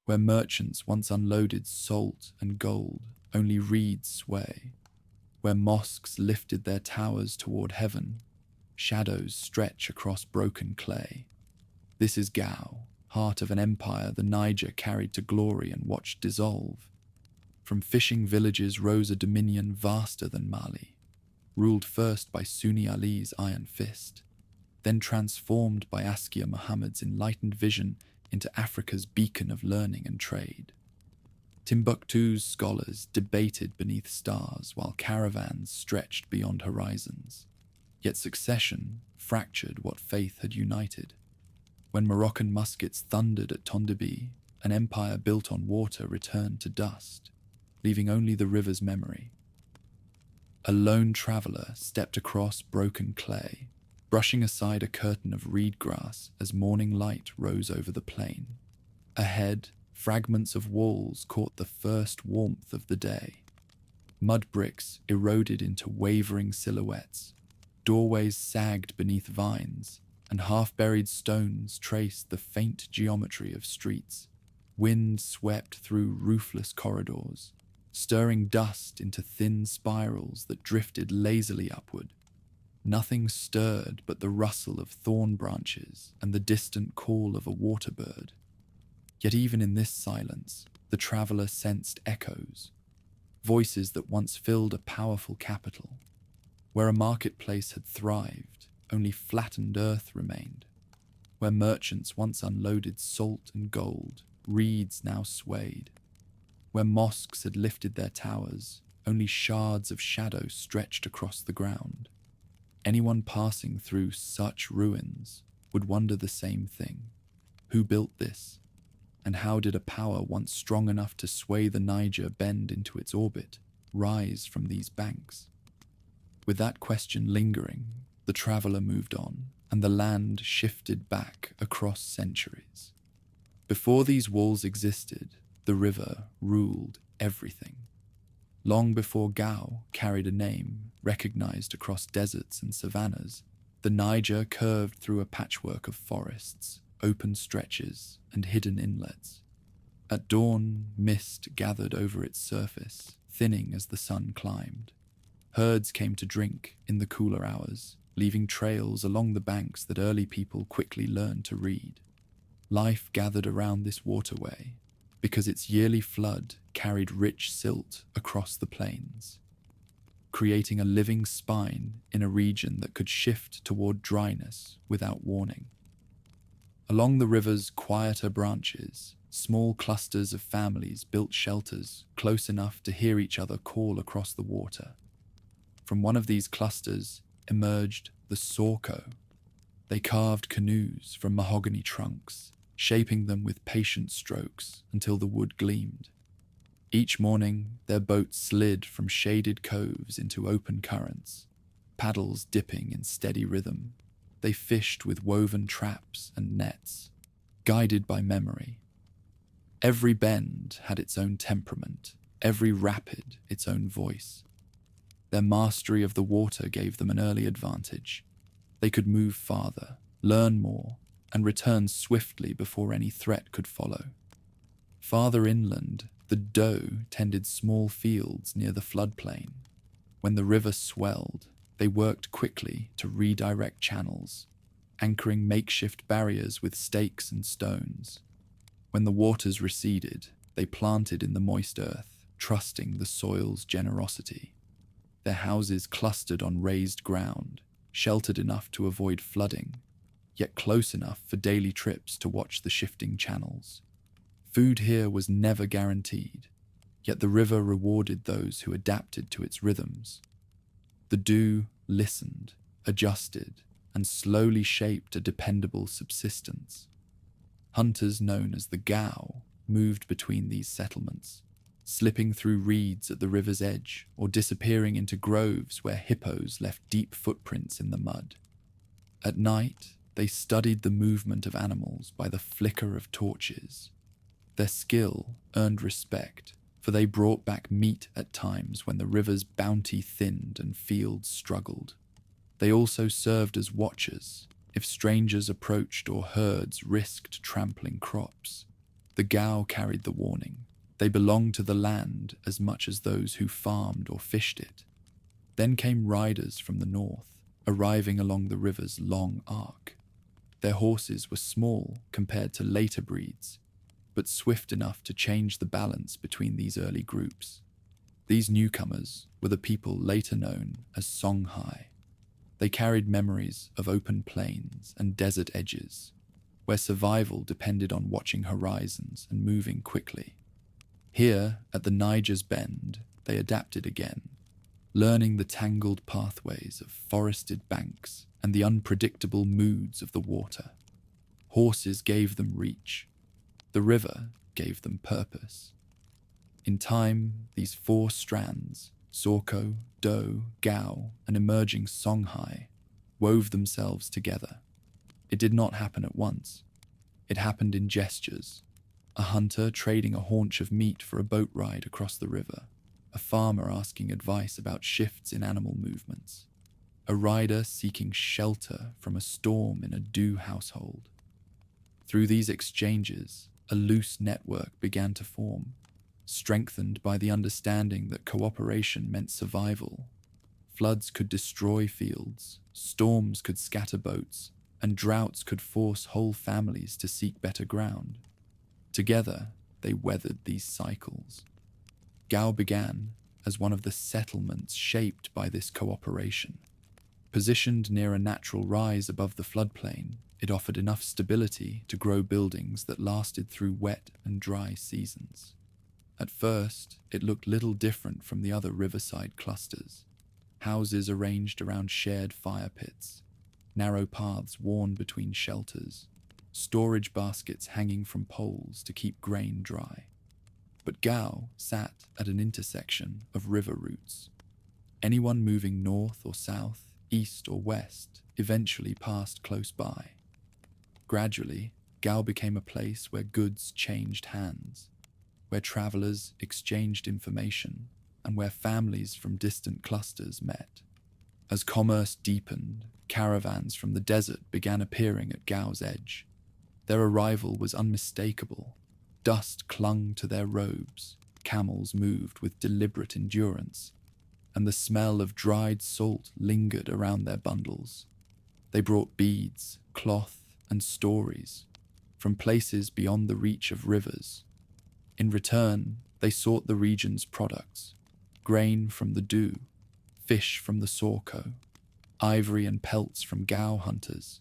Where merchants once unloaded salt and gold, only reeds sway. Where mosques lifted their towers toward heaven, shadows stretch across broken clay. This is Gao, heart of an empire the Niger carried to glory and watched dissolve. From fishing villages rose a dominion vaster than Mali, ruled first by Sunni Ali's iron fist, then transformed by Askia Muhammad's enlightened vision into Africa's beacon of learning and trade. Timbuktu's scholars debated beneath stars while caravans stretched beyond horizons. Yet succession fractured what faith had united. When Moroccan muskets thundered at Tondibi, an empire built on water returned to dust, leaving only the river's memory. A lone traveler stepped across broken clay, brushing aside a curtain of reed grass as morning light rose over the plain. Ahead, fragments of walls caught the first warmth of the day. Mud bricks eroded into wavering silhouettes. Doorways sagged beneath vines, and half-buried stones traced the faint geometry of streets. Wind swept through roofless corridors, stirring dust into thin spirals that drifted lazily upward. Nothing stirred but the rustle of thorn branches and the distant call of a water bird. Yet even in this silence, the traveler sensed echoes, voices that once filled a powerful capital. Where a marketplace had thrived, only flattened earth remained. Where merchants once unloaded salt and gold, reeds now swayed. Where mosques had lifted their towers, only shards of shadow stretched across the ground. Anyone passing through such ruins would wonder the same thing. Who built this? And how did a power once strong enough to sway the Niger bend into its orbit, rise from these banks? With that question lingering, the traveler moved on, and the land shifted back across centuries. Before these walls existed, the river ruled everything. Long before Gao carried a name recognized across deserts and savannas, the Niger curved through a patchwork of forests, open stretches, and hidden inlets. At dawn, mist gathered over its surface, thinning as the sun climbed. Herds came to drink in the cooler hours, leaving trails along the banks that early people quickly learned to read. Life gathered around this waterway because its yearly flood carried rich silt across the plains, creating a living spine in a region that could shift toward dryness without warning. Along the river's quieter branches, small clusters of families built shelters close enough to hear each other call across the water. From one of these clusters emerged the Sorko. They carved canoes from mahogany trunks, shaping them with patient strokes until the wood gleamed. Each morning, their boats slid from shaded coves into open currents, paddles dipping in steady rhythm. They fished with woven traps and nets, guided by memory. Every bend had its own temperament, every rapid its own voice. Their mastery of the water gave them an early advantage. They could move farther, learn more, and return swiftly before any threat could follow. Farther inland, the Doe tended small fields near the floodplain. When the river swelled, they worked quickly to redirect channels, anchoring makeshift barriers with stakes and stones. When the waters receded, they planted in the moist earth, trusting the soil's generosity. Their houses clustered on raised ground, sheltered enough to avoid flooding, yet close enough for daily trips to watch the shifting channels. Food here was never guaranteed, yet the river rewarded those who adapted to its rhythms. The Dew listened, adjusted, and slowly shaped a dependable subsistence. Hunters known as the Gao moved between these settlements, slipping through reeds at the river's edge or disappearing into groves where hippos left deep footprints in the mud. At night, they studied the movement of animals by the flicker of torches. Their skill earned respect, for they brought back meat at times when the river's bounty thinned and fields struggled. They also served as watchers if strangers approached or herds risked trampling crops. The Gao carried the warning. They belonged to the land as much as those who farmed or fished it. Then came riders from the north, arriving along the river's long arc. Their horses were small compared to later breeds, but swift enough to change the balance between these early groups. These newcomers were the people later known as Songhai. They carried memories of open plains and desert edges, where survival depended on watching horizons and moving quickly. Here, at the Niger's bend, they adapted again, learning the tangled pathways of forested banks and the unpredictable moods of the water. Horses gave them reach. The river gave them purpose. In time, these four strands, Sorko, Do, Gao, and emerging Songhai, wove themselves together. It did not happen at once. It happened in gestures. A hunter trading a haunch of meat for a boat ride across the river. A farmer asking advice about shifts in animal movements. A rider seeking shelter from a storm in a Do household. Through these exchanges, a loose network began to form, strengthened by the understanding that cooperation meant survival. Floods could destroy fields, storms could scatter boats, and droughts could force whole families to seek better ground. Together, they weathered these cycles. Gao began as one of the settlements shaped by this cooperation. Positioned near a natural rise above the floodplain, it offered enough stability to grow buildings that lasted through wet and dry seasons. At first, it looked little different from the other riverside clusters. Houses arranged around shared fire pits, narrow paths worn between shelters, storage baskets hanging from poles to keep grain dry. But Gao sat at an intersection of river routes. Anyone moving north or south, east or west, eventually passed close by. Gradually, Gao became a place where goods changed hands, where travelers exchanged information, and where families from distant clusters met. As commerce deepened, caravans from the desert began appearing at Gao's edge. Their arrival was unmistakable. Dust clung to their robes, camels moved with deliberate endurance, and the smell of dried salt lingered around their bundles. They brought beads, cloth, and stories from places beyond the reach of rivers. In return, they sought the region's products: grain from the Do, fish from the Sorko, ivory and pelts from Gao hunters,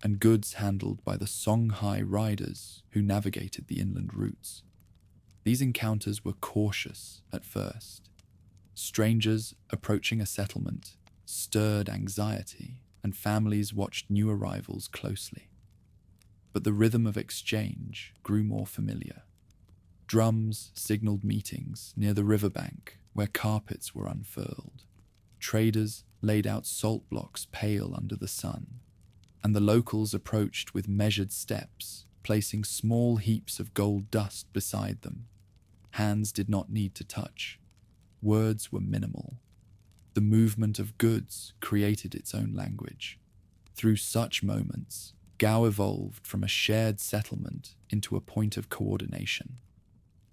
and goods handled by the Songhai riders who navigated the inland routes. These encounters were cautious at first. Strangers approaching a settlement stirred anxiety, and families watched new arrivals closely. But the rhythm of exchange grew more familiar. Drums signaled meetings near the riverbank where carpets were unfurled. Traders laid out salt blocks pale under the sun, and the locals approached with measured steps, placing small heaps of gold dust beside them. Hands did not need to touch. Words were minimal. The movement of goods created its own language. Through such moments, Gao evolved from a shared settlement into a point of coordination.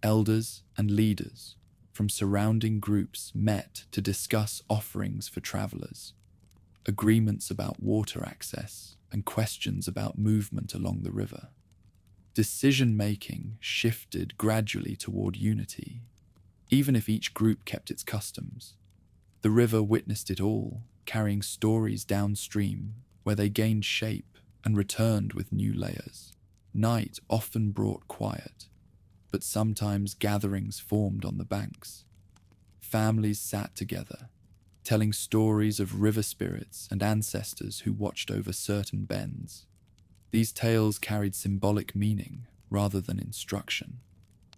Elders and leaders from surrounding groups met to discuss offerings for travelers, agreements about water access, and questions about movement along the river. Decision-making shifted gradually toward unity, even if each group kept its customs. The river witnessed it all, carrying stories downstream where they gained shape and returned with new layers. Night often brought quiet, but sometimes gatherings formed on the banks. Families sat together, telling stories of river spirits and ancestors who watched over certain bends. These tales carried symbolic meaning rather than instruction.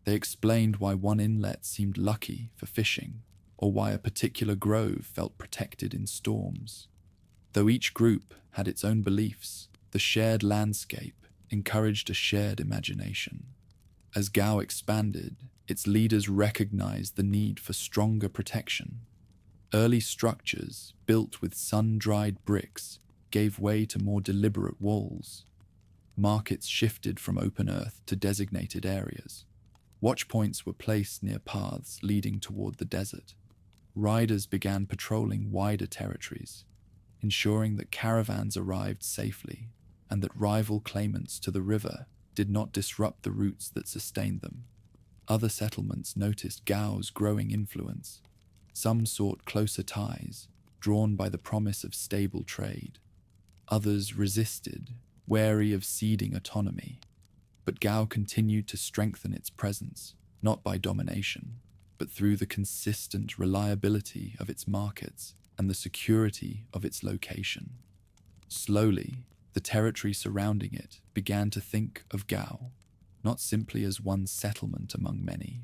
They explained why one inlet seemed lucky for fishing, or why a particular grove felt protected in storms. Though each group had its own beliefs, the shared landscape encouraged a shared imagination. As Gao expanded, its leaders recognized the need for stronger protection. Early structures, built with sun-dried bricks, gave way to more deliberate walls. markets shifted from open earth to designated areas. Watchpoints were placed near paths leading toward the desert. Riders began patrolling wider territories, ensuring that caravans arrived safely and that rival claimants to the river did not disrupt the routes that sustained them. Other settlements noticed Gao's growing influence. Some sought closer ties, drawn by the promise of stable trade. Others resisted, wary of ceding autonomy. But Gao continued to strengthen its presence, not by domination, but through the consistent reliability of its markets and the security of its location. Slowly, the territory surrounding it began to think of Gao, not simply as one settlement among many,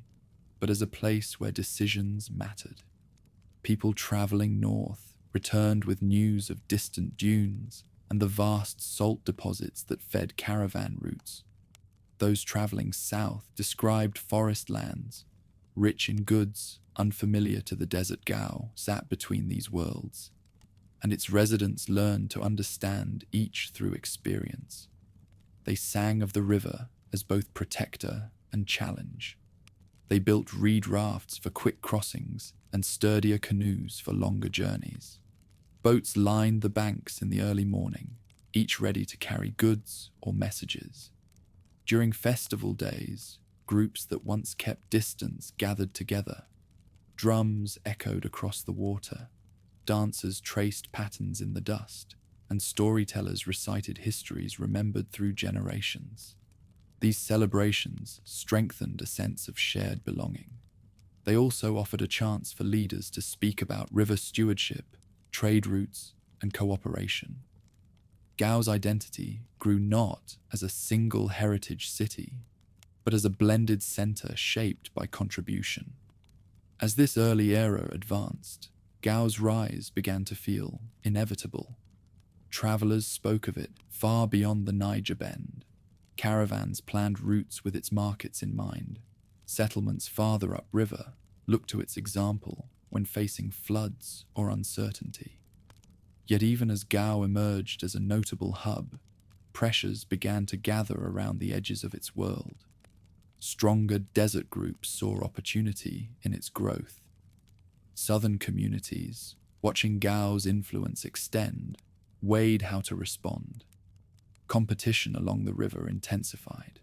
but as a place where decisions mattered. People traveling north returned with news of distant dunes and the vast salt deposits that fed caravan routes. Those traveling south described forest lands, rich in goods unfamiliar to the desert Gao sat between these worlds, and its residents learned to understand each through experience. They sang of the river as both protector and challenge. They built reed rafts for quick crossings and sturdier canoes for longer journeys. Boats lined the banks in the early morning, each ready to carry goods or messages. During festival days, groups that once kept distance gathered together. Drums echoed across the water, dancers traced patterns in the dust, and storytellers recited histories remembered through generations. These celebrations strengthened a sense of shared belonging. They also offered a chance for leaders to speak about river stewardship, trade routes, and cooperation. Gao's identity grew not as a single heritage city, but as a blended center shaped by contribution. As this early era advanced, Gao's rise began to feel inevitable. Travelers spoke of it far beyond the Niger Bend. Caravans planned routes with its markets in mind. Settlements farther upriver looked to its example when facing floods or uncertainty. Yet even as Gao emerged as a notable hub, pressures began to gather around the edges of its world. Stronger desert groups saw opportunity in its growth. Southern communities, watching Gao's influence extend, weighed how to respond. Competition along the river intensified.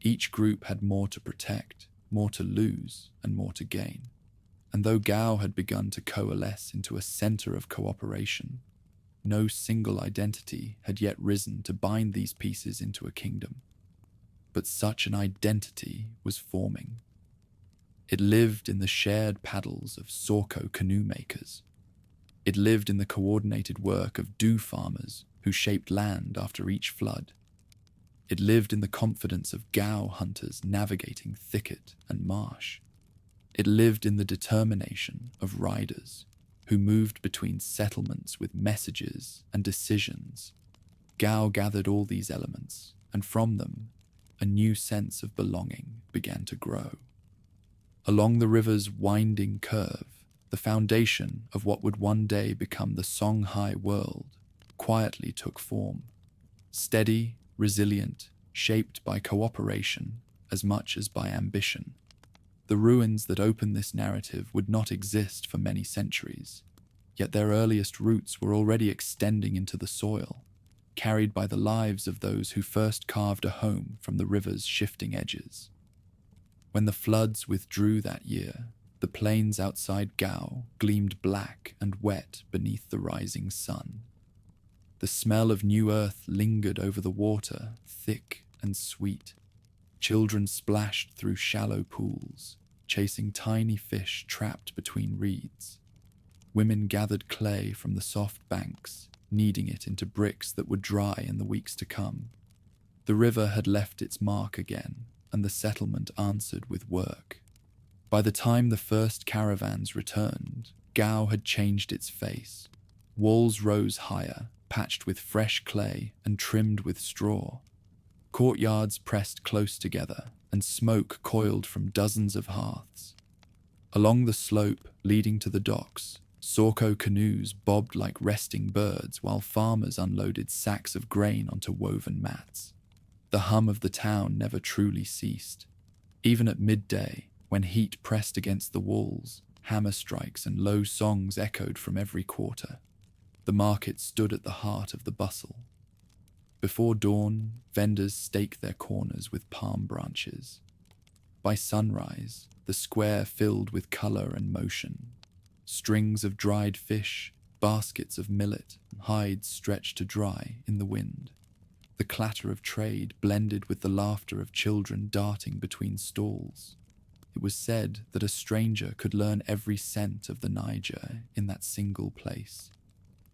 Each group had more to protect, more to lose, and more to gain. And though Gao had begun to coalesce into a center of cooperation, no single identity had yet risen to bind these pieces into a kingdom. But such an identity was forming. It lived in the shared paddles of Sorko canoe makers. It lived in the coordinated work of dew farmers who shaped land after each flood. It lived in the confidence of Gao hunters navigating thicket and marsh. It lived in the determination of riders who moved between settlements with messages and decisions. Gao gathered all these elements, and from them, a new sense of belonging began to grow. Along the river's winding curve, the foundation of what would one day become the Songhai world quietly took form. Steady, resilient, shaped by cooperation as much as by ambition. The ruins that open this narrative would not exist for many centuries, yet their earliest roots were already extending into the soil, carried by the lives of those who first carved a home from the river's shifting edges. When the floods withdrew that year, the plains outside Gao gleamed black and wet beneath the rising sun. The smell of new earth lingered over the water, thick and sweet. Children splashed through shallow pools, chasing tiny fish trapped between reeds. Women gathered clay from the soft banks, kneading it into bricks that would dry in the weeks to come. The river had left its mark again, and the settlement answered with work. By the time the first caravans returned, Gao had changed its face. Walls rose higher, patched with fresh clay and trimmed with straw. Courtyards pressed close together, and smoke coiled from dozens of hearths. Along the slope leading to the docks, Sorko canoes bobbed like resting birds while farmers unloaded sacks of grain onto woven mats. The hum of the town never truly ceased. Even at midday, when heat pressed against the walls, hammer strikes and low songs echoed from every quarter. The market stood at the heart of the bustle. Before dawn, vendors staked their corners with palm branches. By sunrise, the square filled with color and motion. Strings of dried fish, baskets of millet, hides stretched to dry in the wind. The clatter of trade blended with the laughter of children darting between stalls. It was said that a stranger could learn every scent of the Niger in that single place.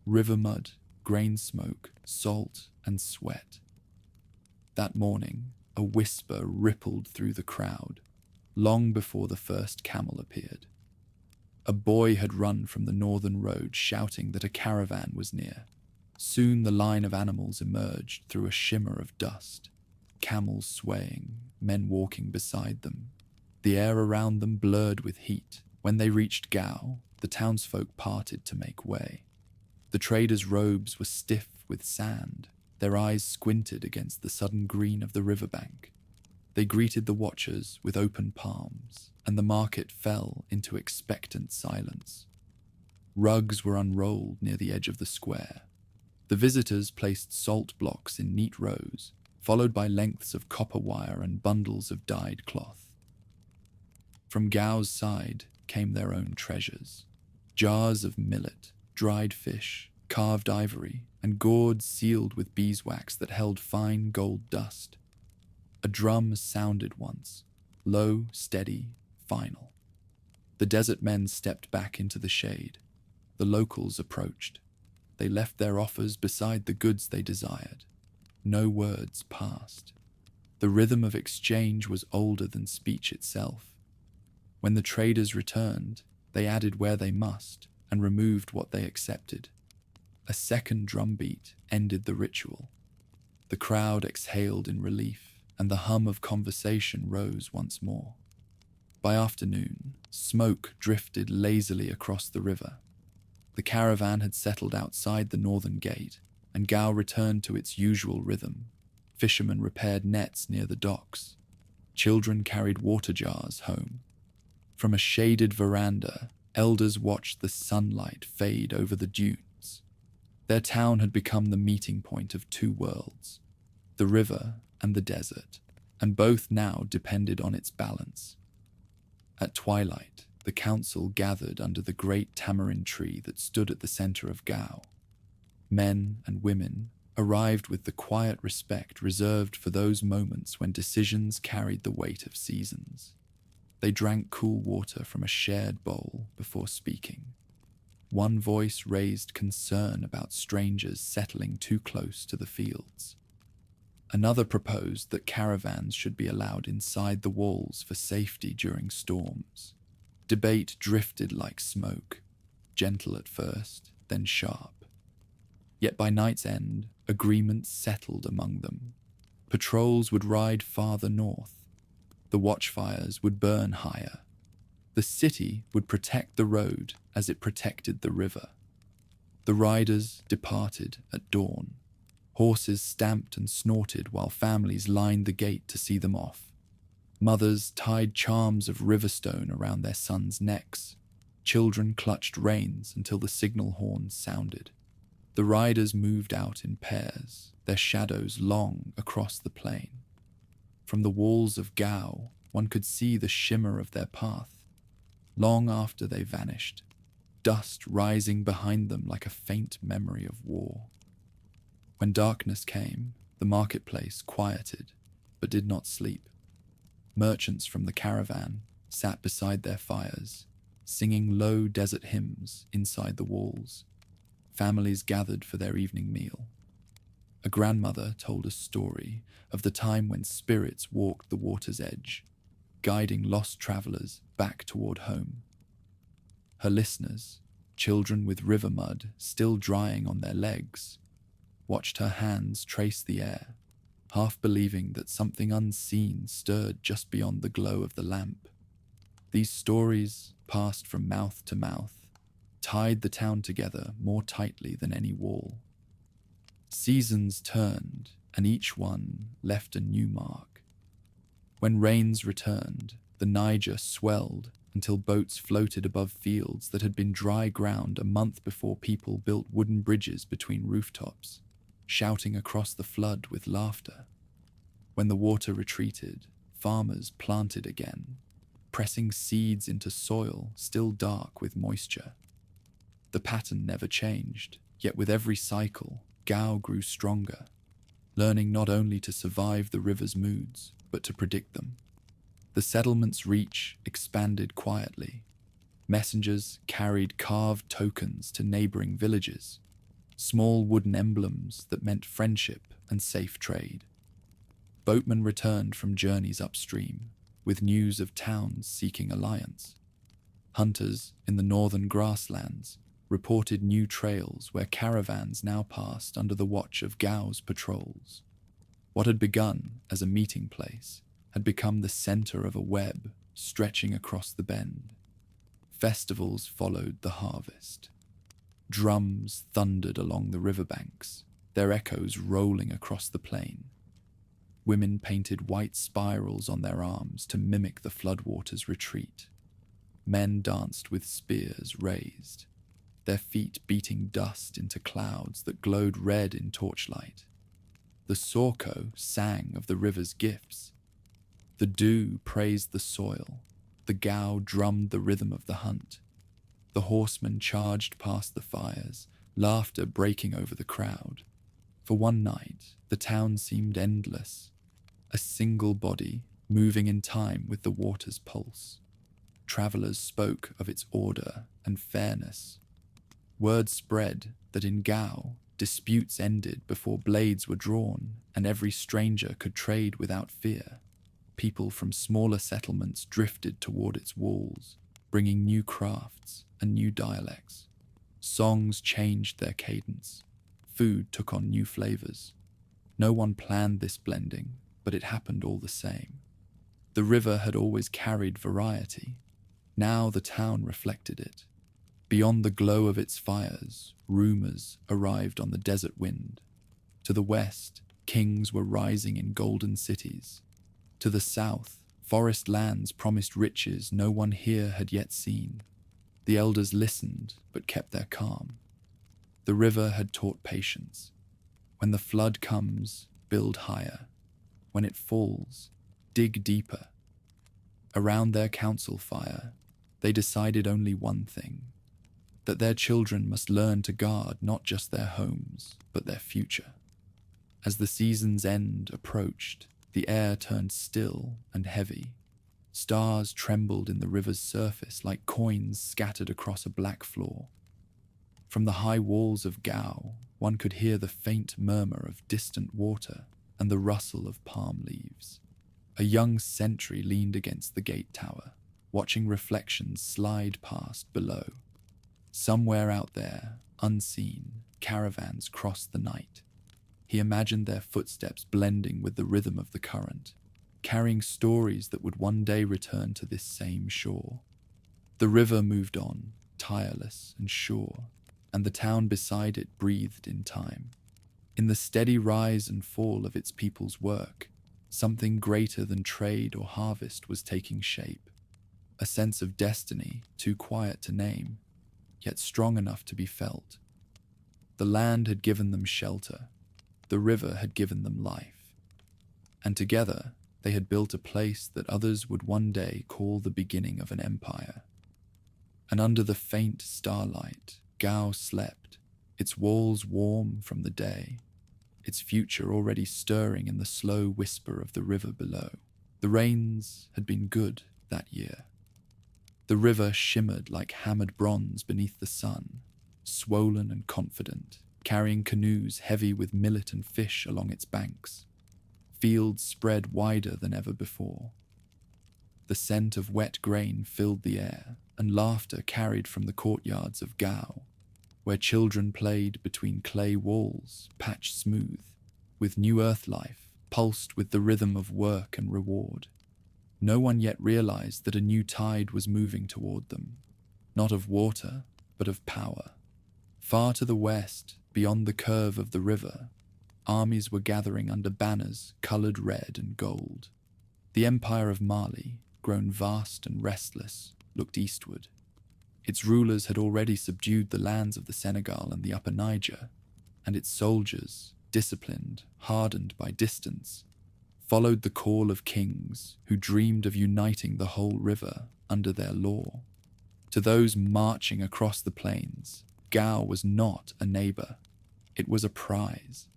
River mud, grain smoke, salt, and sweat. That morning, a whisper rippled through the crowd, long before the first camel appeared. A boy had run from the northern road shouting that a caravan was near. Soon the line of animals emerged through a shimmer of dust, camels swaying, men walking beside them. The air around them blurred with heat. When they reached Gao, the townsfolk parted to make way. The traders' robes were stiff with sand, their eyes squinted against the sudden green of the riverbank. They greeted the watchers with open palms, and the market fell into expectant silence. Rugs were unrolled near the edge of the square. The visitors placed salt blocks in neat rows, followed by lengths of copper wire and bundles of dyed cloth. From Gao's side came their own treasures: jars of millet, dried fish, carved ivory, and gourds sealed with beeswax that held fine gold dust. A drum sounded once, low, steady, final. The desert men stepped back into the shade. The locals approached. They left their offers beside the goods they desired. No words passed. The rhythm of exchange was older than speech itself. When the traders returned, they added where they must and removed what they accepted. A second drumbeat ended the ritual. The crowd exhaled in relief, and the hum of conversation rose once more. By afternoon, smoke drifted lazily across the river. The caravan had settled outside the northern gate, and Gao returned to its usual rhythm. Fishermen repaired nets near the docks. Children carried water jars home. From a shaded veranda, elders watched the sunlight fade over the dunes. Their town had become the meeting point of two worlds, the river and the desert, and both now depended on its balance. At twilight, the council gathered under the great tamarind tree that stood at the center of Gao. Men and women arrived with the quiet respect reserved for those moments when decisions carried the weight of seasons. They drank cool water from a shared bowl before speaking. One voice raised concern about strangers settling too close to the fields. Another proposed that caravans should be allowed inside the walls for safety during storms. Debate drifted like smoke, gentle at first, then sharp. Yet by night's end, agreements settled among them. Patrols would ride farther north. The watchfires would burn higher. The city would protect the road as it protected the river. The riders departed at dawn. Horses stamped and snorted while families lined the gate to see them off. Mothers tied charms of riverstone around their sons' necks. Children clutched reins until the signal horns sounded. The riders moved out in pairs, their shadows long across the plain. From the walls of Gao, one could see the shimmer of their path. Long after they vanished, dust rising behind them like a faint memory of war. When darkness came, the marketplace quieted, but did not sleep. Merchants from the caravan sat beside their fires, singing low desert hymns inside the walls. Families gathered for their evening meal. A grandmother told a story of the time when spirits walked the water's edge, guiding lost travelers back toward home. Her listeners, children with river mud still drying on their legs, watched her hands trace the air, half believing that something unseen stirred just beyond the glow of the lamp. These stories, passed from mouth to mouth, tied the town together more tightly than any wall. Seasons turned, and each one left a new mark. When rains returned, the Niger swelled until boats floated above fields that had been dry ground a month before people built wooden bridges between rooftops, shouting across the flood with laughter. When the water retreated, farmers planted again, pressing seeds into soil still dark with moisture. The pattern never changed, yet with every cycle, Gao grew stronger, learning not only to survive the river's moods, but to predict them. The settlement's reach expanded quietly. Messengers carried carved tokens to neighboring villages, small wooden emblems that meant friendship and safe trade. Boatmen returned from journeys upstream, with news of towns seeking alliance. Hunters in the northern grasslands reported new trails where caravans now passed under the watch of Gao's patrols. What had begun as a meeting place had become the center of a web stretching across the bend. Festivals followed the harvest. Drums thundered along the riverbanks, their echoes rolling across the plain. Women painted white spirals on their arms to mimic the floodwaters' retreat. Men danced with spears raised, their feet beating dust into clouds that glowed red in torchlight. The Sorko sang of the river's gifts. The dew praised the soil. The Gao drummed the rhythm of the hunt. The horsemen charged past the fires, laughter breaking over the crowd. For one night, the town seemed endless, a single body moving in time with the water's pulse. Travelers spoke of its order and fairness. Word spread that in Gao, disputes ended before blades were drawn, and every stranger could trade without fear. People from smaller settlements drifted toward its walls, bringing new crafts and new dialects. Songs changed their cadence. Food took on new flavors. No one planned this blending, but it happened all the same. The river had always carried variety. Now the town reflected it. Beyond the glow of its fires, rumors arrived on the desert wind. To the west, kings were rising in golden cities. To the south, forest lands promised riches no one here had yet seen. The elders listened, but kept their calm. The river had taught patience. When the flood comes, build higher. When it falls, dig deeper. Around their council fire, they decided only one thing: that their children must learn to guard not just their homes, but their future. As the season's end approached, the air turned still and heavy. Stars trembled in the river's surface like coins scattered across a black floor. From the high walls of Gao, one could hear the faint murmur of distant water and the rustle of palm leaves. A young sentry leaned against the gate tower, watching reflections slide past below. Somewhere out there, unseen, caravans crossed the night. He imagined their footsteps blending with the rhythm of the current, carrying stories that would one day return to this same shore. The river moved on, tireless and sure, and the town beside it breathed in time. In the steady rise and fall of its people's work, something greater than trade or harvest was taking shape. A sense of destiny too quiet to name, yet strong enough to be felt. The land had given them shelter. The river had given them life. And together, they had built a place that others would one day call the beginning of an empire. And under the faint starlight, Gao slept, its walls warm from the day, its future already stirring in the slow whisper of the river below. The rains had been good that year. The river shimmered like hammered bronze beneath the sun, swollen and confident, carrying canoes heavy with millet and fish along its banks. Fields spread wider than ever before. The scent of wet grain filled the air, and laughter carried from the courtyards of Gao, where children played between clay walls, patched smooth, with new earth life, pulsed with the rhythm of work and reward. No one yet realized that a new tide was moving toward them, not of water, but of power. Far to the west, beyond the curve of the river, armies were gathering under banners coloured red and gold. The empire of Mali, grown vast and restless, looked eastward. Its rulers had already subdued the lands of the Senegal and the Upper Niger, and its soldiers, disciplined, hardened by distance, followed the call of kings who dreamed of uniting the whole river under their law. To those marching across the plains, Gao was not a neighbour, it was a prize.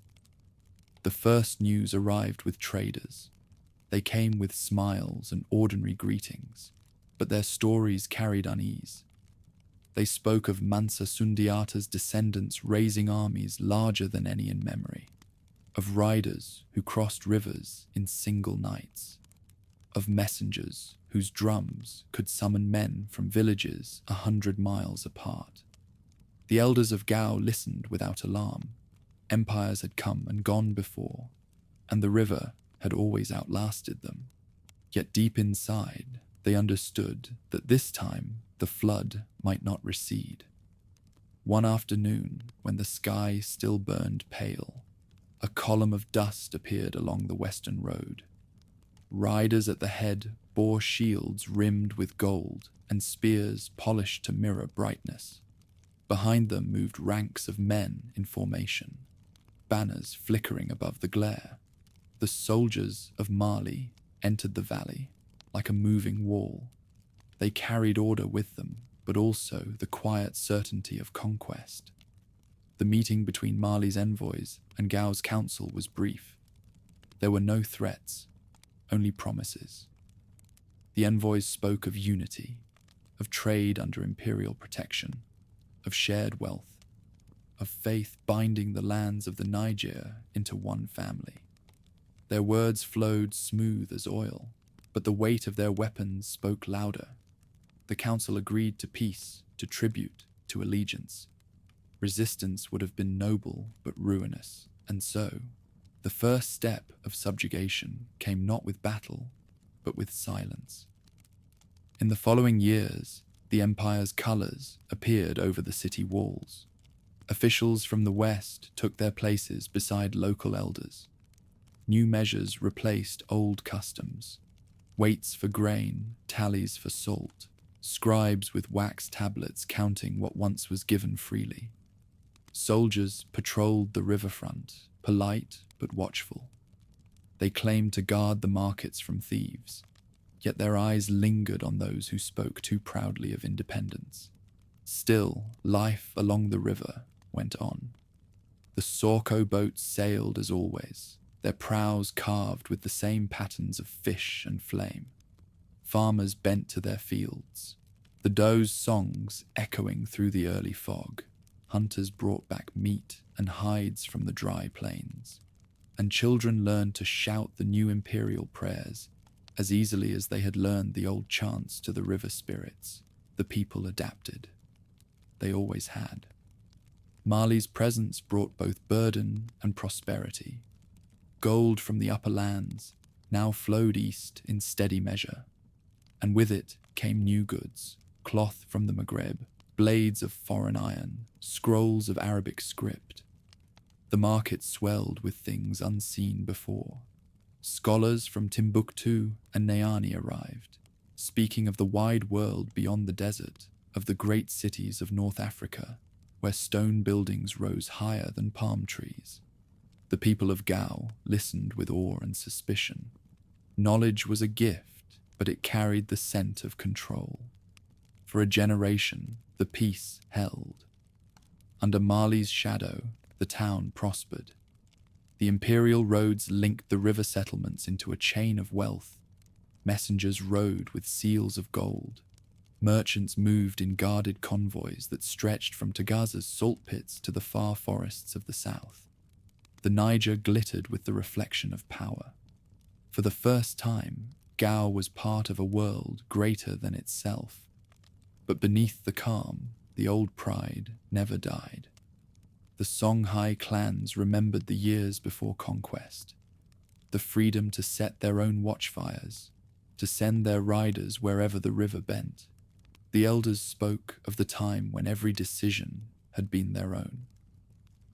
The first news arrived with traders. They came with smiles and ordinary greetings, but their stories carried unease. They spoke of Mansa Sundiata's descendants raising armies larger than any in memory, of riders who crossed rivers in single nights, of messengers whose drums could summon men from villages 100 miles apart. The elders of Gao listened without alarm. Empires had come and gone before, and the river had always outlasted them. Yet deep inside, they understood that this time the flood might not recede. One afternoon, when the sky still burned pale, a column of dust appeared along the western road. Riders at the head bore shields rimmed with gold and spears polished to mirror brightness. Behind them moved ranks of men in formation, banners flickering above the glare. The soldiers of Mali entered the valley like a moving wall. They carried order with them, but also the quiet certainty of conquest. The meeting between Mali's envoys and Gao's council was brief. There were no threats, only promises. The envoys spoke of unity, of trade under imperial protection, of shared wealth, of faith binding the lands of the Niger into one family. Their words flowed smooth as oil, but the weight of their weapons spoke louder. The council agreed to peace, to tribute, to allegiance. Resistance would have been noble but ruinous, and so, the first step of subjugation came not with battle, but with silence. In the following years, the empire's colours appeared over the city walls. Officials from the west took their places beside local elders. New measures replaced old customs. Weights for grain, tallies for salt, scribes with wax tablets counting what once was given freely. Soldiers patrolled the riverfront, polite but watchful. They claimed to guard the markets from thieves, yet their eyes lingered on those who spoke too proudly of independence. Still, life along the river went on. The Sorko boats sailed as always, their prows carved with the same patterns of fish and flame. Farmers bent to their fields, the doe's songs echoing through the early fog. Hunters brought back meat and hides from the dry plains, and children learned to shout the new imperial prayers as easily as they had learned the old chants to the river spirits. The people adapted. They always had. Mali's presence brought both burden and prosperity. Gold from the upper lands now flowed east in steady measure, and with it came new goods, cloth from the Maghreb, blades of foreign iron, scrolls of Arabic script. The market swelled with things unseen before. Scholars from Timbuktu and Niani arrived, speaking of the wide world beyond the desert, of the great cities of North Africa, where stone buildings rose higher than palm trees. The people of Gao listened with awe and suspicion. Knowledge was a gift, but it carried the scent of control. For a generation, the peace held. Under Mali's shadow, the town prospered. The imperial roads linked the river settlements into a chain of wealth. Messengers rode with seals of gold. Merchants moved in guarded convoys that stretched from Tagaza's salt pits to the far forests of the south. The Niger glittered with the reflection of power. For the first time, Gao was part of a world greater than itself. But beneath the calm, the old pride never died. The Songhai clans remembered the years before conquest, the freedom to set their own watchfires, to send their riders wherever the river bent. The elders spoke of the time when every decision had been their own.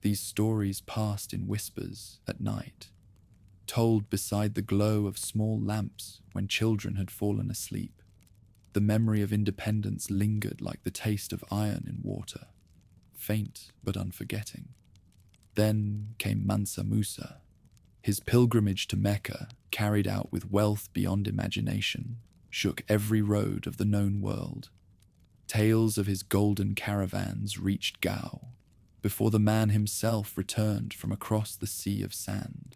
These stories passed in whispers at night, told beside the glow of small lamps when children had fallen asleep. The memory of independence lingered like the taste of iron in water, faint but unforgetting. Then came Mansa Musa, his pilgrimage to Mecca, carried out with wealth beyond imagination, shook every road of the known world. Tales of his golden caravans reached Gao, before the man himself returned from across the sea of sand.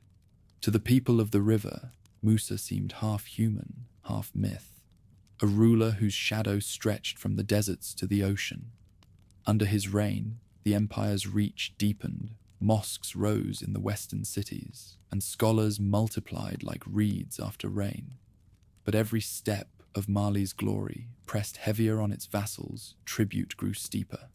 To the people of the river, Musa seemed half human, half myth, a ruler whose shadow stretched from the deserts to the ocean. Under his reign, the empire's reach deepened, mosques rose in the western cities, and scholars multiplied like reeds after rain. But every step of Mali's glory pressed heavier on its vassals, tribute grew steeper.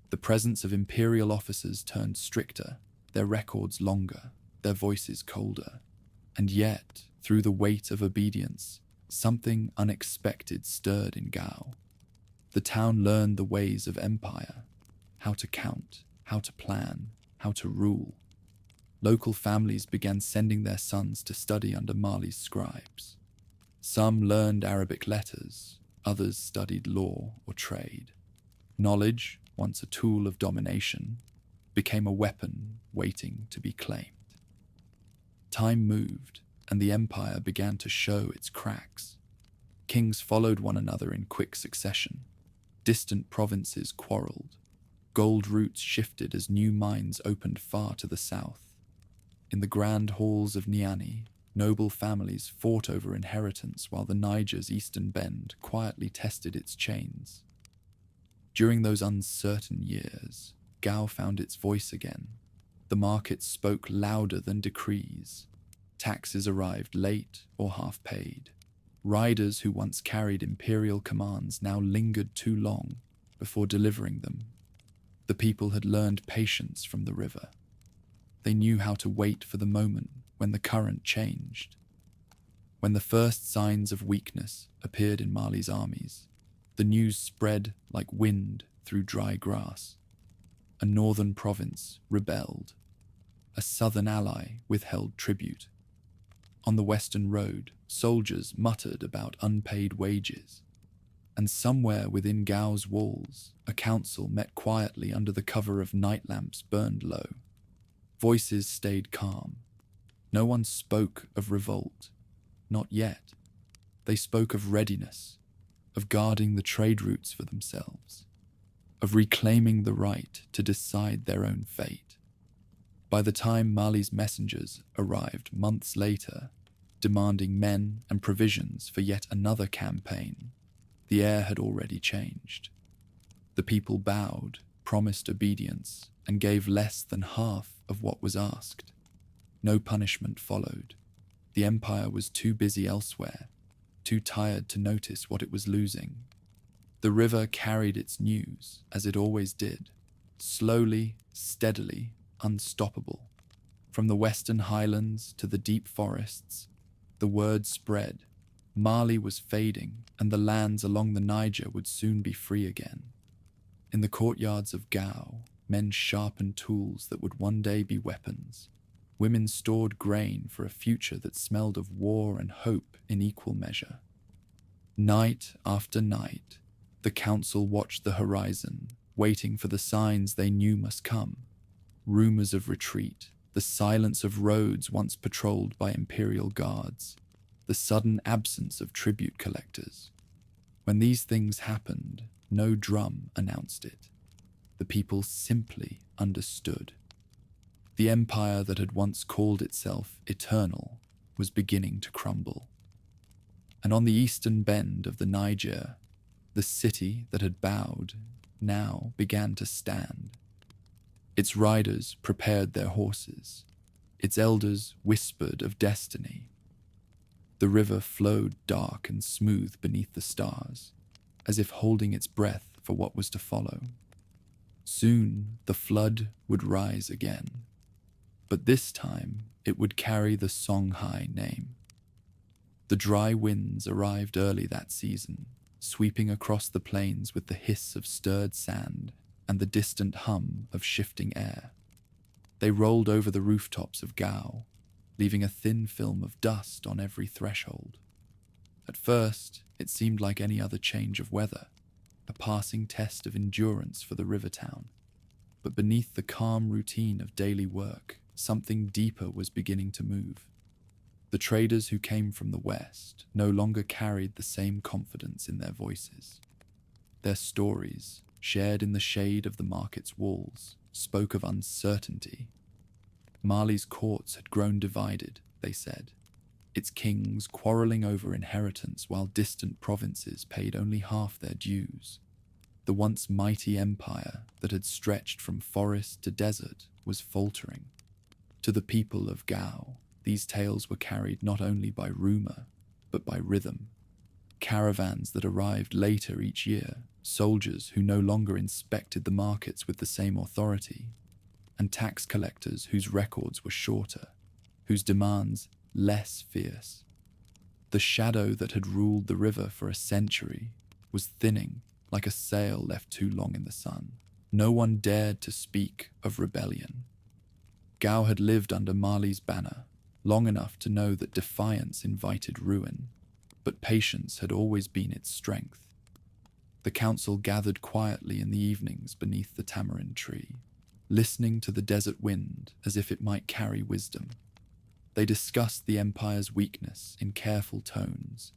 The presence of imperial officers turned stricter, their records longer, their voices colder. And yet, through the weight of obedience, something unexpected stirred in Gao. The town learned the ways of empire, how to count, how to plan, how to rule. Local families began sending their sons to study under Mali's scribes. Some learned Arabic letters, others studied law or trade. Knowledge, once a tool of domination, became a weapon waiting to be claimed. Time moved, and the empire began to show its cracks. Kings followed one another in quick succession. Distant provinces quarreled. Gold routes shifted as new mines opened far to the south. In the grand halls of Niani, noble families fought over inheritance while the Niger's eastern bend quietly tested its chains. During those uncertain years, Gao found its voice again. The markets spoke louder than decrees. Taxes arrived late or half paid. Riders who once carried imperial commands now lingered too long before delivering them. The people had learned patience from the river. They knew how to wait for the moment when the current changed. When the first signs of weakness appeared in Mali's armies, the news spread like wind through dry grass. A northern province rebelled. A southern ally withheld tribute. On the western road, soldiers muttered about unpaid wages. And somewhere within Gao's walls, a council met quietly under the cover of night lamps burned low. Voices stayed calm. No one spoke of revolt. Not yet. They spoke of readiness, of guarding the trade routes for themselves, of reclaiming the right to decide their own fate. By the time Mali's messengers arrived months later, demanding men and provisions for yet another campaign, the air had already changed. The people bowed, promised obedience, and gave less than half of what was asked. No punishment followed. The empire was too busy elsewhere, too tired to notice what it was losing. The river carried its news, as it always did, slowly, steadily, unstoppable. From the western highlands to the deep forests, the word spread. Mali was fading, and the lands along the Niger would soon be free again. In the courtyards of Gao, men sharpened tools that would one day be weapons. Women stored grain for a future that smelled of war and hope in equal measure. Night after night, the council watched the horizon, waiting for the signs they knew must come. Rumors of retreat, the silence of roads once patrolled by imperial guards, the sudden absence of tribute collectors. When these things happened, no drum announced it. The people simply understood. The empire that had once called itself eternal was beginning to crumble. And on the eastern bend of the Niger, the city that had bowed now began to stand. Its riders prepared their horses. Its elders whispered of destiny. The river flowed dark and smooth beneath the stars, as if holding its breath for what was to follow. Soon the flood would rise again, but this time it would carry the Songhai name. The dry winds arrived early that season, sweeping across the plains with the hiss of stirred sand and the distant hum of shifting air. They rolled over the rooftops of Gao, leaving a thin film of dust on every threshold. At first, it seemed like any other change of weather, a passing test of endurance for the river town. But beneath the calm routine of daily work, something deeper was beginning to move. The traders who came from the west no longer carried the same confidence in their voices. Their stories, shared in the shade of the market's walls, spoke of uncertainty. Mali's courts had grown divided, they said, its kings quarreling over inheritance while distant provinces paid only half their dues. The once mighty empire that had stretched from forest to desert was faltering. To the people of Gao, these tales were carried not only by rumor, but by rhythm. Caravans that arrived later each year, soldiers who no longer inspected the markets with the same authority, and tax collectors whose records were shorter, whose demands less fierce. The shadow that had ruled the river for a century was thinning like a sail left too long in the sun. No one dared to speak of rebellion. Gao had lived under Mali's banner long enough to know that defiance invited ruin, but patience had always been its strength. The council gathered quietly in the evenings beneath the tamarind tree, listening to the desert wind as if it might carry wisdom. They discussed the empire's weakness in careful tones,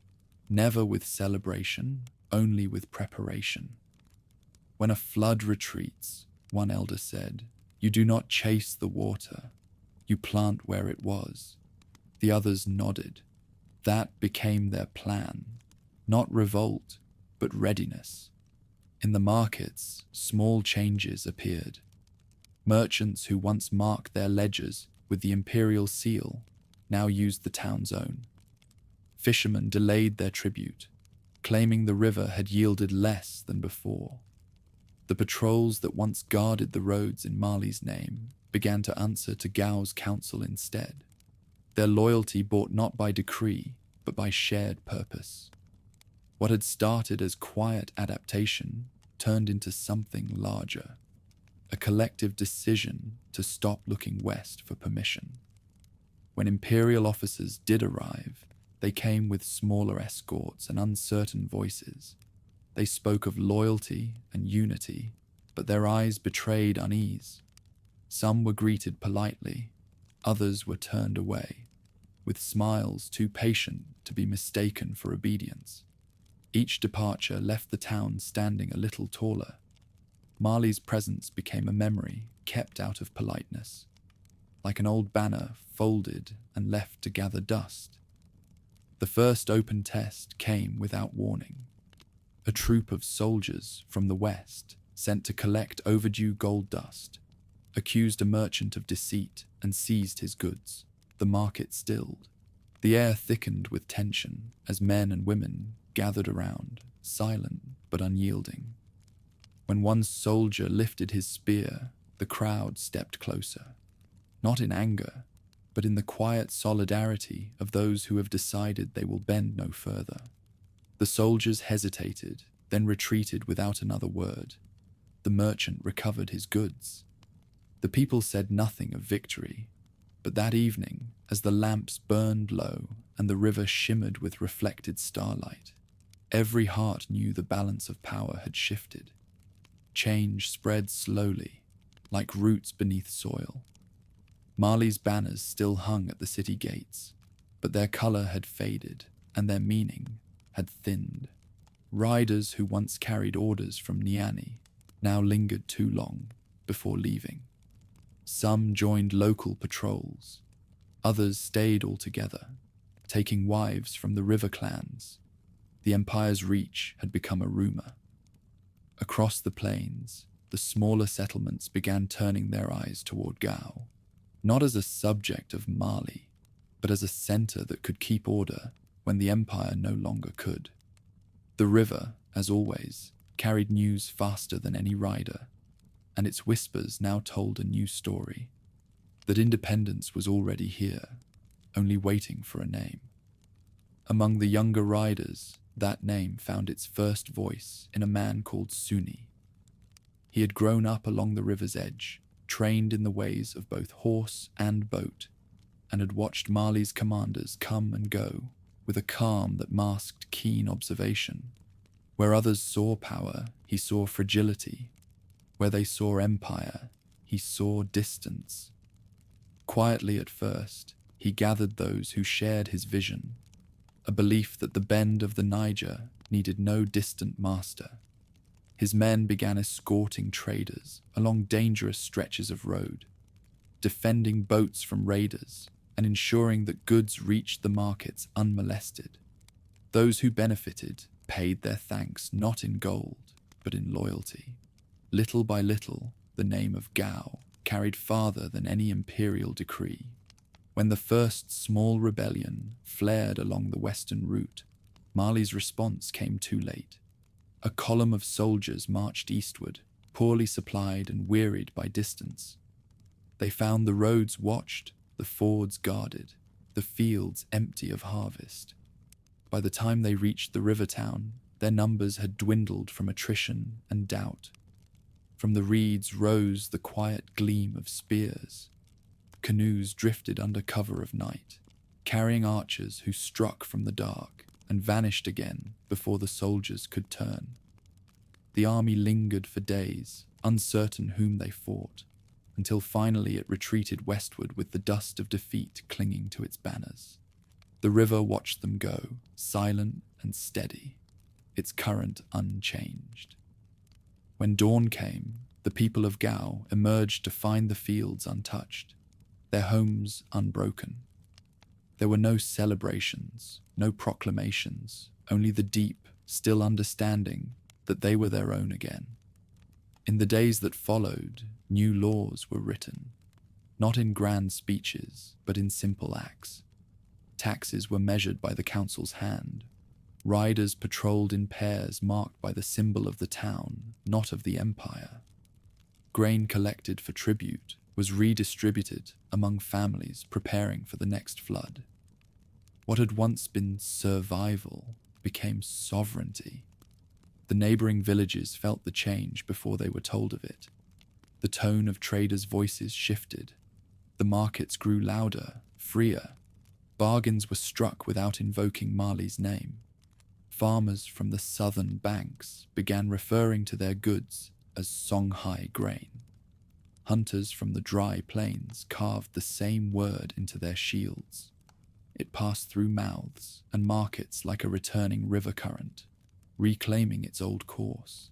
never with celebration, only with preparation. When a flood retreats, one elder said, you do not chase the water, you plant where it was. The others nodded. That became their plan, not revolt, but readiness. In the markets, small changes appeared. Merchants who once marked their ledgers with the imperial seal now used the town's own. Fishermen delayed their tribute, claiming the river had yielded less than before. The patrols that once guarded the roads in Mali's name began to answer to Gao's council instead. Their loyalty bought not by decree, but by shared purpose. What had started as quiet adaptation turned into something larger, a collective decision to stop looking west for permission. When imperial officers did arrive, they came with smaller escorts and uncertain voices. They spoke of loyalty and unity, but their eyes betrayed unease. Some were greeted politely, others were turned away, with smiles too patient to be mistaken for obedience. Each departure left the town standing a little taller. Mali's presence became a memory kept out of politeness, like an old banner folded and left to gather dust. The first open test came without warning. A troop of soldiers from the west, sent to collect overdue gold dust, accused a merchant of deceit and seized his goods. The market stilled. The air thickened with tension as men and women gathered around, silent but unyielding. When one soldier lifted his spear, the crowd stepped closer, not in anger, but in the quiet solidarity of those who have decided they will bend no further. The soldiers hesitated, then retreated without another word. The merchant recovered his goods. The people said nothing of victory, but that evening, as the lamps burned low and the river shimmered with reflected starlight, every heart knew the balance of power had shifted. Change spread slowly, like roots beneath soil. Mali's banners still hung at the city gates, but their color had faded and their meaning had thinned. Riders who once carried orders from Niani now lingered too long before leaving. Some joined local patrols. Others stayed altogether, taking wives from the river clans. The empire's reach had become a rumor. Across the plains, the smaller settlements began turning their eyes toward Gao, not as a subject of Mali, but as a center that could keep order when the empire no longer could. The river, as always, carried news faster than any rider, and its whispers now told a new story, that independence was already here, only waiting for a name. Among the younger riders, that name found its first voice in a man called Sunni. He had grown up along the river's edge, trained in the ways of both horse and boat, and had watched Mali's commanders come and go with a calm that masked keen observation. Where others saw power, he saw fragility. Where they saw empire, he saw distance. Quietly at first, he gathered those who shared his vision, a belief that the bend of the Niger needed no distant master. His men began escorting traders along dangerous stretches of road, defending boats from raiders and ensuring that goods reached the markets unmolested. Those who benefited paid their thanks not in gold, but in loyalty. Little by little, the name of Gao carried farther than any imperial decree. When the first small rebellion flared along the western route, Mali's response came too late. A column of soldiers marched eastward, poorly supplied and wearied by distance. They found the roads watched, the fords guarded, the fields empty of harvest. By the time they reached the river town, their numbers had dwindled from attrition and doubt. From the reeds rose the quiet gleam of spears. Canoes drifted under cover of night, carrying archers who struck from the dark and vanished again before the soldiers could turn. The army lingered for days, uncertain whom they fought, until finally it retreated westward with the dust of defeat clinging to its banners. The river watched them go, silent and steady, its current unchanged. When dawn came, the people of Gao emerged to find the fields untouched, their homes unbroken. There were no celebrations, no proclamations, only the deep, still understanding that they were their own again. In the days that followed, new laws were written, not in grand speeches, but in simple acts. Taxes were measured by the council's hand. Riders patrolled in pairs marked by the symbol of the town, not of the empire. Grain collected for tribute was redistributed among families preparing for the next flood. What had once been survival became sovereignty. The neighboring villages felt the change before they were told of it. The tone of traders' voices shifted. The markets grew louder, freer. Bargains were struck without invoking Mali's name. Farmers from the southern banks began referring to their goods as Songhai grain. Hunters from the dry plains carved the same word into their shields. It passed through mouths and markets like a returning river current, reclaiming its old course.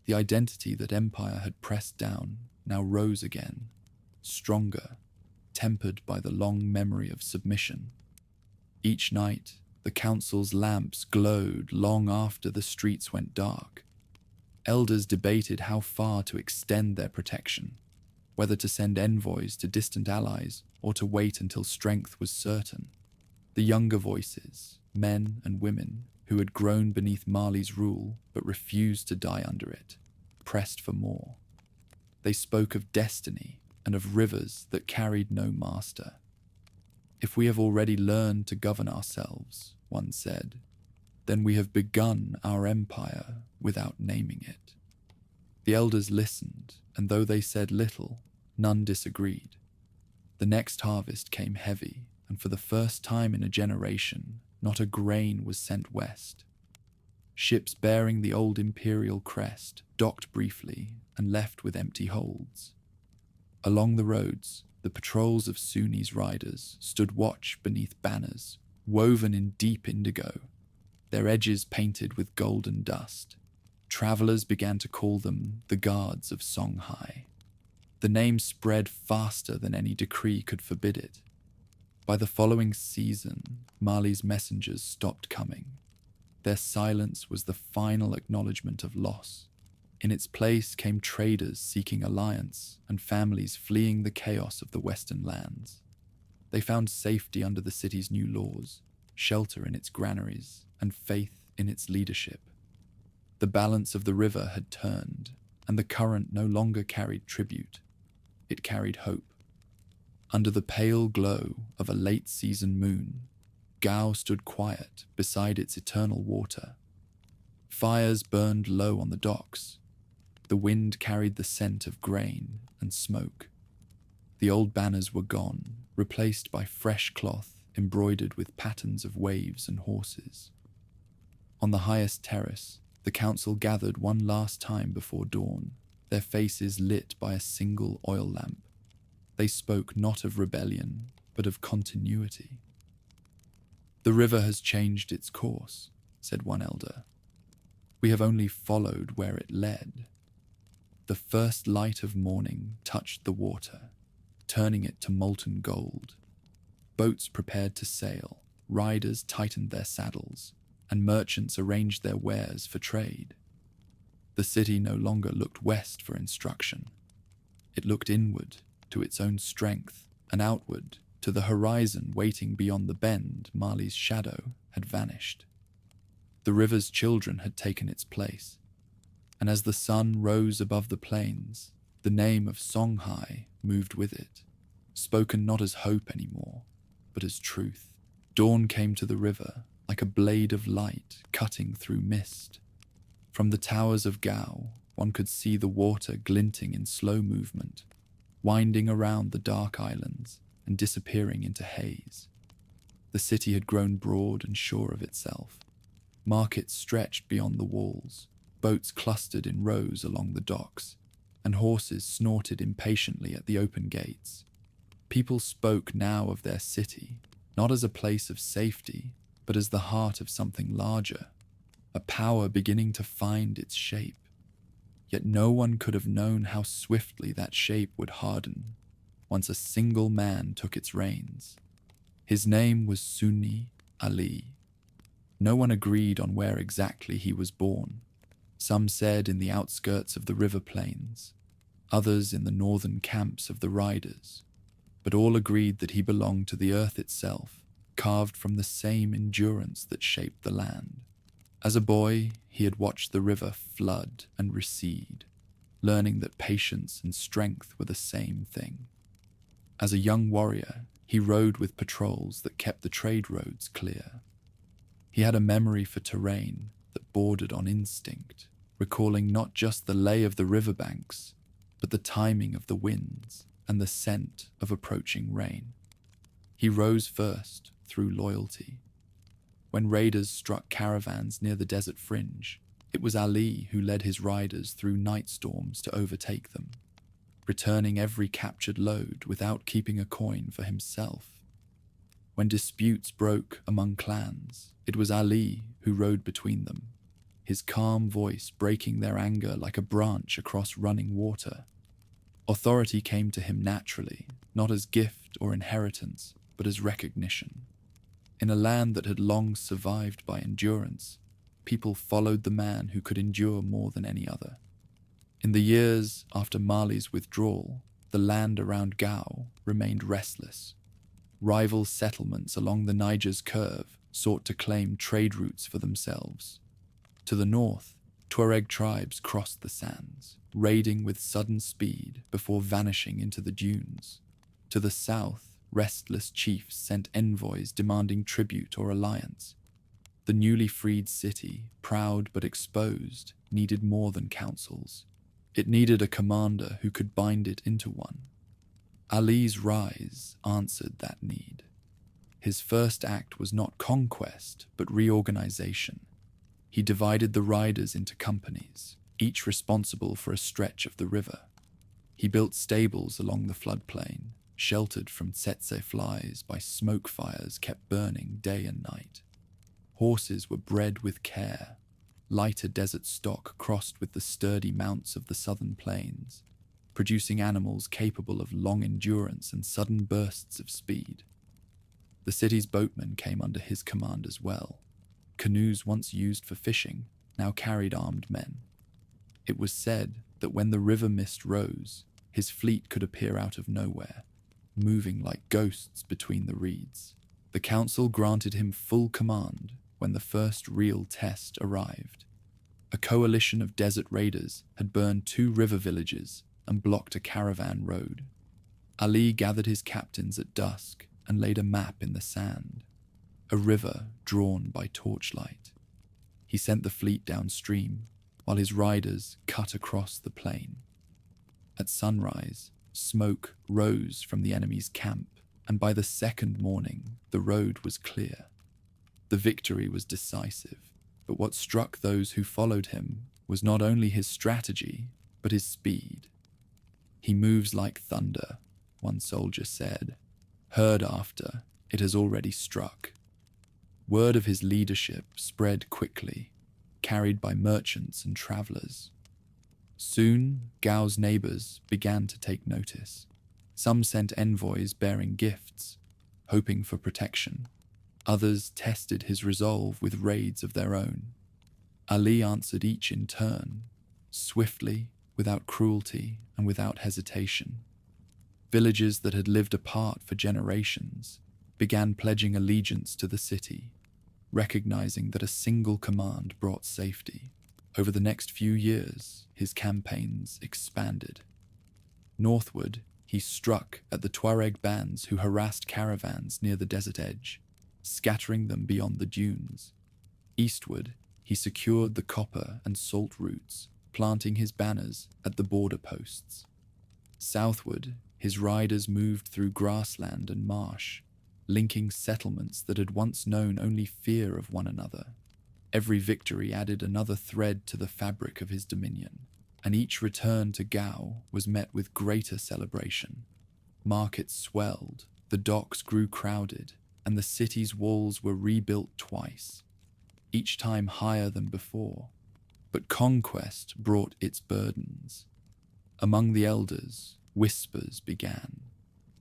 The identity that empire had pressed down now rose again, stronger, tempered by the long memory of submission. Each night, the council's lamps glowed long after the streets went dark. Elders debated how far to extend their protection, whether to send envoys to distant allies or to wait until strength was certain. The younger voices, men and women who had grown beneath Mali's rule but refused to die under it, pressed for more. They spoke of destiny and of rivers that carried no master. If we have already learned to govern ourselves, one said, then we have begun our empire without naming it. The elders listened, and though they said little, none disagreed. The next harvest came heavy, and for the first time in a generation, not a grain was sent west. Ships bearing the old imperial crest docked briefly and left with empty holds. Along the roads, the patrols of Sunni's riders stood watch beneath banners woven in deep indigo, their edges painted with golden dust. Travelers began to call them the guards of Songhai. The name spread faster than any decree could forbid it. By the following season, Mali's messengers stopped coming. Their silence was the final acknowledgement of loss. In its place came traders seeking alliance and families fleeing the chaos of the western lands. They found safety under the city's new laws, shelter in its granaries, and faith in its leadership. The balance of the river had turned, and the current no longer carried tribute. It carried hope. Under the pale glow of a late-season moon, Gao stood quiet beside its eternal water. Fires burned low on the docks. The wind carried the scent of grain and smoke. The old banners were gone, replaced by fresh cloth embroidered with patterns of waves and horses. On the highest terrace, the council gathered one last time before dawn, their faces lit by a single oil lamp. They spoke not of rebellion, but of continuity. "The river has changed its course," said one elder. "We have only followed where it led." The first light of morning touched the water, turning it to molten gold. Boats prepared to sail, riders tightened their saddles, and merchants arranged their wares for trade. The city no longer looked west for instruction. It looked inward to its own strength, and outward to the horizon waiting beyond the bend. Mali's shadow had vanished. The river's children had taken its place, and as the sun rose above the plains, the name of Songhai moved with it, spoken not as hope anymore, but as truth. Dawn came to the river like a blade of light cutting through mist. From the towers of Gao, one could see the water glinting in slow movement, winding around the dark islands and disappearing into haze. The city had grown broad and sure of itself. Markets stretched beyond the walls, boats clustered in rows along the docks, and horses snorted impatiently at the open gates. People spoke now of their city, not as a place of safety, but as the heart of something larger, a power beginning to find its shape. Yet no one could have known how swiftly that shape would harden once a single man took its reins. His name was Sunni Ali. No one agreed on where exactly he was born. Some said in the outskirts of the river plains, others in the northern camps of the riders, but all agreed that he belonged to the earth itself, carved from the same endurance that shaped the land. As a boy, he had watched the river flood and recede, learning that patience and strength were the same thing. As a young warrior, he rode with patrols that kept the trade roads clear. He had a memory for terrain that bordered on instinct, recalling not just the lay of the riverbanks, but the timing of the winds and the scent of approaching rain. He rose first through loyalty. When raiders struck caravans near the desert fringe, it was Ali who led his riders through night storms to overtake them, returning every captured load without keeping a coin for himself. When disputes broke among clans, it was Ali who rode between them, his calm voice breaking their anger like a branch across running water. Authority came to him naturally, not as gift or inheritance, but as recognition. In a land that had long survived by endurance, people followed the man who could endure more than any other. In the years after Mali's withdrawal, the land around Gao remained restless. Rival settlements along the Niger's curve sought to claim trade routes for themselves. To the north, Tuareg tribes crossed the sands, raiding with sudden speed before vanishing into the dunes. To the south, restless chiefs sent envoys demanding tribute or alliance. The newly freed city, proud but exposed, needed more than councils. It needed a commander who could bind it into one. Ali's rise answered that need. His first act was not conquest, but reorganization. He divided the riders into companies, each responsible for a stretch of the river. He built stables along the floodplain, sheltered from tsetse flies by smoke fires kept burning day and night. Horses were bred with care, lighter desert stock crossed with the sturdy mounts of the southern plains, producing animals capable of long endurance and sudden bursts of speed. The city's boatmen came under his command as well. Canoes once used for fishing now carried armed men. It was said that when the river mist rose, his fleet could appear out of nowhere, moving like ghosts between the reeds. The council granted him full command when the first real test arrived. A coalition of desert raiders had burned 2 river villages and blocked a caravan road. Ali gathered his captains at dusk and laid a map in the sand, a river drawn by torchlight. He sent the fleet downstream, while his riders cut across the plain. At sunrise, smoke rose from the enemy's camp, and by the second morning, the road was clear. The victory was decisive, but what struck those who followed him was not only his strategy, but his speed. "He moves like thunder," one soldier said. "Heard after, it has already struck." Word of his leadership spread quickly, carried by merchants and travelers. Soon, Gao's neighbors began to take notice. Some sent envoys bearing gifts, hoping for protection. Others tested his resolve with raids of their own. Ali answered each in turn, swiftly, without cruelty and without hesitation. Villages that had lived apart for generations began pledging allegiance to the city, recognizing that a single command brought safety. Over the next few years, his campaigns expanded. Northward, he struck at the Tuareg bands who harassed caravans near the desert edge, scattering them beyond the dunes. Eastward, he secured the copper and salt routes, planting his banners at the border posts. Southward, his riders moved through grassland and marsh, linking settlements that had once known only fear of one another. Every victory added another thread to the fabric of his dominion, and each return to Gao was met with greater celebration. Markets swelled, the docks grew crowded, and the city's walls were rebuilt twice, each time higher than before. But conquest brought its burdens. Among the elders, whispers began.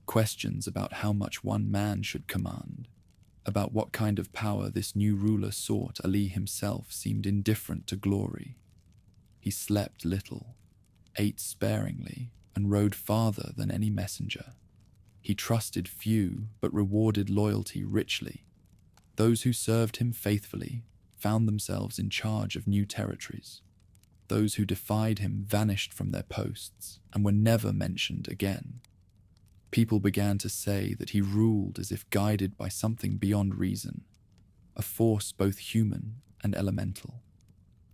Questions about how much one man should command, about what kind of power this new ruler sought. Ali himself seemed indifferent to glory. He slept little, ate sparingly, and rode farther than any messenger. He trusted few, but rewarded loyalty richly. Those who served him faithfully found themselves in charge of new territories. Those who defied him vanished from their posts and were never mentioned again. People began to say that he ruled as if guided by something beyond reason, a force both human and elemental.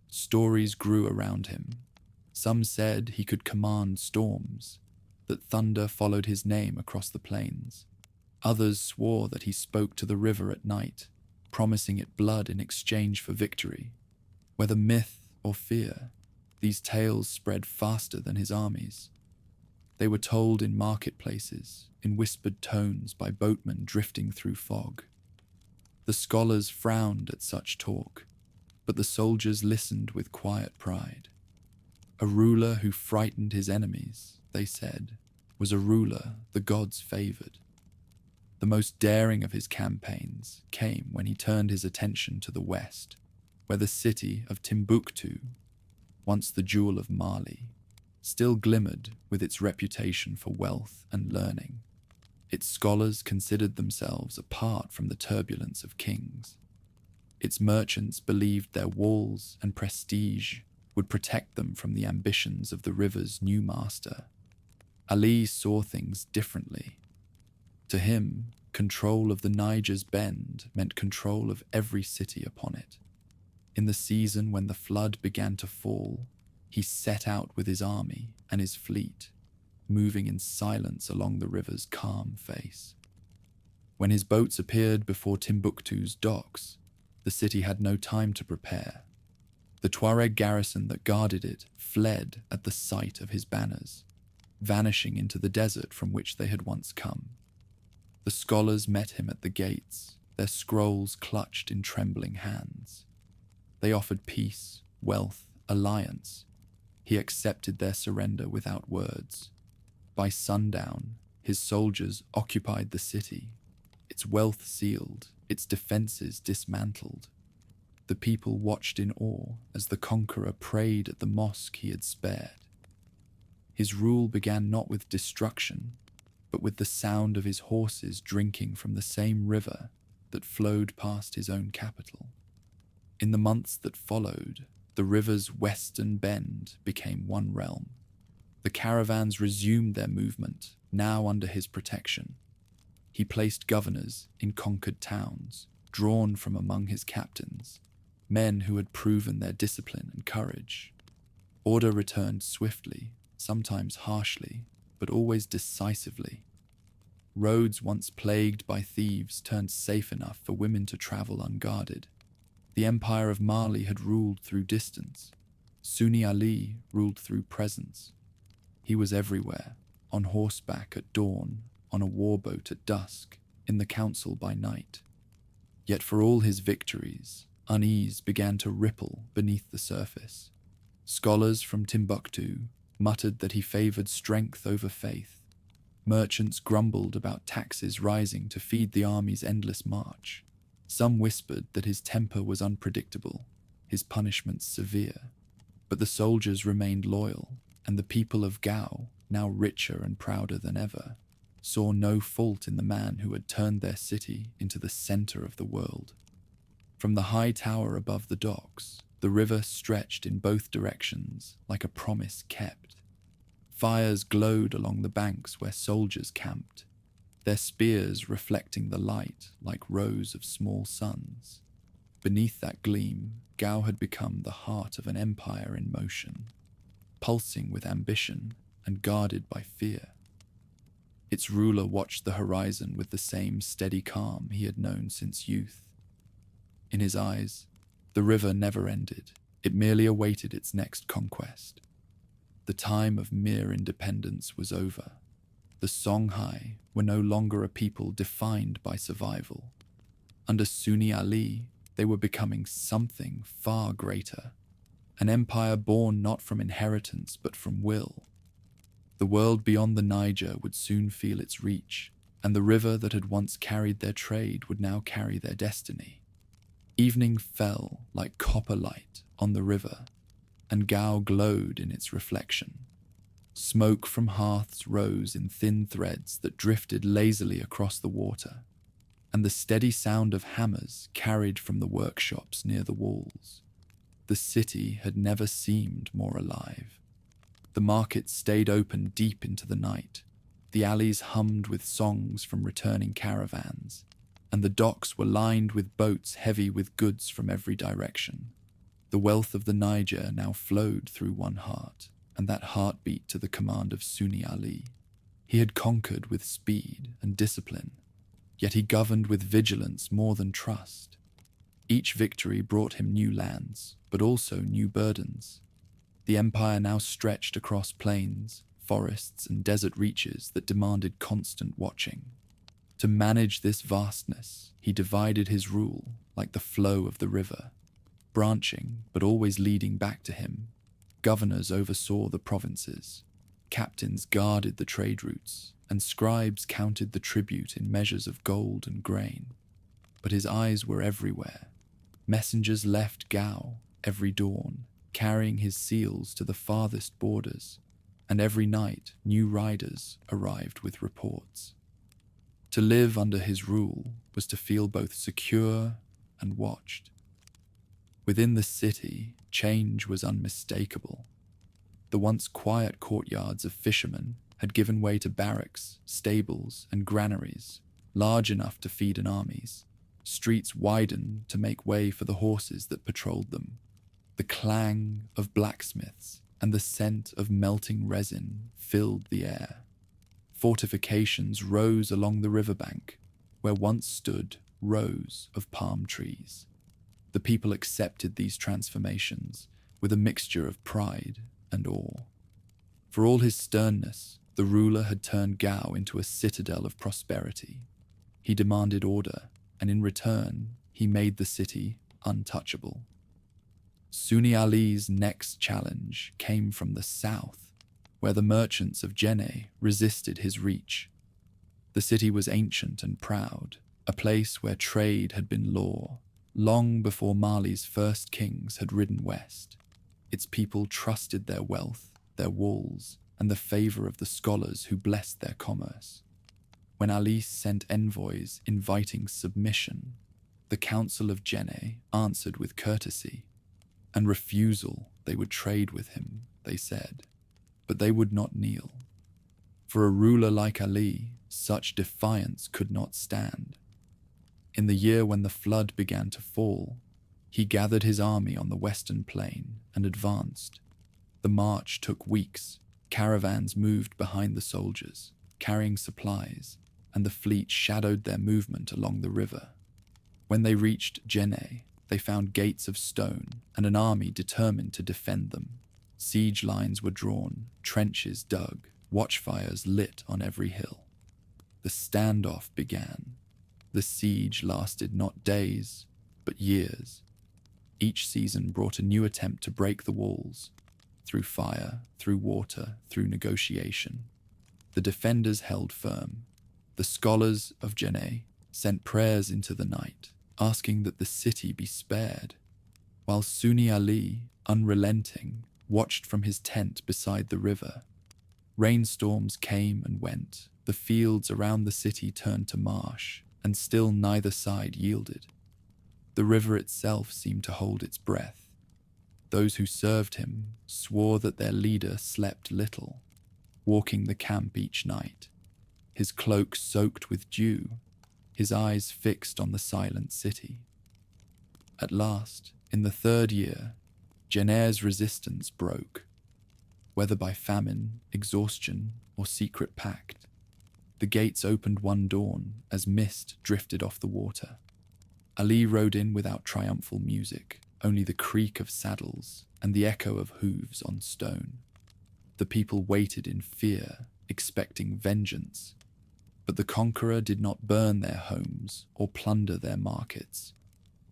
Stories grew around him. Some said he could command storms, that thunder followed his name across the plains. Others swore that he spoke to the river at night, promising it blood in exchange for victory. Whether myth or fear, these tales spread faster than his armies. They were told in marketplaces, in whispered tones by boatmen drifting through fog. The scholars frowned at such talk, but the soldiers listened with quiet pride. A ruler who frightened his enemies, they said, was a ruler the gods favored. The most daring of his campaigns came when he turned his attention to the west, where the city of Timbuktu, once the jewel of Mali, still glimmered with its reputation for wealth and learning. Its scholars considered themselves apart from the turbulence of kings. Its merchants believed their walls and prestige would protect them from the ambitions of the river's new master. Ali saw things differently. To him, control of the Niger's bend meant control of every city upon it. In the season when the flood began to fall, he set out with his army and his fleet, moving in silence along the river's calm face. When his boats appeared before Timbuktu's docks, the city had no time to prepare. The Tuareg garrison that guarded it fled at the sight of his banners, vanishing into the desert from which they had once come. The scholars met him at the gates, their scrolls clutched in trembling hands. They offered peace, wealth, alliance. He accepted their surrender without words. By sundown, his soldiers occupied the city, its wealth sealed, its defenses dismantled. The people watched in awe as the conqueror prayed at the mosque he had spared. His rule began not with destruction, but with the sound of his horses drinking from the same river that flowed past his own capital. In the months that followed, the river's western bend became one realm. The caravans resumed their movement, now under his protection. He placed governors in conquered towns, drawn from among his captains, men who had proven their discipline and courage. Order returned swiftly, sometimes harshly, but always decisively. Roads once plagued by thieves turned safe enough for women to travel unguarded. The Empire of Mali had ruled through distance. Sunni Ali ruled through presence. He was everywhere, on horseback at dawn, on a warboat at dusk, in the council by night. Yet for all his victories, unease began to ripple beneath the surface. Scholars from Timbuktu muttered that he favored strength over faith. Merchants grumbled about taxes rising to feed the army's endless march. Some whispered that his temper was unpredictable, his punishments severe. But the soldiers remained loyal, and the people of Gao, now richer and prouder than ever, saw no fault in the man who had turned their city into the center of the world. From the high tower above the docks, the river stretched in both directions like a promise kept. Fires glowed along the banks where soldiers camped, their spears reflecting the light like rows of small suns. Beneath that gleam, Gao had become the heart of an empire in motion, pulsing with ambition and guarded by fear. Its ruler watched the horizon with the same steady calm he had known since youth. In his eyes, the river never ended. It merely awaited its next conquest. The time of mere independence was over. The Songhai were no longer a people defined by survival. Under Sunni Ali, they were becoming something far greater, an empire born not from inheritance but from will. The world beyond the Niger would soon feel its reach, and the river that had once carried their trade would now carry their destiny. Evening fell like copper light on the river, and Gao glowed in its reflection. Smoke from hearths rose in thin threads that drifted lazily across the water, and the steady sound of hammers carried from the workshops near the walls. The city had never seemed more alive. The markets stayed open deep into the night. The alleys hummed with songs from returning caravans, and the docks were lined with boats heavy with goods from every direction. The wealth of the Niger now flowed through one heart, and that heart beat to the command of Sunni Ali. He had conquered with speed and discipline, yet he governed with vigilance more than trust. Each victory brought him new lands, but also new burdens. The empire now stretched across plains, forests, and desert reaches that demanded constant watching. To manage this vastness, he divided his rule like the flow of the river, branching but always leading back to him. Governors oversaw the provinces, captains guarded the trade routes, and scribes counted the tribute in measures of gold and grain. But his eyes were everywhere. Messengers left Gao every dawn, carrying his seals to the farthest borders, and every night new riders arrived with reports. To live under his rule was to feel both secure and watched. Within the city, change was unmistakable. The once quiet courtyards of fishermen had given way to barracks, stables, and granaries, large enough to feed an armies. Streets widened to make way for the horses that patrolled them. The clang of blacksmiths and the scent of melting resin filled the air. Fortifications rose along the riverbank, where once stood rows of palm trees. The people accepted these transformations with a mixture of pride and awe. For all his sternness, the ruler had turned Gao into a citadel of prosperity. He demanded order, and in return, he made the city untouchable. Sunni Ali's next challenge came from the south, where the merchants of Jenne resisted his reach. The city was ancient and proud, a place where trade had been law, long before Mali's first kings had ridden west. Its people trusted their wealth, their walls, and the favor of the scholars who blessed their commerce. When Ali sent envoys inviting submission, the Council of Jenne answered with courtesy and refusal. They would trade with him, they said, but they would not kneel. For a ruler like Ali, such defiance could not stand. In the year when the flood began to fall, he gathered his army on the western plain and advanced. The march took weeks. Caravans moved behind the soldiers, carrying supplies, and the fleet shadowed their movement along the river. When they reached Jenne, they found gates of stone and an army determined to defend them. Siege lines were drawn, trenches dug, watchfires lit on every hill. The standoff began. The siege lasted not days, but years. Each season brought a new attempt to break the walls, through fire, through water, through negotiation. The defenders held firm. The scholars of Jenne sent prayers into the night, asking that the city be spared, while Sunni Ali, unrelenting, watched from his tent beside the river. Rainstorms came and went. The fields around the city turned to marsh, and still neither side yielded. The river itself seemed to hold its breath. Those who served him swore that their leader slept little, walking the camp each night, his cloak soaked with dew, his eyes fixed on the silent city. At last, in the 3rd year, Jenne's resistance broke. Whether by famine, exhaustion, or secret pact, the gates opened one dawn as mist drifted off the water. Ali rode in without triumphal music, only the creak of saddles and the echo of hooves on stone. The people waited in fear, expecting vengeance. But the conqueror did not burn their homes or plunder their markets.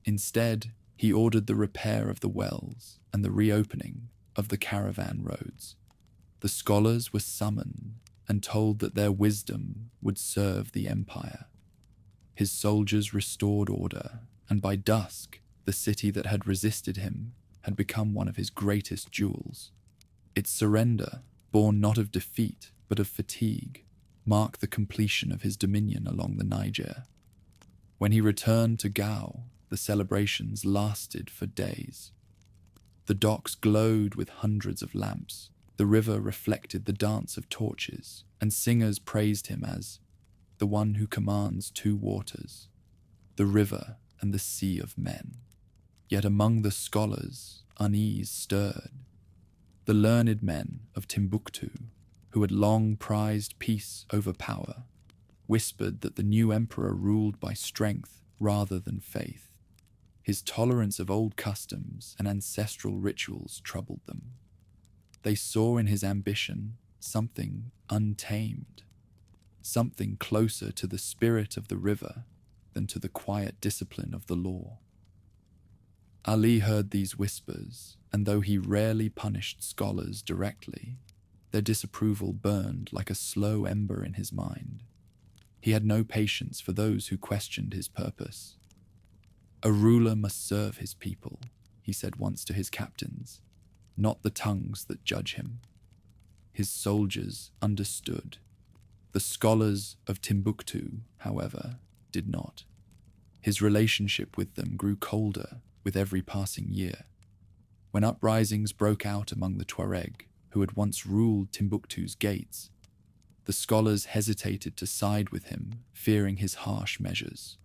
Instead, he ordered the repair of the wells and the reopening of the caravan roads. The scholars were summoned and told that their wisdom would serve the empire. His soldiers restored order, and by dusk, the city that had resisted him had become one of his greatest jewels. Its surrender, born not of defeat but of fatigue, marked the completion of his dominion along the Niger. When he returned to Gao, the celebrations lasted for days. The docks glowed with hundreds of lamps, the river reflected the dance of torches, and singers praised him as the one who commands 2 waters, the river and the sea of men. Yet among the scholars, unease stirred. The learned men of Timbuktu, who had long prized peace over power, whispered that the new emperor ruled by strength rather than faith. His tolerance of old customs and ancestral rituals troubled them. They saw in his ambition something untamed, something closer to the spirit of the river than to the quiet discipline of the law. Ali heard these whispers, and though he rarely punished scholars directly, their disapproval burned like a slow ember in his mind. He had no patience for those who questioned his purpose. "A ruler must serve his people," he said once to his captains, "not the tongues that judge him." His soldiers understood. The scholars of Timbuktu, however, did not. His relationship with them grew colder with every passing year. When uprisings broke out among the Tuareg, who had once ruled Timbuktu's gates, the scholars hesitated to side with him, fearing his harsh measures.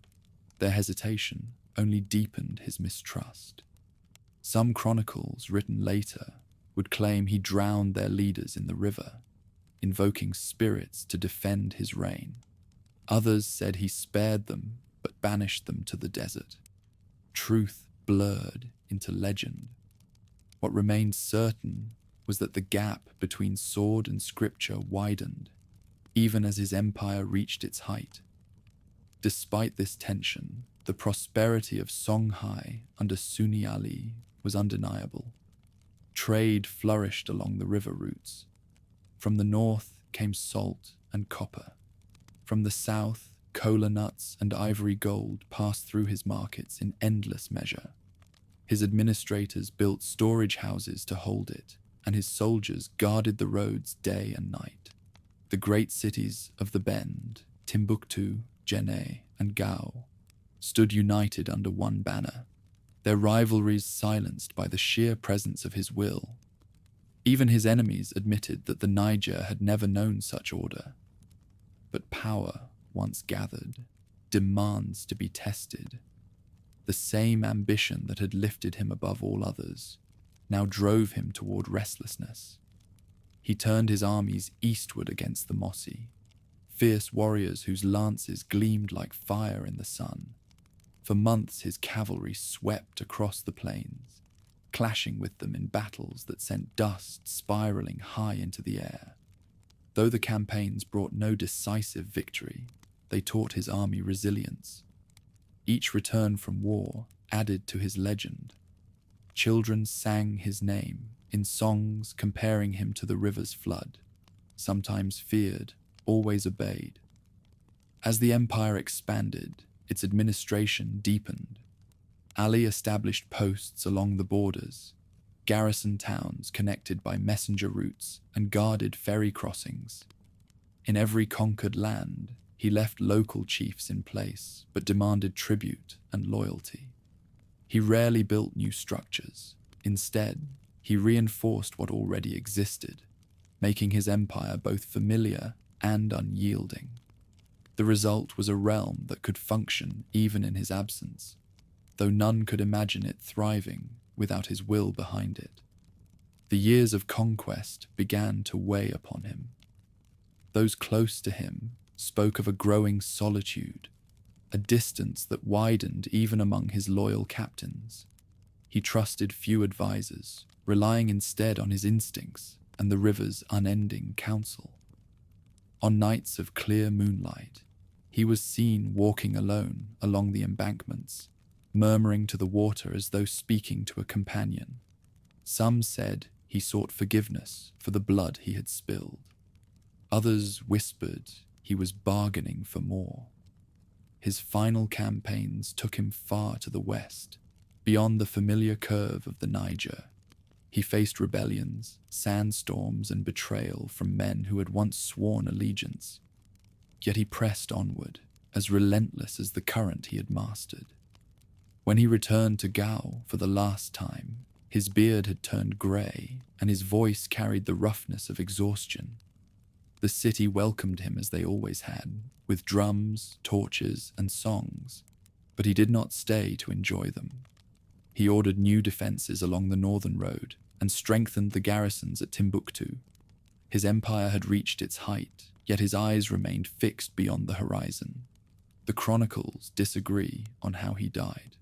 Their hesitation only deepened his mistrust. Some chronicles, written later, would claim he drowned their leaders in the river, invoking spirits to defend his reign. Others said he spared them but banished them to the desert. Truth blurred into legend. What remained certain was that the gap between sword and scripture widened, even as his empire reached its height. Despite this tension, the prosperity of Songhai under Sunni Ali was undeniable. Trade flourished along the river routes. From the north came salt and copper. From the south, cola nuts and ivory gold passed through his markets in endless measure. His administrators built storage houses to hold it, and his soldiers guarded the roads day and night. The great cities of the Bend, Timbuktu, Jenne, and Gao, stood united under one banner, their rivalries silenced by the sheer presence of his will. Even his enemies admitted that the Niger had never known such order. But power, once gathered, demands to be tested. The same ambition that had lifted him above all others now drove him toward restlessness. He turned his armies eastward against the Mossi, fierce warriors whose lances gleamed like fire in the sun. For months his cavalry swept across the plains, clashing with them in battles that sent dust spiraling high into the air. Though the campaigns brought no decisive victory, they taught his army resilience. Each return from war added to his legend. Children sang his name in songs comparing him to the river's flood, sometimes feared, always obeyed. As the empire expanded, its administration deepened. Ali established posts along the borders, garrison towns connected by messenger routes and guarded ferry crossings. In every conquered land, he left local chiefs in place but demanded tribute and loyalty. He rarely built new structures. Instead, he reinforced what already existed, making his empire both familiar and unyielding. The result was a realm that could function even in his absence, though none could imagine it thriving without his will behind it. The years of conquest began to weigh upon him. Those close to him spoke of a growing solitude, a distance that widened even among his loyal captains. He trusted few advisors, relying instead on his instincts and the river's unending counsel. On nights of clear moonlight, he was seen walking alone along the embankments, murmuring to the water as though speaking to a companion. Some said he sought forgiveness for the blood he had spilled. Others whispered he was bargaining for more. His final campaigns took him far to the west, beyond the familiar curve of the Niger. He faced rebellions, sandstorms, and betrayal from men who had once sworn allegiance. Yet he pressed onward, as relentless as the current he had mastered. When he returned to Gao for the last time, his beard had turned grey, and his voice carried the roughness of exhaustion. The city welcomed him as they always had, with drums, torches, and songs, but he did not stay to enjoy them. He ordered new defences along the northern road and strengthened the garrisons at Timbuktu. His empire had reached its height, yet his eyes remained fixed beyond the horizon. The chronicles disagree on how he died.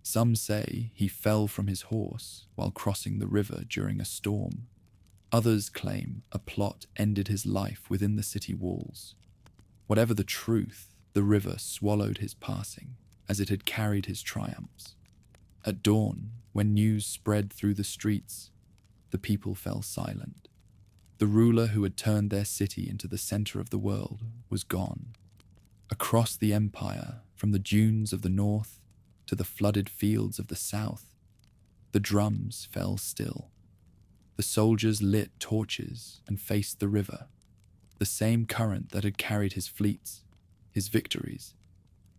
Some say he fell from his horse while crossing the river during a storm. Others claim a plot ended his life within the city walls. Whatever the truth, the river swallowed his passing as it had carried his triumphs. At dawn, when news spread through the streets, the people fell silent. The ruler who had turned their city into the center of the world was gone. Across the empire, from the dunes of the north to the flooded fields of the south, the drums fell still. The soldiers lit torches and faced the river, the same current that had carried his fleets, his victories,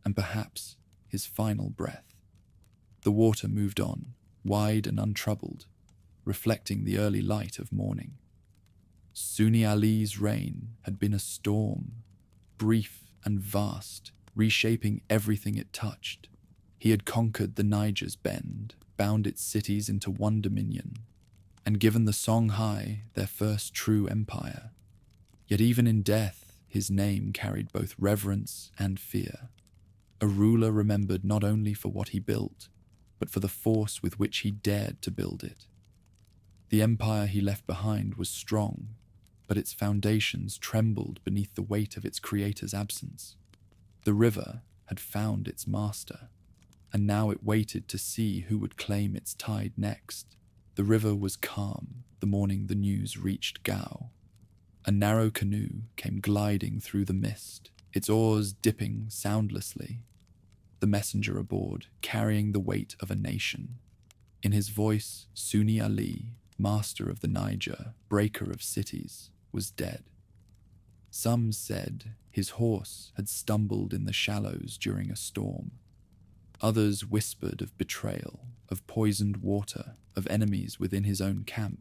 and perhaps his final breath. The water moved on, wide and untroubled, reflecting the early light of morning. Sunni Ali's reign had been a storm, brief and vast, reshaping everything it touched. He had conquered the Niger's bend, bound its cities into one dominion, and given the Songhai their first true empire. Yet even in death, his name carried both reverence and fear. A ruler remembered not only for what he built, but for the force with which he dared to build it. The empire he left behind was strong, but its foundations trembled beneath the weight of its creator's absence. The river had found its master, and now it waited to see who would claim its tide next. The river was calm the morning the news reached Gao. A narrow canoe came gliding through the mist, its oars dipping soundlessly. The messenger aboard, carrying the weight of a nation. In his voice, Sunni Ali, master of the Niger, breaker of cities, was dead. Some said his horse had stumbled in the shallows during a storm. Others whispered of betrayal, of poisoned water, of enemies within his own camp.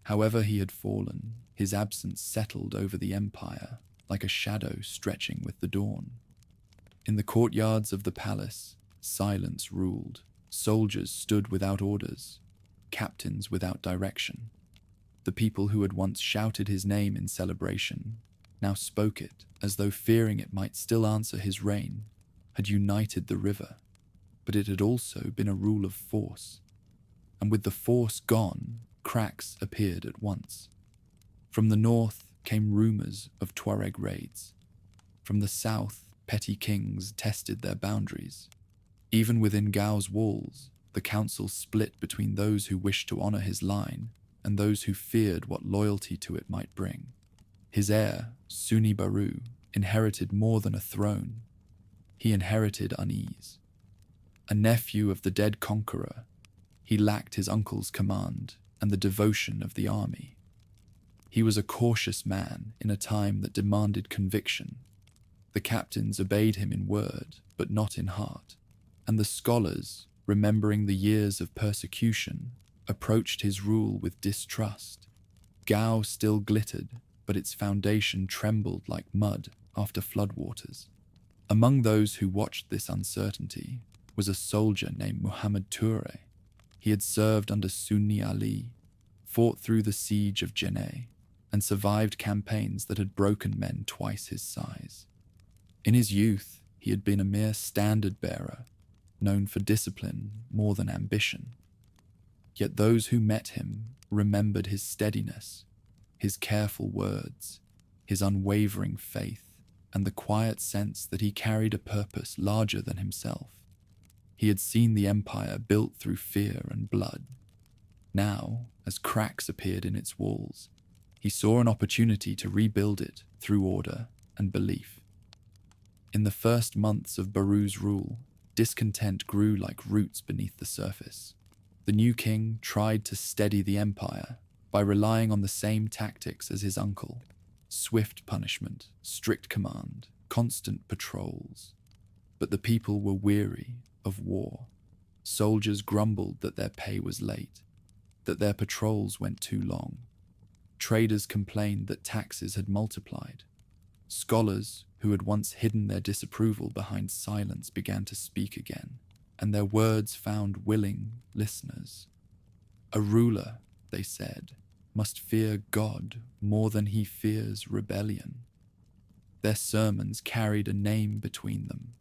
However he had fallen, his absence settled over the empire like a shadow stretching with the dawn. In the courtyards of the palace, silence ruled. Soldiers stood without orders. captains without direction. The people who had once shouted his name in celebration now spoke it as though fearing it might still answer his reign, had united the river. But it had also been a rule of force, and with the force gone, cracks appeared at once. From the north came rumors of Tuareg raids. From the south, petty kings tested their boundaries. Even within Gao's walls, the council split between those who wished to honor his line and those who feared what loyalty to it might bring. His heir, Sunni Baru, inherited more than a throne. He inherited unease. A nephew of the dead conqueror, he lacked his uncle's command and the devotion of the army. He was a cautious man in a time that demanded conviction. The captains obeyed him in word, but not in heart, and the scholars, remembering the years of persecution, approached his rule with distrust. Gao still glittered, but its foundation trembled like mud after floodwaters. Among those who watched this uncertainty was a soldier named Muhammad Toure. He had served under Sunni Ali, fought through the siege of Jenne, and survived campaigns that had broken men twice his size. In his youth, he had been a mere standard-bearer, known for discipline more than ambition. Yet those who met him remembered his steadiness, his careful words, his unwavering faith, and the quiet sense that he carried a purpose larger than himself. He had seen the empire built through fear and blood. Now, as cracks appeared in its walls, he saw an opportunity to rebuild it through order and belief. In the first months of Baru's rule, discontent grew like roots beneath the surface. The new king tried to steady the empire by relying on the same tactics as his uncle: swift punishment, strict command, constant patrols. But the people were weary of war. Soldiers grumbled that their pay was late, that their patrols went too long. Traders complained that taxes had multiplied. Scholars, who had once hidden their disapproval behind silence, began to speak again, and their words found willing listeners. A ruler, they said, must fear God more than he fears rebellion. Their sermons carried a name between them: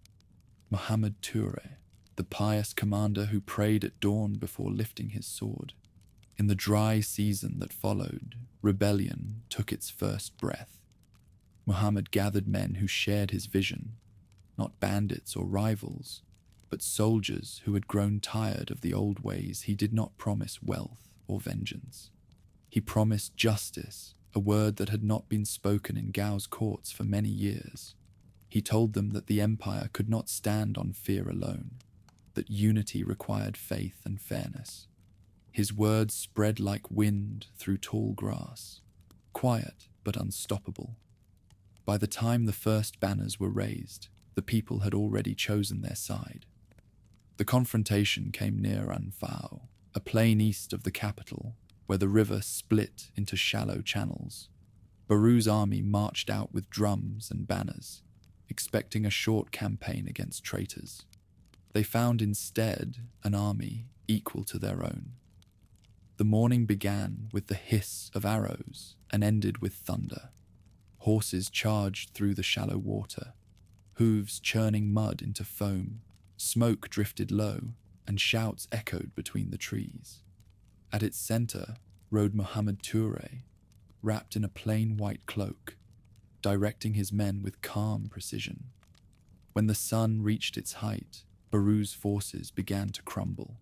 Muhammad Toure, the pious commander who prayed at dawn before lifting his sword. In the dry season that followed, rebellion took its first breath. Muhammad gathered men who shared his vision, not bandits or rivals, but soldiers who had grown tired of the old ways. He did not promise wealth or vengeance. He promised justice, a word that had not been spoken in Gao's courts for many years. He told them that the empire could not stand on fear alone, that unity required faith and fairness. His words spread like wind through tall grass, quiet but unstoppable. By the time the first banners were raised, the people had already chosen their side. The confrontation came near Anfao, a plain east of the capital, where the river split into shallow channels. Baru's army marched out with drums and banners, expecting a short campaign against traitors. They found instead an army equal to their own. The morning began with the hiss of arrows and ended with thunder. Horses charged through the shallow water, hooves churning mud into foam. Smoke drifted low, and shouts echoed between the trees. At its center rode Muhammad Toure, wrapped in a plain white cloak, directing his men with calm precision. When the sun reached its height, Baru's forces began to crumble.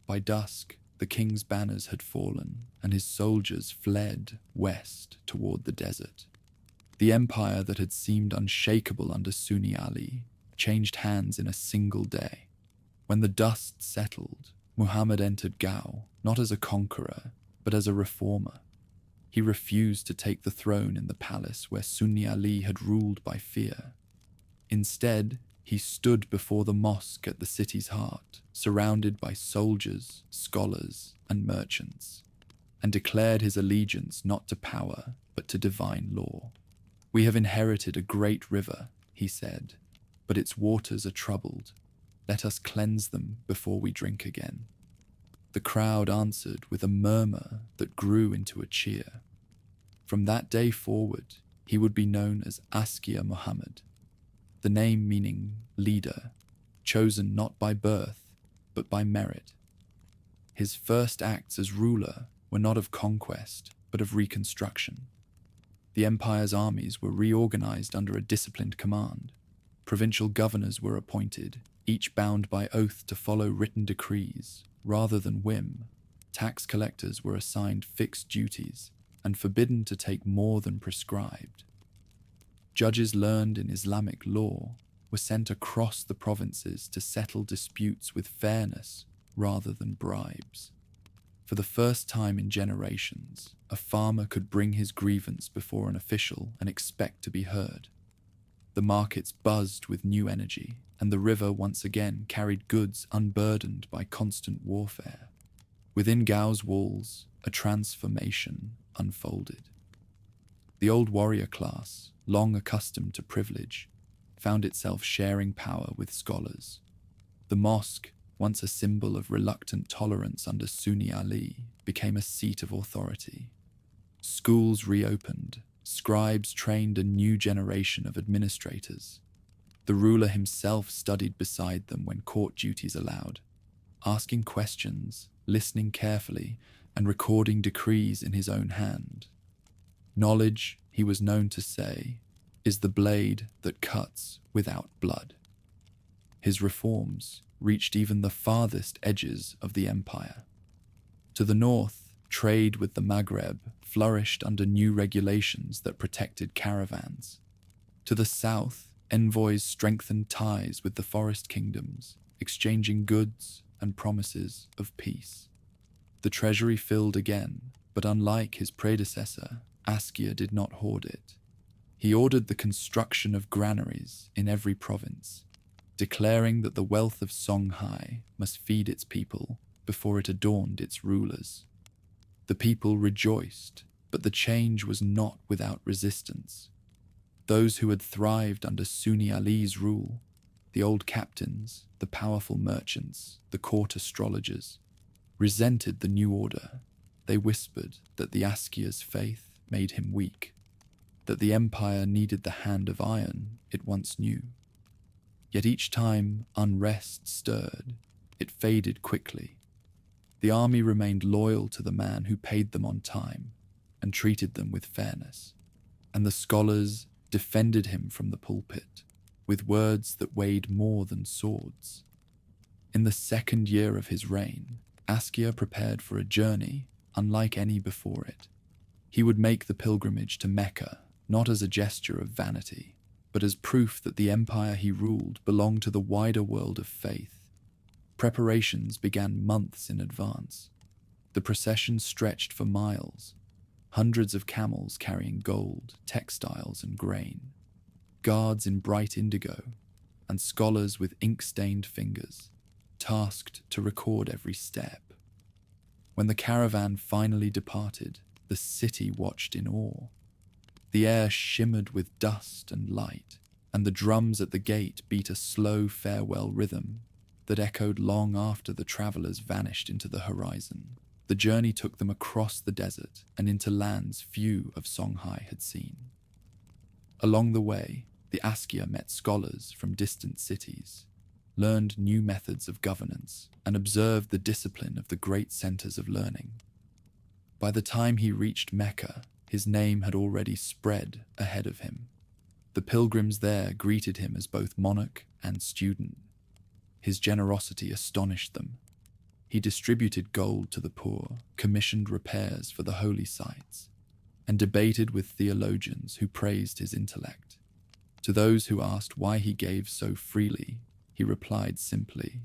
By dusk, the king's banners had fallen, and his soldiers fled west toward the desert. The empire that had seemed unshakable under Sunni Ali changed hands in a single day. When the dust settled, Muhammad entered Gao, not as a conqueror, but as a reformer. He refused to take the throne in the palace where Sunni Ali had ruled by fear. Instead, he stood before the mosque at the city's heart, surrounded by soldiers, scholars, and merchants, and declared his allegiance not to power, but to divine law. "We have inherited a great river," he said, "but its waters are troubled. Let us cleanse them before we drink again." The crowd answered with a murmur that grew into a cheer. From that day forward, he would be known as Askia Muhammad, the name meaning leader, chosen not by birth, but by merit. His first acts as ruler were not of conquest, but of reconstruction. The empire's armies were reorganized under a disciplined command. Provincial governors were appointed, each bound by oath to follow written decrees, rather than whim. Tax collectors were assigned fixed duties and forbidden to take more than prescribed. Judges learned in Islamic law were sent across the provinces to settle disputes with fairness rather than bribes. For the first time in generations, a farmer could bring his grievance before an official and expect to be heard. The markets buzzed with new energy, and the river once again carried goods unburdened by constant warfare. Within Gao's walls, a transformation unfolded. The old warrior class, long accustomed to privilege, found itself sharing power with scholars. The mosque, once a symbol of reluctant tolerance under Sunni Ali, became a seat of authority. Schools reopened, scribes trained a new generation of administrators. The ruler himself studied beside them when court duties allowed, asking questions, listening carefully, and recording decrees in his own hand. Knowledge, he was known to say, is the blade that cuts without blood. His reforms reached even the farthest edges of the empire. To the north, trade with the Maghreb flourished under new regulations that protected caravans. To the south, envoys strengthened ties with the forest kingdoms, exchanging goods and promises of peace. The treasury filled again, but unlike his predecessor, Askia did not hoard it. He ordered the construction of granaries in every province, declaring that the wealth of Songhai must feed its people before it adorned its rulers. The people rejoiced, but the change was not without resistance. Those who had thrived under Sunni Ali's rule, the old captains, the powerful merchants, the court astrologers, resented the new order. They whispered that the Askia's faith made him weak, that the empire needed the hand of iron it once knew. Yet each time unrest stirred, it faded quickly. The army remained loyal to the man who paid them on time and treated them with fairness, and the scholars defended him from the pulpit with words that weighed more than swords. In the second year of his reign, Askia prepared for a journey unlike any before it. He would make the pilgrimage to Mecca, not as a gesture of vanity, but as proof that the empire he ruled belonged to the wider world of faith. Preparations began months in advance. The procession stretched for miles, hundreds of camels carrying gold, textiles, and grain, guards in bright indigo, and scholars with ink-stained fingers, tasked to record every step. When the caravan finally departed, the city watched in awe. The air shimmered with dust and light, and the drums at the gate beat a slow farewell rhythm that echoed long after the travelers vanished into the horizon. The journey took them across the desert and into lands few of Songhai had seen. Along the way, the Askia met scholars from distant cities, learned new methods of governance, and observed the discipline of the great centers of learning. By the time he reached Mecca, his name had already spread ahead of him. The pilgrims there greeted him as both monarch and student. His generosity astonished them. He distributed gold to the poor, commissioned repairs for the holy sites, and debated with theologians who praised his intellect. To those who asked why he gave so freely, he replied simply,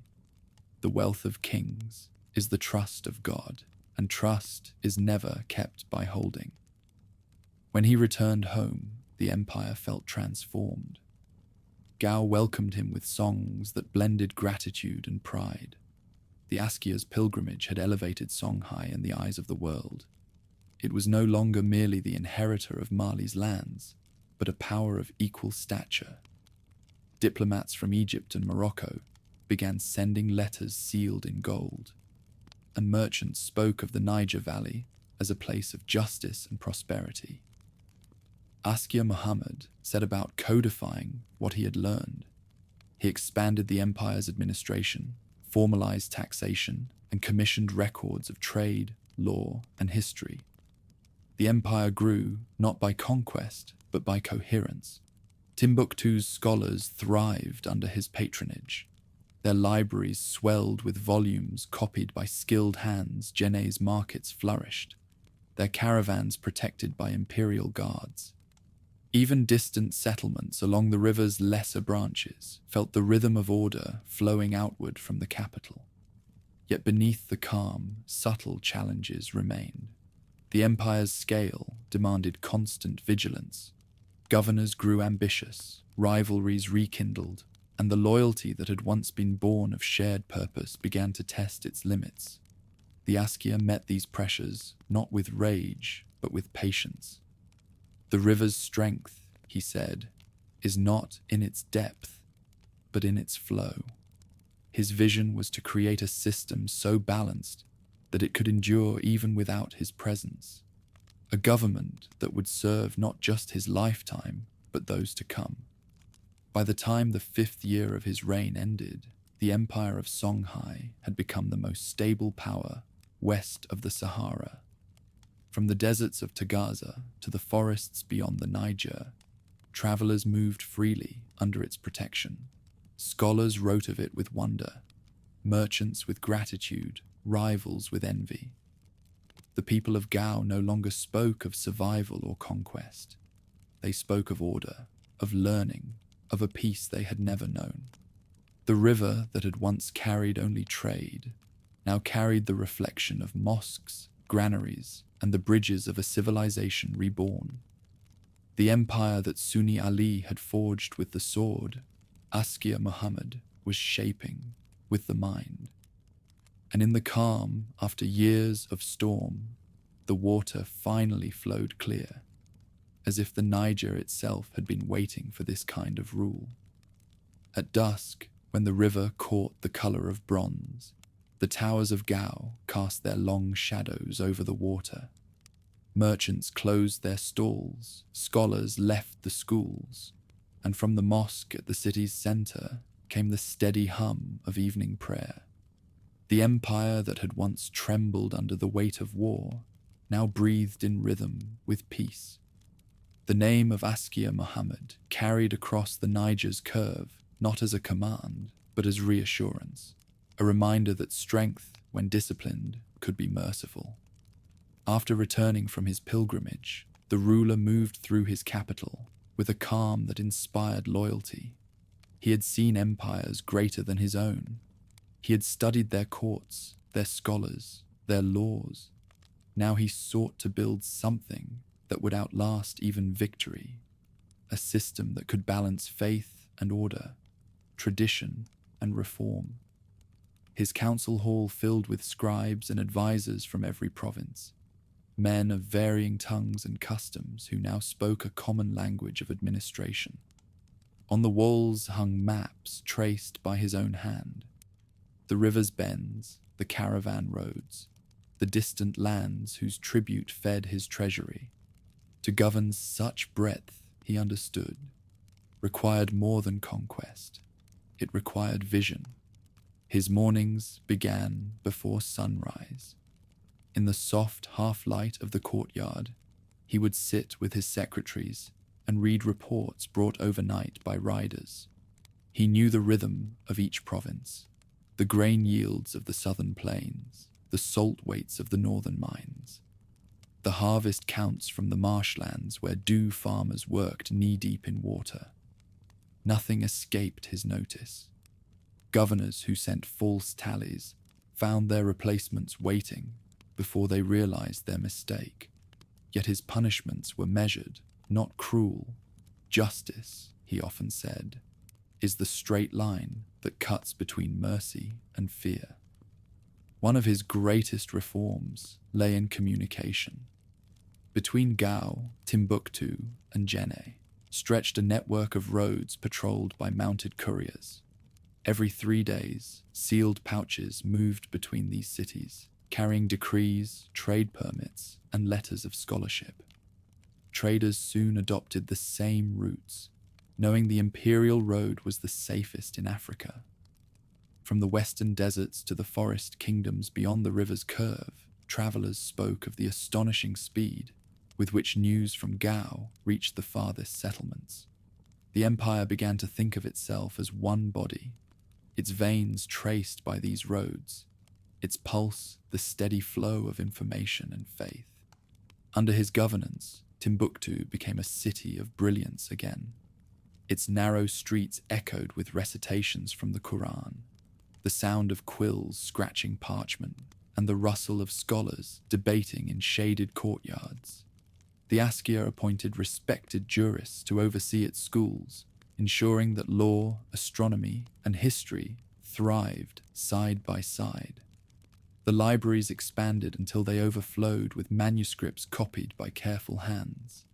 "The wealth of kings is the trust of God, and trust is never kept by holding." When he returned home, the empire felt transformed. Gao welcomed him with songs that blended gratitude and pride. The Askia's pilgrimage had elevated Songhai in the eyes of the world. It was no longer merely the inheritor of Mali's lands, but a power of equal stature. Diplomats from Egypt and Morocco began sending letters sealed in gold. and merchants spoke of the Niger Valley as a place of justice and prosperity. Askia Muhammad set about codifying what he had learned. He expanded the empire's administration, formalized taxation, and commissioned records of trade, law, and history. The empire grew not by conquest, but by coherence. Timbuktu's scholars thrived under his patronage. Their libraries swelled with volumes copied by skilled hands. Djenné's markets flourished, their caravans protected by imperial guards. Even distant settlements along the river's lesser branches felt the rhythm of order flowing outward from the capital. Yet beneath the calm, subtle challenges remained. The empire's scale demanded constant vigilance. Governors grew ambitious, rivalries rekindled, and the loyalty that had once been born of shared purpose began to test its limits. The Askia met these pressures not with rage, but with patience. The river's strength, he said, is not in its depth, but in its flow. His vision was to create a system so balanced that it could endure even without his presence, a government that would serve not just his lifetime, but those to come. By the time the 5th year of his reign ended, the empire of Songhai had become the most stable power west of the Sahara. From the deserts of Tagaza to the forests beyond the Niger, travelers moved freely under its protection. Scholars wrote of it with wonder, merchants with gratitude, rivals with envy. The people of Gao no longer spoke of survival or conquest. They spoke of order, of learning, of a peace they had never known. The river that had once carried only trade now carried the reflection of mosques, granaries, and the bridges of a civilization reborn. The empire that Sunni Ali had forged with the sword, Askia Muhammad was shaping with the mind. And in the calm, after years of storm, the water finally flowed clear, as if the Niger itself had been waiting for this kind of rule. At dusk, when the river caught the color of bronze, the towers of Gao cast their long shadows over the water. Merchants closed their stalls, scholars left the schools, and from the mosque at the city's center came the steady hum of evening prayer. The empire that had once trembled under the weight of war now breathed in rhythm with peace. The name of Askia Muhammad carried across the Niger's curve not as a command, but as reassurance, a reminder that strength, when disciplined, could be merciful. After returning from his pilgrimage, the ruler moved through his capital with a calm that inspired loyalty. He had seen empires greater than his own. He had studied their courts, their scholars, their laws. Now he sought to build something that would outlast even victory, a system that could balance faith and order, tradition and reform. His council hall filled with scribes and advisors from every province, men of varying tongues and customs who now spoke a common language of administration. On the walls hung maps traced by his own hand, the river's bends, the caravan roads, the distant lands whose tribute fed his treasury. To govern such breadth, he understood, required more than conquest. It required vision. His mornings began before sunrise. In the soft half-light of the courtyard, he would sit with his secretaries and read reports brought overnight by riders. He knew the rhythm of each province, the grain yields of the southern plains, the salt weights of the northern mines, the harvest counts from the marshlands where dew farmers worked knee-deep in water. Nothing escaped his notice. Governors who sent false tallies found their replacements waiting before they realized their mistake. Yet his punishments were measured, not cruel. Justice, he often said, is the straight line that cuts between mercy and fear. One of his greatest reforms lay in communication. Between Gao, Timbuktu, and Djenné stretched a network of roads patrolled by mounted couriers. Every 3 days, sealed pouches moved between these cities, carrying decrees, trade permits, and letters of scholarship. Traders soon adopted the same routes, knowing the imperial road was the safest in Africa. From the western deserts to the forest kingdoms beyond the river's curve, travelers spoke of the astonishing speed with which news from Gao reached the farthest settlements. The empire began to think of itself as one body, its veins traced by these roads, its pulse the steady flow of information and faith. Under his governance, Timbuktu became a city of brilliance again. Its narrow streets echoed with recitations from the Quran, the sound of quills scratching parchment, and the rustle of scholars debating in shaded courtyards. The Askia appointed respected jurists to oversee its schools, ensuring that law, astronomy, and history thrived side by side. The libraries expanded until they overflowed with manuscripts copied by careful hands,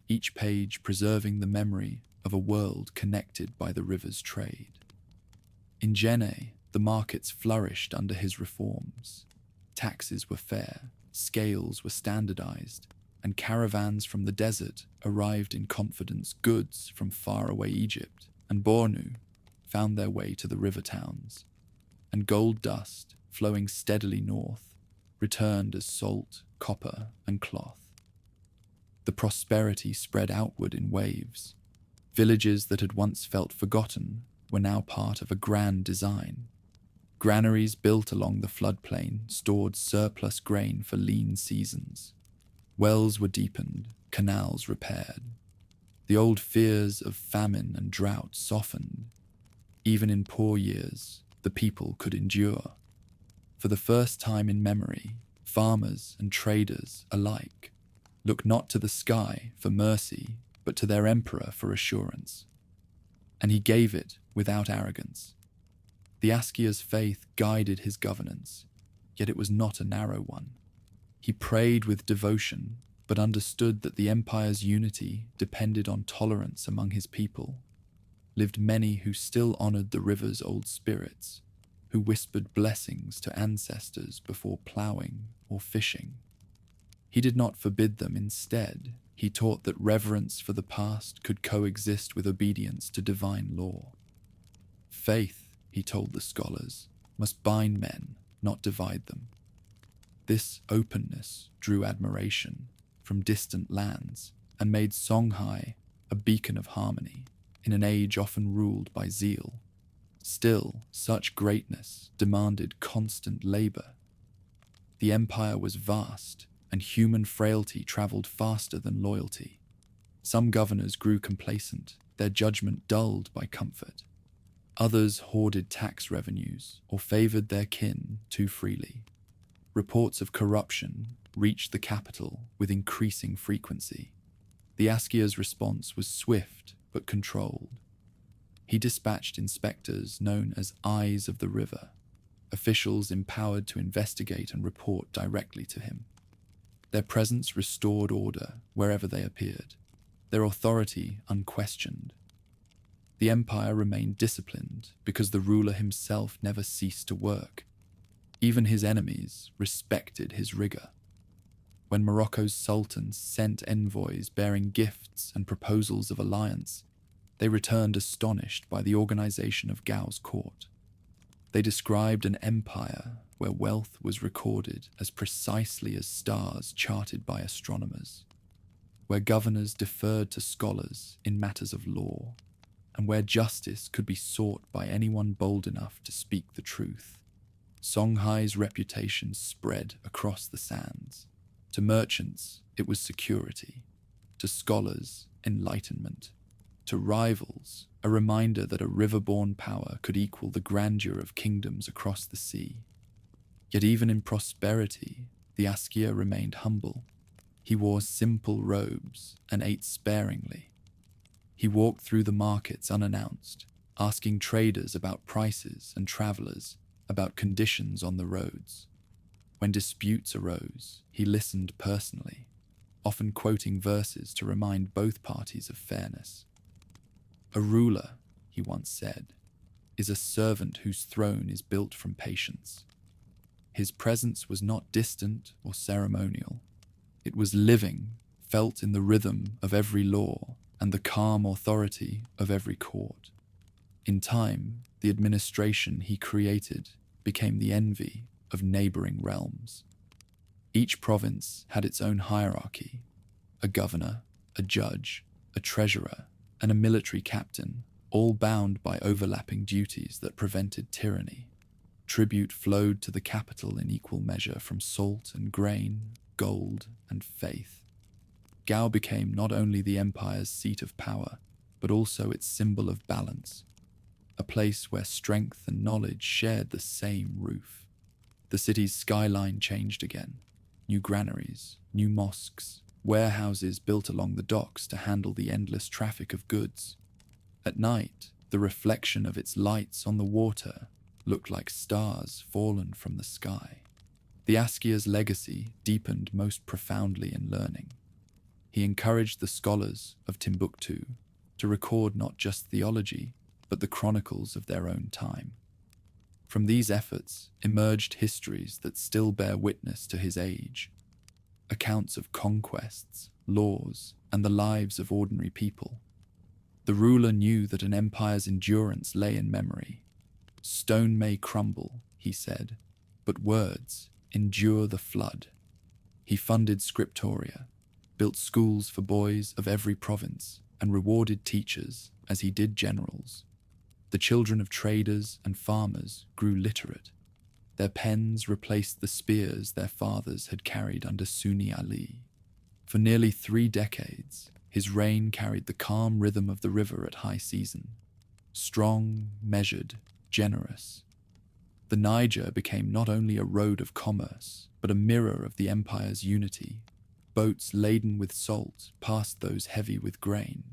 each page preserving the memory of a world connected by the river's trade. In Jenne, the markets flourished under his reforms. Taxes were fair, scales were standardized, and caravans from the desert arrived in confidence. Goods from faraway Egypt and Bornu found their way to the river towns, and gold dust, flowing steadily north, returned as salt, copper, and cloth. The prosperity spread outward in waves. Villages that had once felt forgotten were now part of a grand design. Granaries built along the floodplain stored surplus grain for lean seasons. Wells were deepened, canals repaired. The old fears of famine and drought softened. Even in poor years, the people could endure. For the first time in memory, farmers and traders alike looked not to the sky for mercy, but to their emperor for assurance. And he gave it without arrogance. The Askia's faith guided his governance, yet it was not a narrow one. He prayed with devotion, but understood that the empire's unity depended on tolerance among his people. Lived many who still honored the river's old spirits, who whispered blessings to ancestors before plowing or fishing. He did not forbid them. Instead, he taught that reverence for the past could coexist with obedience to divine law. Faith, he told the scholars, must bind men, not divide them. This openness drew admiration from distant lands and made Songhai a beacon of harmony in an age often ruled by zeal. Still, such greatness demanded constant labor. The empire was vast, and human frailty traveled faster than loyalty. Some governors grew complacent, their judgment dulled by comfort. Others hoarded tax revenues or favored their kin too freely. Reports of corruption reached the capital with increasing frequency. The Askia's response was swift but controlled. He dispatched inspectors known as Eyes of the River, officials empowered to investigate and report directly to him. Their presence restored order wherever they appeared, their authority unquestioned. The empire remained disciplined because the ruler himself never ceased to work. Even his enemies respected his rigor. When Morocco's sultans sent envoys bearing gifts and proposals of alliance, they returned astonished by the organization of Gao's court. They described an empire where wealth was recorded as precisely as stars charted by astronomers, where governors deferred to scholars in matters of law, and where justice could be sought by anyone bold enough to speak the truth. Songhai's reputation spread across the sands. To merchants, it was security. To scholars, enlightenment. To rivals, a reminder that a river-borne power could equal the grandeur of kingdoms across the sea. Yet even in prosperity, the Askia remained humble. He wore simple robes and ate sparingly. He walked through the markets unannounced, asking traders about prices and travelers about conditions on the roads. When disputes arose, he listened personally, often quoting verses to remind both parties of fairness. A ruler, he once said, is a servant whose throne is built from patience. His presence was not distant or ceremonial. It was living, felt in the rhythm of every law and the calm authority of every court. In time, the administration he created became the envy of neighboring realms. Each province had its own hierarchy: a governor, a judge, a treasurer, and a military captain, all bound by overlapping duties that prevented tyranny. Tribute flowed to the capital in equal measure from salt and grain, gold and faith. Gao became not only the empire's seat of power, but also its symbol of balance, a place where strength and knowledge shared the same roof. The city's skyline changed again. New granaries, new mosques, warehouses built along the docks to handle the endless traffic of goods. At night, the reflection of its lights on the water looked like stars fallen from the sky. The Askia's legacy deepened most profoundly in learning. He encouraged the scholars of Timbuktu to record not just theology, but the chronicles of their own time. From these efforts emerged histories that still bear witness to his age: accounts of conquests, laws, and the lives of ordinary people. The ruler knew that an empire's endurance lay in memory. "Stone may crumble," he said, "but words endure the flood." He funded scriptoria, built schools for boys of every province, and rewarded teachers as he did generals. The children of traders and farmers grew literate. Their pens replaced the spears their fathers had carried under Sunni Ali. For nearly 3 decades, his reign carried the calm rhythm of the river at high season. Strong, measured, generous. The Niger became not only a road of commerce, but a mirror of the empire's unity. Boats laden with salt passed those heavy with grain,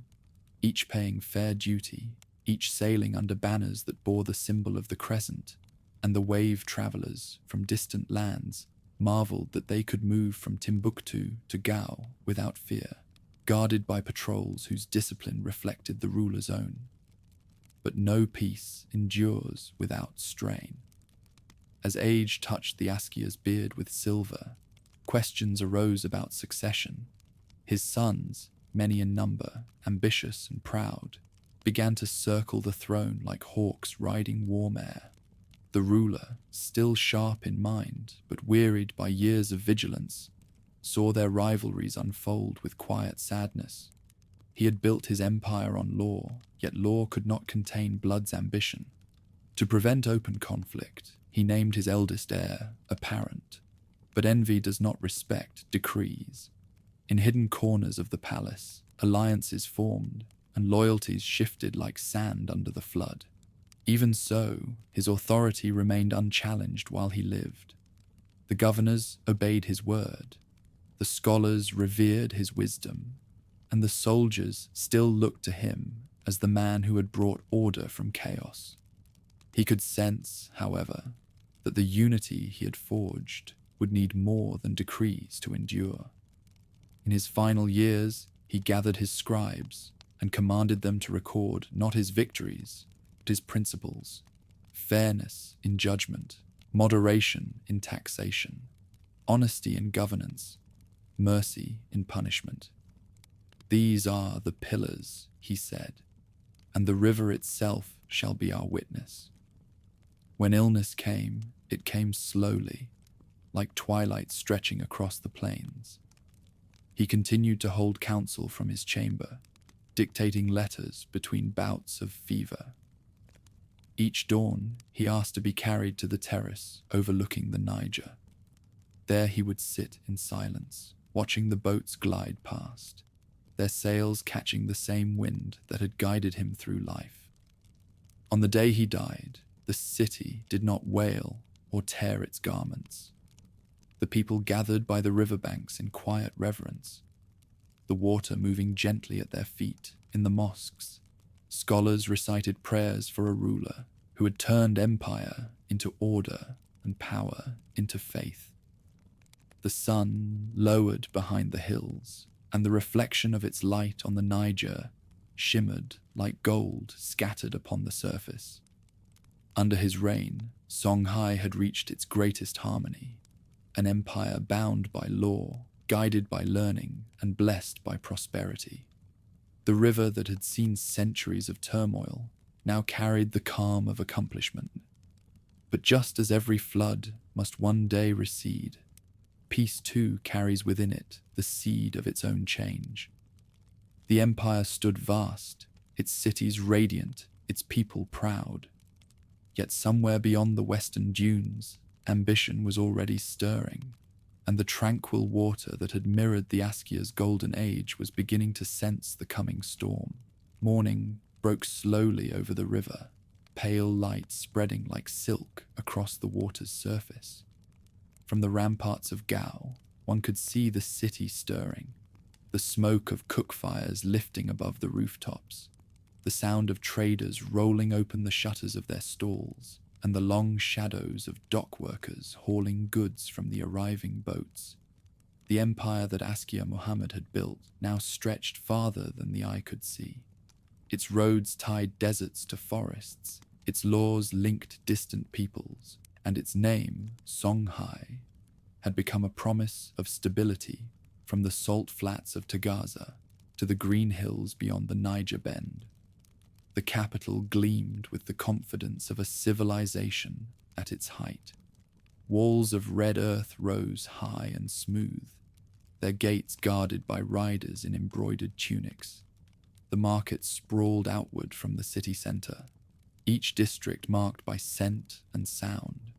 each paying fair duty, each sailing under banners that bore the symbol of the crescent, and the wave travelers from distant lands marveled that they could move from Timbuktu to Gao without fear, guarded by patrols whose discipline reflected the ruler's own. But no peace endures without strain. As age touched the Askia's beard with silver, questions arose about succession. His sons, many in number, ambitious and proud, began to circle the throne like hawks riding warmare. The ruler, still sharp in mind but wearied by years of vigilance, saw their rivalries unfold with quiet sadness. He had built his empire on law, yet law could not contain blood's ambition. To prevent open conflict, he named his eldest heir a parent. But envy does not respect decrees. In hidden corners of the palace, alliances formed, and loyalties shifted like sand under the flood. Even so, his authority remained unchallenged while he lived. The governors obeyed his word, the scholars revered his wisdom, and the soldiers still looked to him as the man who had brought order from chaos. He could sense, however, that the unity he had forged would need more than decrees to endure. In his final years, he gathered his scribes and commanded them to record not his victories, but his principles: fairness in judgment, moderation in taxation, honesty in governance, mercy in punishment. "These are the pillars," he said, "and the river itself shall be our witness." When illness came, it came slowly, like twilight stretching across the plains. He continued to hold counsel from his chamber, dictating letters between bouts of fever. Each dawn, he asked to be carried to the terrace overlooking the Niger. There he would sit in silence, watching the boats glide past, their sails catching the same wind that had guided him through life. On the day he died, the city did not wail or tear its garments. The people gathered by the riverbanks in quiet reverence, the water moving gently at their feet in the mosques. Scholars recited prayers for a ruler who had turned empire into order and power into faith. The sun lowered behind the hills, and the reflection of its light on the Niger shimmered like gold scattered upon the surface. Under his reign, Songhai had reached its greatest harmony, an empire bound by law, guided by learning, and blessed by prosperity. The river that had seen centuries of turmoil now carried the calm of accomplishment. But just as every flood must one day recede, peace too carries within it the seed of its own change. The empire stood vast, its cities radiant, its people proud. Yet somewhere beyond the western dunes, ambition was already stirring, and the tranquil water that had mirrored the Askia's golden age was beginning to sense the coming storm. Morning broke slowly over the river, pale light spreading like silk across the water's surface. From the ramparts of Gao, one could see the city stirring, the smoke of cook fires lifting above the rooftops, the sound of traders rolling open the shutters of their stalls, and the long shadows of dock workers hauling goods from the arriving boats. The empire that Askia Muhammad had built now stretched farther than the eye could see. Its roads tied deserts to forests, its laws linked distant peoples, and its name, Songhai, had become a promise of stability from the salt flats of Tagaza to the green hills beyond the Niger Bend. The capital gleamed with the confidence of a civilization at its height. Walls of red earth rose high and smooth, their gates guarded by riders in embroidered tunics. The markets sprawled outward from the city centre, each district marked by scent and sound.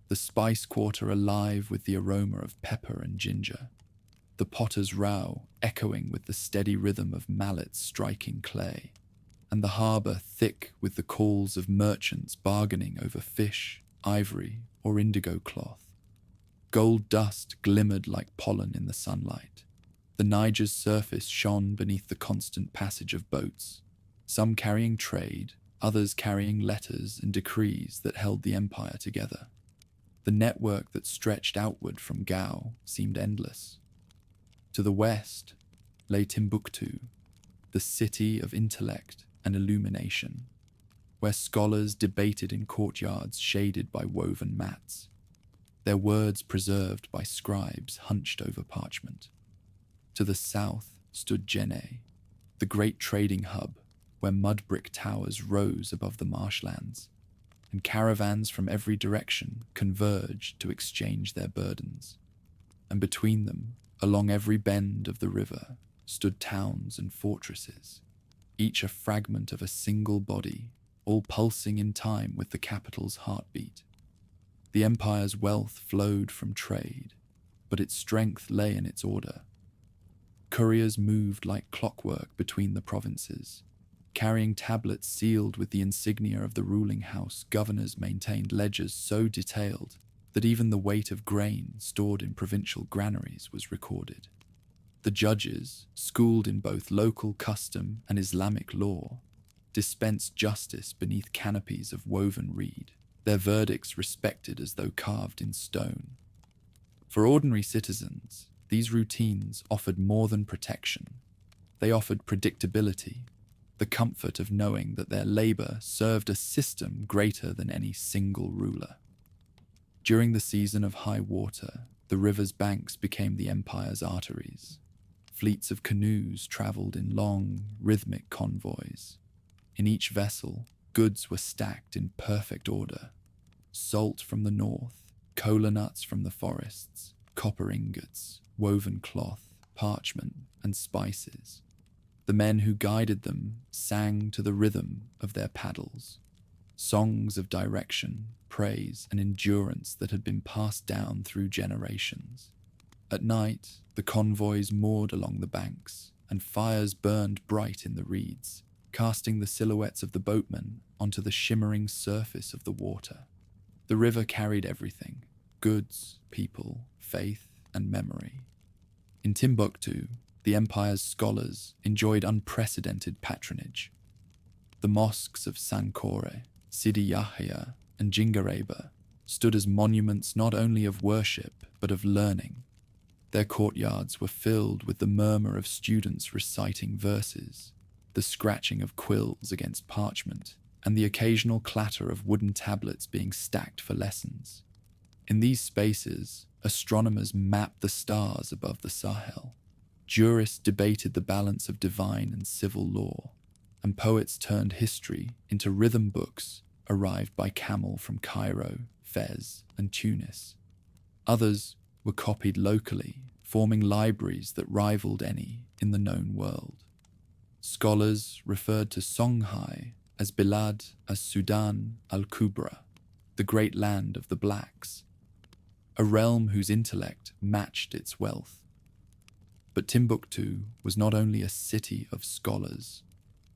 The spice quarter alive with the aroma of pepper and ginger, the potter's row echoing with the steady rhythm of mallets striking clay, and the harbour thick with the calls of merchants bargaining over fish, ivory, or indigo cloth. Gold dust glimmered like pollen in the sunlight. The Niger's surface shone beneath the constant passage of boats, some carrying trade, others carrying letters and decrees that held the empire together. The network that stretched outward from Gao seemed endless. To the west lay Timbuktu, the city of intellect and illumination, where scholars debated in courtyards shaded by woven mats, their words preserved by scribes hunched over parchment. To the south stood Jenne, the great trading hub where mud brick towers rose above the marshlands, and caravans from every direction converged to exchange their burdens. And between them, along every bend of the river, stood towns and fortresses, each a fragment of a single body, all pulsing in time with the capital's heartbeat. The empire's wealth flowed from trade, but its strength lay in its order. Couriers moved like clockwork between the provinces. Carrying tablets sealed with the insignia of the ruling house, governors maintained ledgers so detailed that even the weight of grain stored in provincial granaries was recorded. The judges, schooled in both local custom and Islamic law, dispensed justice beneath canopies of woven reed, their verdicts respected as though carved in stone. For ordinary citizens, these routines offered more than protection. They offered predictability, the comfort of knowing that their labor served a system greater than any single ruler. During the season of high water, the river's banks became the empire's arteries. Fleets of canoes traveled in long, rhythmic convoys. In each vessel, goods were stacked in perfect order. Salt from the north, cola nuts from the forests, copper ingots, woven cloth, parchment, and spices. The men who guided them sang to the rhythm of their paddles, songs of direction, praise, and endurance that had been passed down through generations. At night, the convoys moored along the banks, and fires burned bright in the reeds, casting the silhouettes of the boatmen onto the shimmering surface of the water. The river carried everything: goods, people, faith, and memory. In Timbuktu, the empire's scholars enjoyed unprecedented patronage. The mosques of Sankore, Sidi Yahya, and Jingareba stood as monuments not only of worship but of learning. Their courtyards were filled with the murmur of students reciting verses, the scratching of quills against parchment, and the occasional clatter of wooden tablets being stacked for lessons. In these spaces, astronomers mapped the stars above the Sahel. Jurists debated the balance of divine and civil law, and poets turned history into rhythm books arrived by camel from Cairo, Fez, and Tunis. Others were copied locally, forming libraries that rivaled any in the known world. Scholars referred to Songhai as Bilad as-Sudan al-Kubra, the great land of the blacks, a realm whose intellect matched its wealth. But Timbuktu was not only a city of scholars,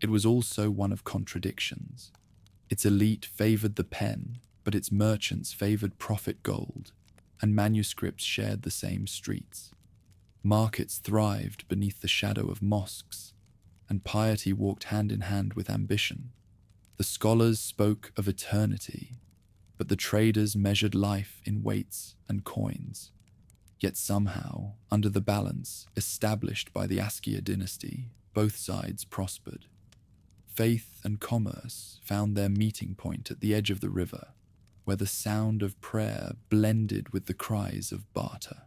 it was also one of contradictions. Its elite favored the pen, but its merchants favored profit gold, and manuscripts shared the same streets. Markets thrived beneath the shadow of mosques, and piety walked hand in hand with ambition. The scholars spoke of eternity, but the traders measured life in weights and coins. Yet somehow, under the balance established by the Askia dynasty, both sides prospered. Faith and commerce found their meeting point at the edge of the river, where the sound of prayer blended with the cries of barter.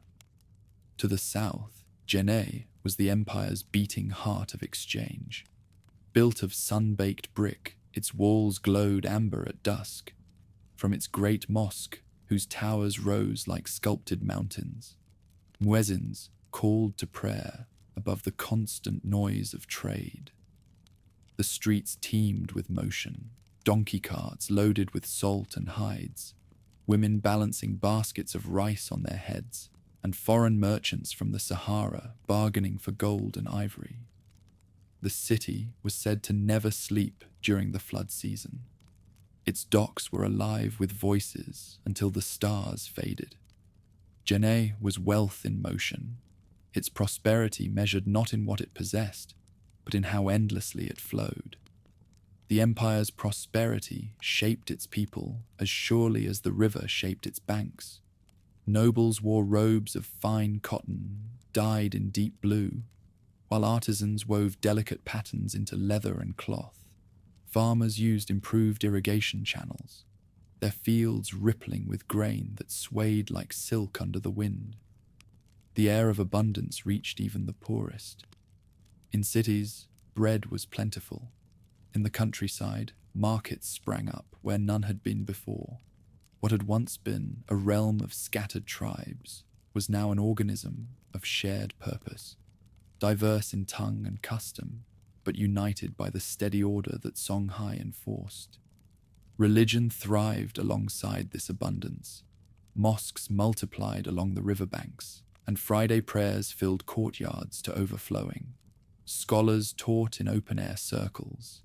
To the south, Djenné was the empire's beating heart of exchange. Built of sun-baked brick, its walls glowed amber at dusk. From its great mosque, whose towers rose like sculpted mountains, muezzins called to prayer above the constant noise of trade. The streets teemed with motion, donkey carts loaded with salt and hides, women balancing baskets of rice on their heads, and foreign merchants from the Sahara bargaining for gold and ivory. The city was said to never sleep during the flood season. Its docks were alive with voices until the stars faded. Djenné was wealth in motion, its prosperity measured not in what it possessed, but in how endlessly it flowed. The empire's prosperity shaped its people as surely as the river shaped its banks. Nobles wore robes of fine cotton, dyed in deep blue, while artisans wove delicate patterns into leather and cloth. Farmers used improved irrigation channels, their fields rippling with grain that swayed like silk under the wind. The air of abundance reached even the poorest. In cities, bread was plentiful. In the countryside, markets sprang up where none had been before. What had once been a realm of scattered tribes was now an organism of shared purpose, diverse in tongue and custom, but united by the steady order that Songhai enforced. Religion thrived alongside this abundance. Mosques multiplied along the riverbanks, and Friday prayers filled courtyards to overflowing. Scholars taught in open-air circles,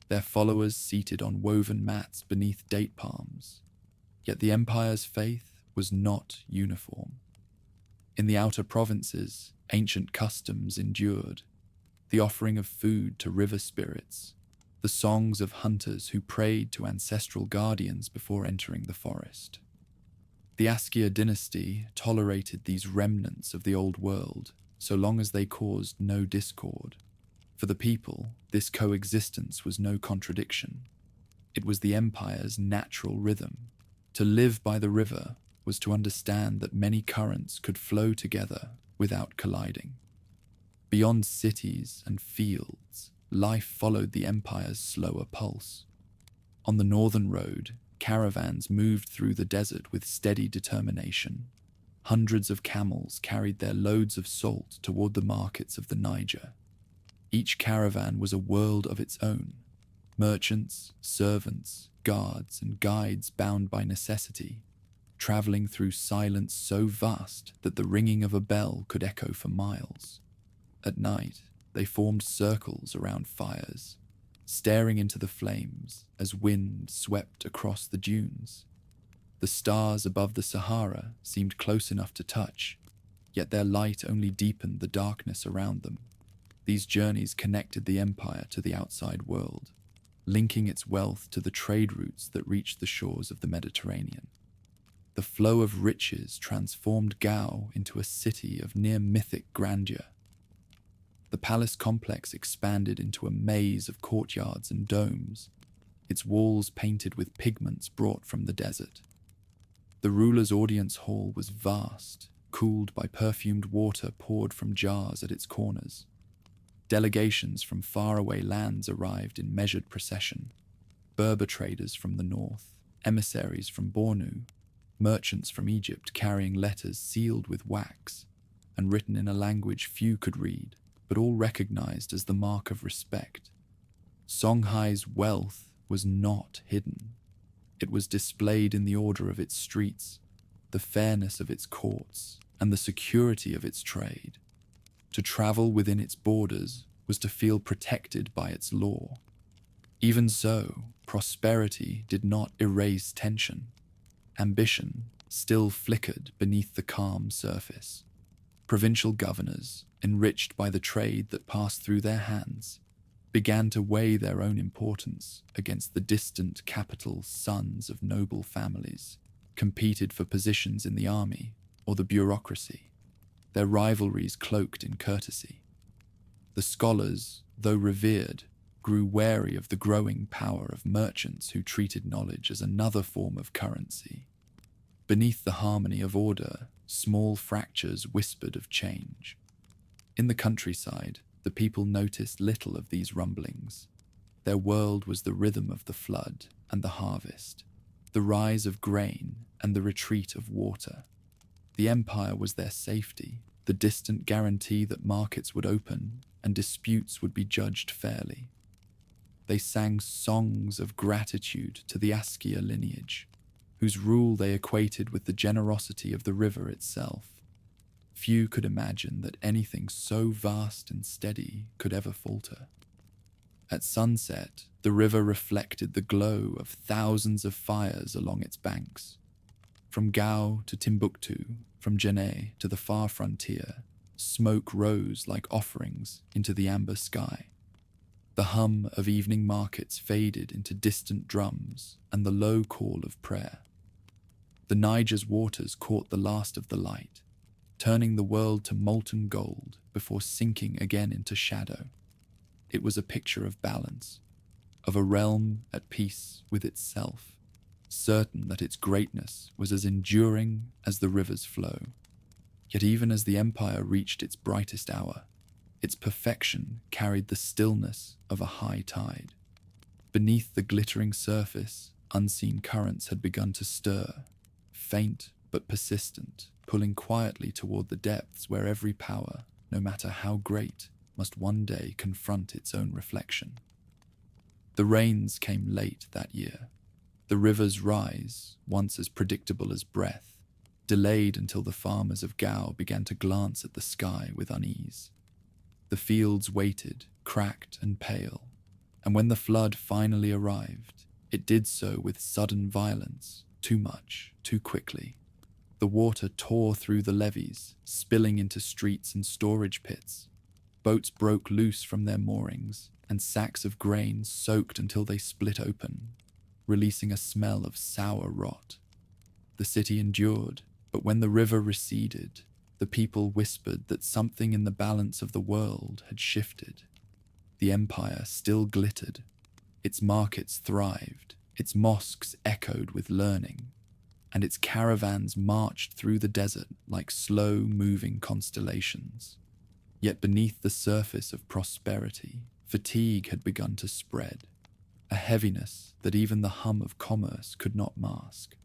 their followers seated on woven mats beneath date palms. Yet the empire's faith was not uniform. In the outer provinces, ancient customs endured, the offering of food to river spirits, the songs of hunters who prayed to ancestral guardians before entering the forest. The Askia dynasty tolerated these remnants of the old world so long as they caused no discord. For the people, this coexistence was no contradiction. It was the empire's natural rhythm. To live by the river was to understand that many currents could flow together without colliding. Beyond cities and fields, life followed the empire's slower pulse. On the northern road, caravans moved through the desert with steady determination. Hundreds of camels carried their loads of salt toward the markets of the Niger. Each caravan was a world of its own. Merchants, servants, guards, and guides bound by necessity, traveling through silence so vast that the ringing of a bell could echo for miles. At night, they formed circles around fires, staring into the flames as wind swept across the dunes. The stars above the Sahara seemed close enough to touch, yet their light only deepened the darkness around them. These journeys connected the empire to the outside world, linking its wealth to the trade routes that reached the shores of the Mediterranean. The flow of riches transformed Gao into a city of near-mythic grandeur. The palace complex expanded into a maze of courtyards and domes, its walls painted with pigments brought from the desert. The ruler's audience hall was vast, cooled by perfumed water poured from jars at its corners. Delegations from faraway lands arrived in measured procession. Berber traders from the north, emissaries from Bornu, merchants from Egypt carrying letters sealed with wax and written in a language few could read, but all recognized as the mark of respect. Songhai's wealth was not hidden. It was displayed in the order of its streets, the fairness of its courts, and the security of its trade. To travel within its borders was to feel protected by its law. Even so, prosperity did not erase tension. Ambition still flickered beneath the calm surface. Provincial governors, enriched by the trade that passed through their hands, began to weigh their own importance against the distant capital's sons of noble families, competed for positions in the army or the bureaucracy, their rivalries cloaked in courtesy. The scholars, though revered, grew wary of the growing power of merchants who treated knowledge as another form of currency. Beneath the harmony of order, small fractures whispered of change. In the countryside, the people noticed little of these rumblings. Their world was the rhythm of the flood and the harvest, the rise of grain and the retreat of water. The empire was their safety, the distant guarantee that markets would open and disputes would be judged fairly. They sang songs of gratitude to the Askia lineage, whose rule they equated with the generosity of the river itself. Few could imagine that anything so vast and steady could ever falter. At sunset, the river reflected the glow of thousands of fires along its banks. From Gao to Timbuktu, from Janneh to the far frontier, smoke rose like offerings into the amber sky. The hum of evening markets faded into distant drums and the low call of prayer. The Niger's waters caught the last of the light, turning the world to molten gold before sinking again into shadow. It was a picture of balance, of a realm at peace with itself, certain that its greatness was as enduring as the river's flow. Yet even as the empire reached its brightest hour, its perfection carried the stillness of a high tide. Beneath the glittering surface, unseen currents had begun to stir, faint but persistent, pulling quietly toward the depths where every power, no matter how great, must one day confront its own reflection. The rains came late that year. The river's rise, once as predictable as breath, delayed until the farmers of Gao began to glance at the sky with unease. The fields waited, cracked and pale, and when the flood finally arrived, it did so with sudden violence, too much, too quickly. The water tore through the levees, spilling into streets and storage pits. Boats broke loose from their moorings, and sacks of grain soaked until they split open, releasing a smell of sour rot. The city endured, but when the river receded, the people whispered that something in the balance of the world had shifted. The empire still glittered. Its markets thrived, its mosques echoed with learning, and its caravans marched through the desert like slow-moving constellations. Yet beneath the surface of prosperity, fatigue had begun to spread, a heaviness that even the hum of commerce could not mask.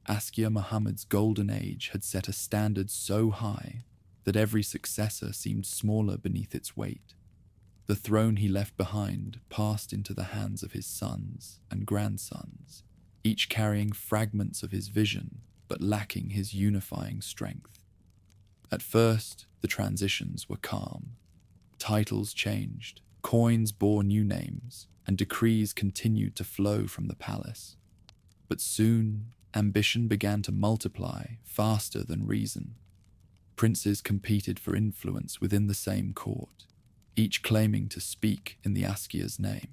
Askia Muhammad's golden age had set a standard so high that every successor seemed smaller beneath its weight. The throne he left behind passed into the hands of his sons and grandsons, each carrying fragments of his vision but lacking his unifying strength. At first, the transitions were calm. Titles changed, coins bore new names, and decrees continued to flow from the palace. But soon, ambition began to multiply faster than reason. Princes competed for influence within the same court, each claiming to speak in the Askia's name.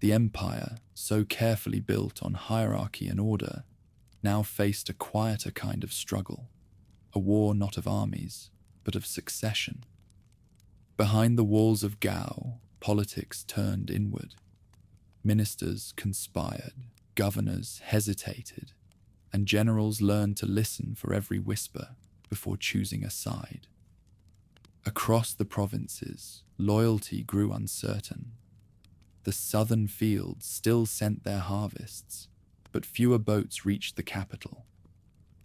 The empire, so carefully built on hierarchy and order, now faced a quieter kind of struggle, a war not of armies, but of succession. Behind the walls of Gao, politics turned inward. Ministers conspired, governors hesitated, and generals learned to listen for every whisper before choosing a side. Across the provinces, loyalty grew uncertain. The southern fields still sent their harvests, but fewer boats reached the capital.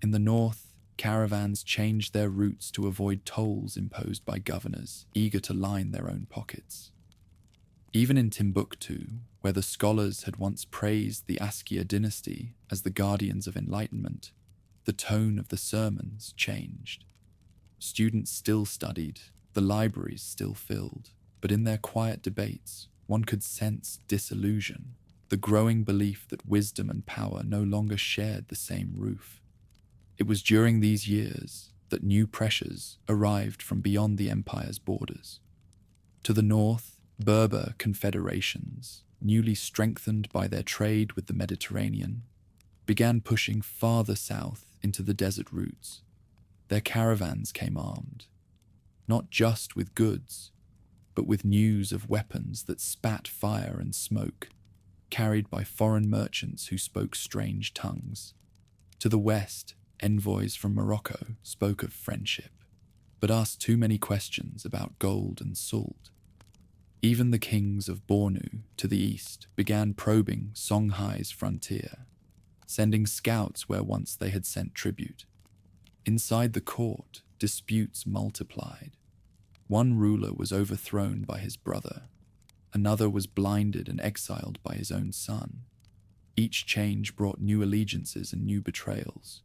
In the north, caravans changed their routes to avoid tolls imposed by governors eager to line their own pockets. Even in Timbuktu, where the scholars had once praised the Askia dynasty as the guardians of enlightenment, the tone of the sermons changed. Students still studied, the libraries still filled, but in their quiet debates, one could sense disillusion, the growing belief that wisdom and power no longer shared the same roof. It was during these years that new pressures arrived from beyond the empire's borders. To the north, Berber confederations, newly strengthened by their trade with the Mediterranean, began pushing farther south into the desert routes. Their caravans came armed, not just with goods, but with news of weapons that spat fire and smoke, carried by foreign merchants who spoke strange tongues. To the west, envoys from Morocco spoke of friendship, but asked too many questions about gold and salt. Even the kings of Bornu to the east began probing Songhai's frontier, sending scouts where once they had sent tribute. Inside the court, disputes multiplied. One ruler was overthrown by his brother. Another was blinded and exiled by his own son. Each change brought new allegiances and new betrayals.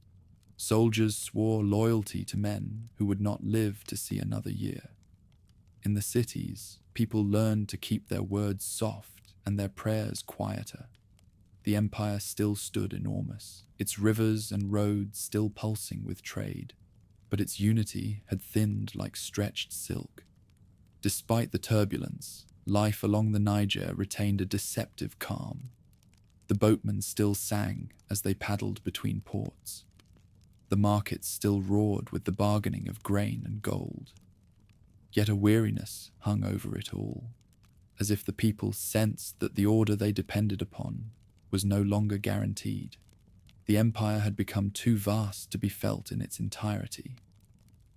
Soldiers swore loyalty to men who would not live to see another year. In the cities, people learned to keep their words soft and their prayers quieter. The empire still stood enormous, its rivers and roads still pulsing with trade, but its unity had thinned like stretched silk. Despite the turbulence, life along the Niger retained a deceptive calm. The boatmen still sang as they paddled between ports. The markets still roared with the bargaining of grain and gold. Yet a weariness hung over it all, as if the people sensed that the order they depended upon was no longer guaranteed. The empire had become too vast to be felt in its entirety.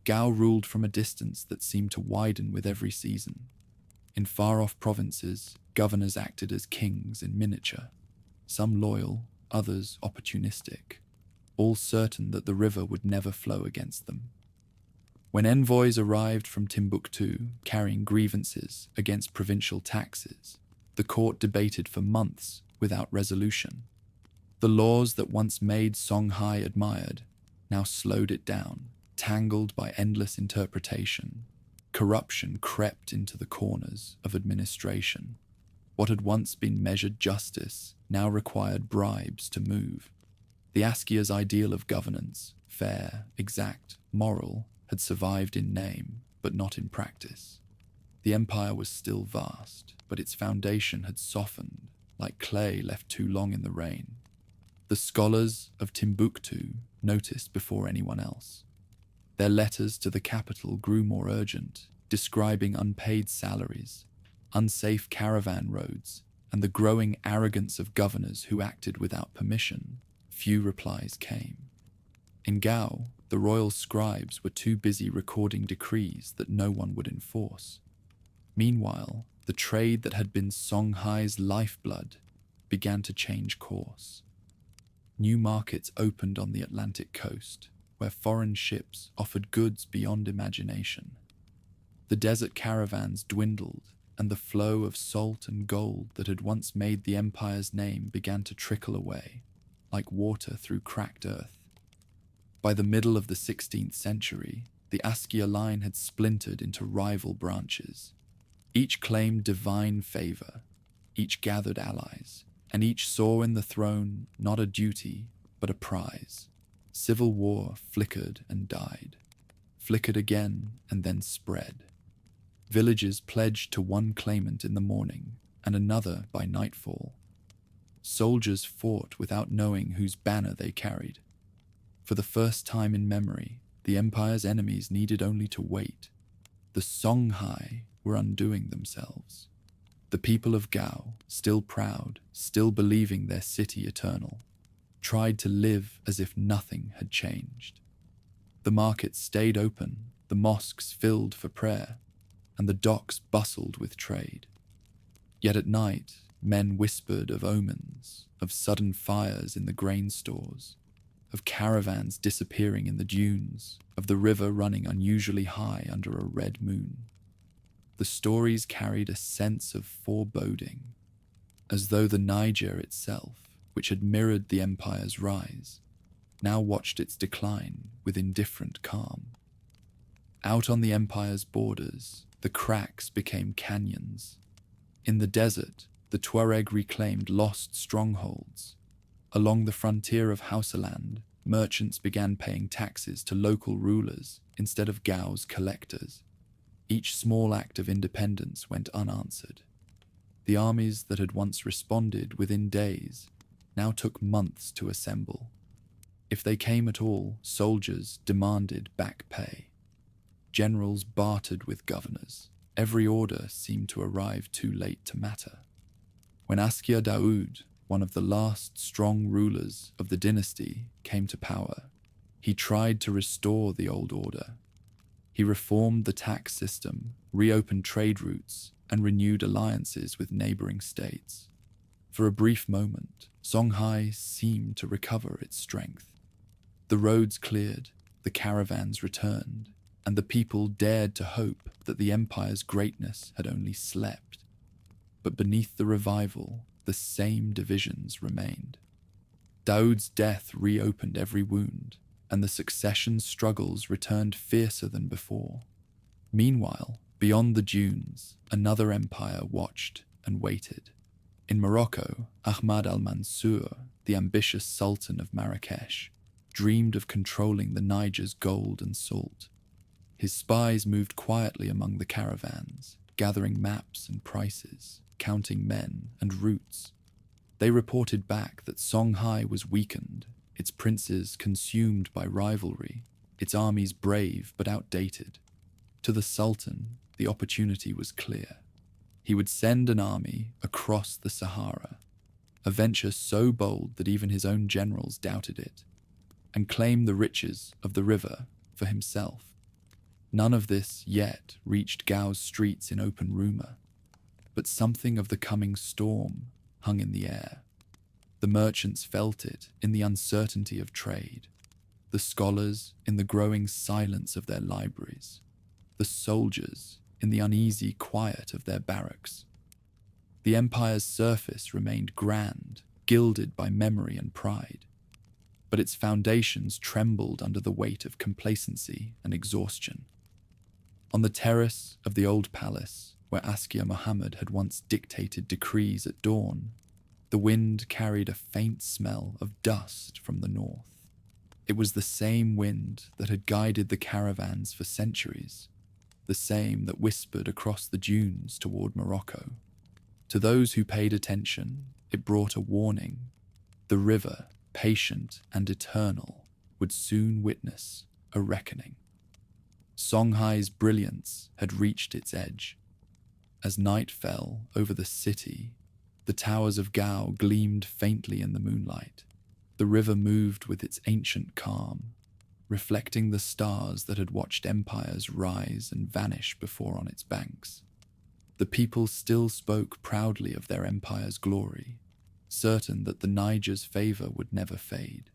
Gao ruled from a distance that seemed to widen with every season. In far-off provinces, governors acted as kings in miniature, some loyal, others opportunistic, all certain that the river would never flow against them. When envoys arrived from Timbuktu carrying grievances against provincial taxes, the court debated for months without resolution. The laws that once made Songhai admired now slowed it down, tangled by endless interpretation. Corruption crept into the corners of administration. What had once been measured justice now required bribes to move. The Askia's ideal of governance, fair, exact, moral, had survived in name, but not in practice. The empire was still vast, but its foundation had softened, like clay left too long in the rain. The scholars of Timbuktu noticed before anyone else. Their letters to the capital grew more urgent, describing unpaid salaries, unsafe caravan roads, and the growing arrogance of governors who acted without permission. Few replies came. In Gao, the royal scribes were too busy recording decrees that no one would enforce. Meanwhile, the trade that had been Songhai's lifeblood began to change course. New markets opened on the Atlantic coast, where foreign ships offered goods beyond imagination. The desert caravans dwindled, and the flow of salt and gold that had once made the empire's name began to trickle away, like water through cracked earth. By the middle of the 16th century, the Askia line had splintered into rival branches. Each claimed divine favor, each gathered allies, and each saw in the throne not a duty, but a prize. Civil war flickered and died, flickered again and then spread. Villages pledged to one claimant in the morning and another by nightfall. Soldiers fought without knowing whose banner they carried. For the first time in memory, the empire's enemies needed only to wait. The Songhai were undoing themselves. The people of Gao, still proud, still believing their city eternal, tried to live as if nothing had changed. The markets stayed open, the mosques filled for prayer, and the docks bustled with trade. Yet at night, men whispered of omens, of sudden fires in the grain stores, of caravans disappearing in the dunes, of the river running unusually high under a red moon. The stories carried a sense of foreboding, as though the Niger itself, which had mirrored the empire's rise, now watched its decline with indifferent calm. Out on the empire's borders, the cracks became canyons. In the desert, the Tuareg reclaimed lost strongholds. Along the frontier of Hausaland, merchants began paying taxes to local rulers instead of Gao's collectors. Each small act of independence went unanswered. The armies that had once responded within days now took months to assemble. If they came at all, soldiers demanded back pay. Generals bartered with governors. Every order seemed to arrive too late to matter. When Askia Daoud, one of the last strong rulers of the dynasty, came to power, he tried to restore the old order. He reformed the tax system, reopened trade routes, and renewed alliances with neighboring states. For a brief moment, Songhai seemed to recover its strength. The roads cleared, the caravans returned, and the people dared to hope that the empire's greatness had only slept. But beneath the revival, the same divisions remained. Daoud's death reopened every wound, and the succession struggles returned fiercer than before. Meanwhile, beyond the dunes, another empire watched and waited. In Morocco, Ahmad al-Mansur, the ambitious Sultan of Marrakesh, dreamed of controlling the Niger's gold and salt. His spies moved quietly among the caravans, gathering maps and prices, counting men and routes. They reported back that Songhai was weakened, its princes consumed by rivalry, its armies brave but outdated. To the Sultan, the opportunity was clear. He would send an army across the Sahara, a venture so bold that even his own generals doubted it, and claim the riches of the river for himself. None of this yet reached Gao's streets in open rumor, but something of the coming storm hung in the air. The merchants felt it in the uncertainty of trade, the scholars in the growing silence of their libraries, the soldiers in the uneasy quiet of their barracks. The empire's surface remained grand, gilded by memory and pride, but its foundations trembled under the weight of complacency and exhaustion. On the terrace of the old palace, where Askia Muhammad had once dictated decrees at dawn, the wind carried a faint smell of dust from the north. It was the same wind that had guided the caravans for centuries, the same that whispered across the dunes toward Morocco. To those who paid attention, it brought a warning. The river, patient and eternal, would soon witness a reckoning. Songhai's brilliance had reached its edge. As night fell over the city, the towers of Gao gleamed faintly in the moonlight. The river moved with its ancient calm, reflecting the stars that had watched empires rise and vanish before on its banks. The people still spoke proudly of their empire's glory, certain that the Niger's favor would never fade.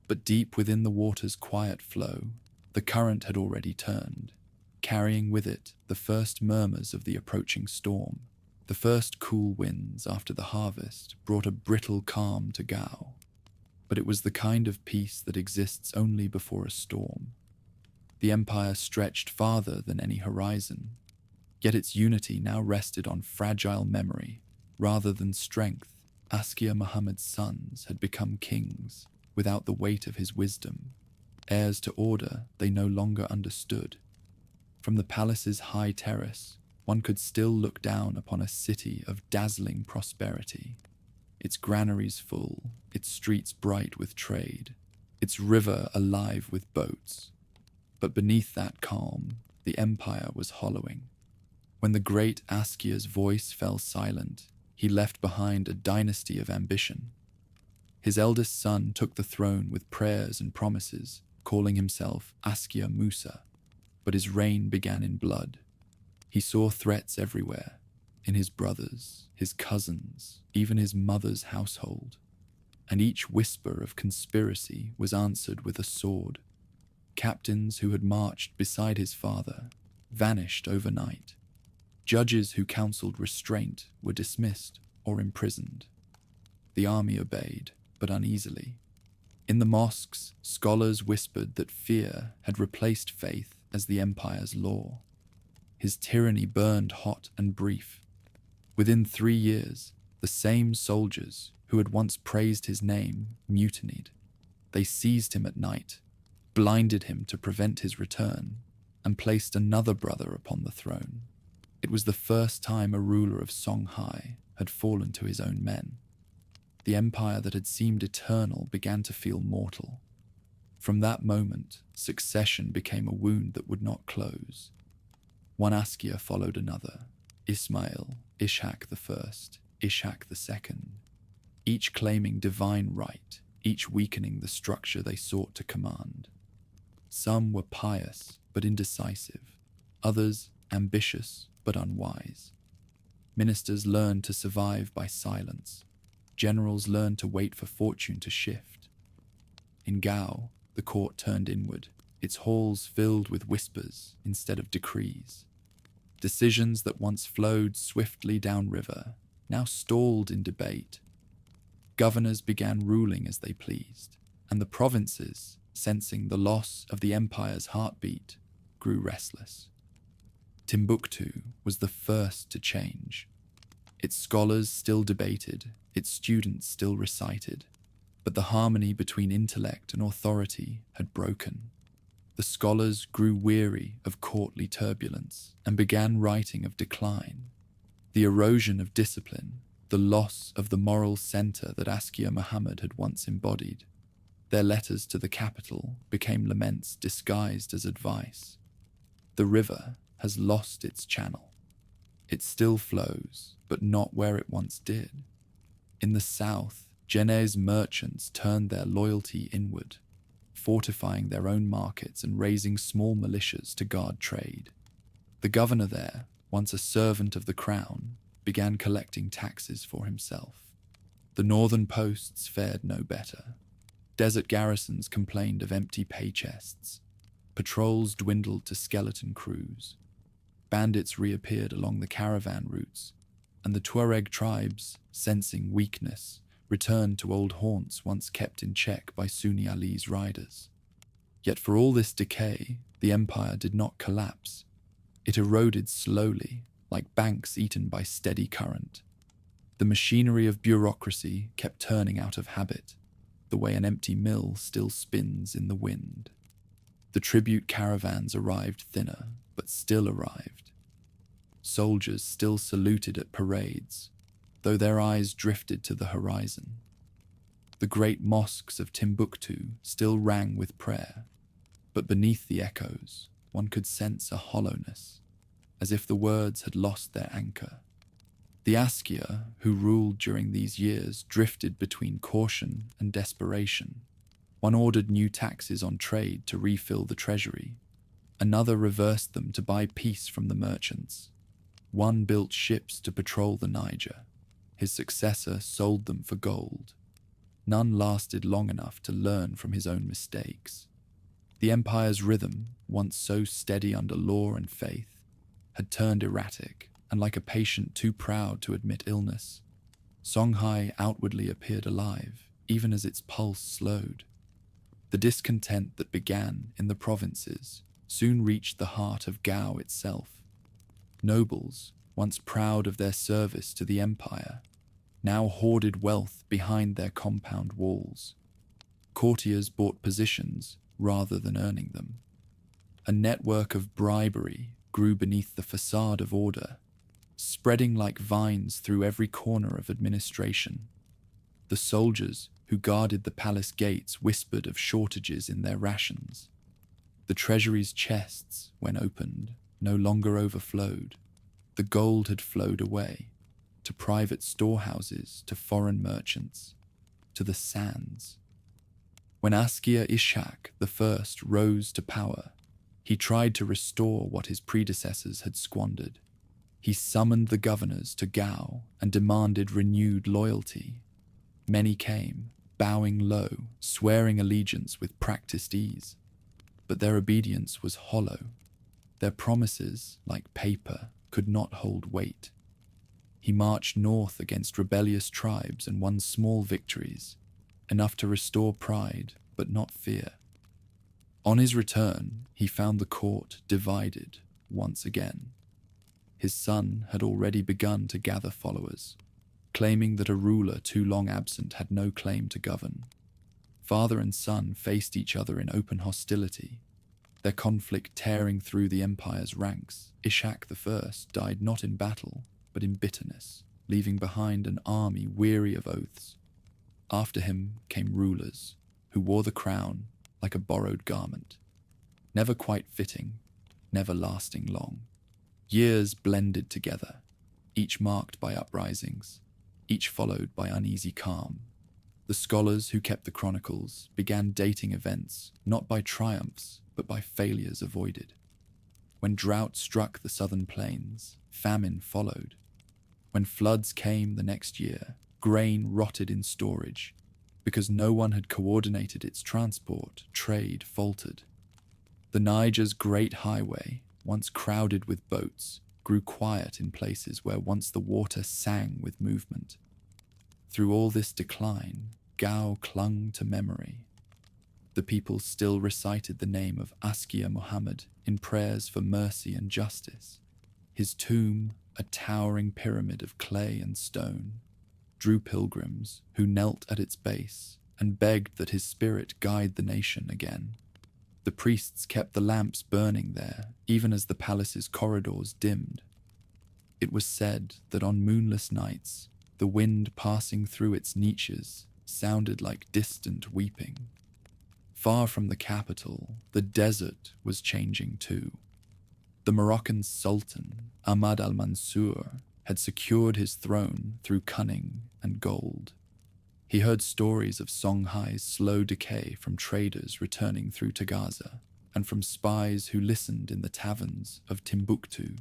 But deep within the water's quiet flow, the current had already turned, carrying with it the first murmurs of the approaching storm. The first cool winds after the harvest brought a brittle calm to Gao, but it was the kind of peace that exists only before a storm. The empire stretched farther than any horizon, yet its unity now rested on fragile memory rather than strength. Askia Muhammad's sons had become kings without the weight of his wisdom, heirs to order they no longer understood. From the palace's high terrace, one could still look down upon a city of dazzling prosperity, its granaries full, its streets bright with trade, its river alive with boats. But beneath that calm, the empire was hollowing. When the great Askia's voice fell silent, he left behind a dynasty of ambition. His eldest son took the throne with prayers and promises, calling himself Askia Musa, but his reign began in blood. He saw threats everywhere, in his brothers, his cousins, even his mother's household, and each whisper of conspiracy was answered with a sword. Captains who had marched beside his father vanished overnight. Judges who counseled restraint were dismissed or imprisoned. The army obeyed, but uneasily. In the mosques, scholars whispered that fear had replaced faith as the empire's law. His tyranny burned hot and brief. Within 3 years, the same soldiers who had once praised his name mutinied. They seized him at night, blinded him to prevent his return, and placed another brother upon the throne. It was the first time a ruler of Songhai had fallen to his own men. The empire that had seemed eternal began to feel mortal. From that moment, succession became a wound that would not close. One Askia followed another: Ismail, Ishak I, Ishak II, each claiming divine right, each weakening the structure they sought to command. Some were pious but indecisive, others ambitious but unwise. Ministers learned to survive by silence. Generals learned to wait for fortune to shift. In Gao, the court turned inward, its halls filled with whispers instead of decrees. Decisions that once flowed swiftly downriver now stalled in debate. Governors began ruling as they pleased, and the provinces, sensing the loss of the empire's heartbeat, grew restless. Timbuktu was the first to change. Its scholars still debated, its students still recited, but the harmony between intellect and authority had broken. The scholars grew weary of courtly turbulence and began writing of decline. The erosion of discipline, the loss of the moral center that Askia Muhammad had once embodied. Their letters to the capital became laments disguised as advice. The river has lost its channel. It still flows, but not where it once did. In the south, Jenne's merchants turned their loyalty inward, fortifying their own markets and raising small militias to guard trade. The governor there, once a servant of the crown, began collecting taxes for himself. The northern posts fared no better. Desert garrisons complained of empty pay chests. Patrols dwindled to skeleton crews. Bandits reappeared along the caravan routes, and the Tuareg tribes, sensing weakness, returned to old haunts once kept in check by Sunni Ali's riders. Yet for all this decay, the empire did not collapse. It eroded slowly, like banks eaten by steady current. The machinery of bureaucracy kept turning out of habit, the way an empty mill still spins in the wind. The tribute caravans arrived thinner, but still arrived. Soldiers still saluted at parades, though their eyes drifted to the horizon. The great mosques of Timbuktu still rang with prayer, but beneath the echoes, one could sense a hollowness, as if the words had lost their anchor. The Askia, who ruled during these years, drifted between caution and desperation. One ordered new taxes on trade to refill the treasury. Another reversed them to buy peace from the merchants. One built ships to patrol the Niger. His successor sold them for gold. None lasted long enough to learn from his own mistakes. The empire's rhythm, once so steady under law and faith, had turned erratic, and like a patient too proud to admit illness, Songhai outwardly appeared alive, even as its pulse slowed. The discontent that began in the provinces soon reached the heart of Gao itself. Nobles, once proud of their service to the empire, now hoarded wealth behind their compound walls. Courtiers bought positions rather than earning them. A network of bribery grew beneath the facade of order, spreading like vines through every corner of administration. The soldiers who guarded the palace gates whispered of shortages in their rations. The treasury's chests, when opened, no longer overflowed. The gold had flowed away, to private storehouses, to foreign merchants, to the sands. When Askia Ishak I rose to power, he tried to restore what his predecessors had squandered. He summoned the governors to Gao and demanded renewed loyalty. Many came, bowing low, swearing allegiance with practiced ease. But their obedience was hollow. Their promises, like paper, could not hold weight. He marched north against rebellious tribes and won small victories, enough to restore pride, but not fear. On his return, he found the court divided once again. His son had already begun to gather followers, claiming that a ruler too long absent had no claim to govern. Father and son faced each other in open hostility, their conflict tearing through the empire's ranks. Ishak I died not in battle, but in bitterness, leaving behind an army weary of oaths. After him came rulers who wore the crown like a borrowed garment, never quite fitting, never lasting long. Years blended together, each marked by uprisings, each followed by uneasy calm. The scholars who kept the chronicles began dating events not by triumphs, but by failures avoided. When drought struck the southern plains, famine followed. When floods came the next year, grain rotted in storage. Because no one had coordinated its transport, trade faltered. The Niger's great highway, once crowded with boats, grew quiet in places where once the water sang with movement. Through all this decline, Gao clung to memory. The people still recited the name of Askia Muhammad in prayers for mercy and justice. His tomb, a towering pyramid of clay and stone, drew pilgrims who knelt at its base and begged that his spirit guide the nation again. The priests kept the lamps burning there, even as the palace's corridors dimmed. It was said that on moonless nights, the wind passing through its niches sounded like distant weeping. Far from the capital, the desert was changing too. The Moroccan Sultan, Ahmad al-Mansur, had secured his throne through cunning and gold. He heard stories of Songhai's slow decay from traders returning through Tagaza and from spies who listened in the taverns of Timbuktu.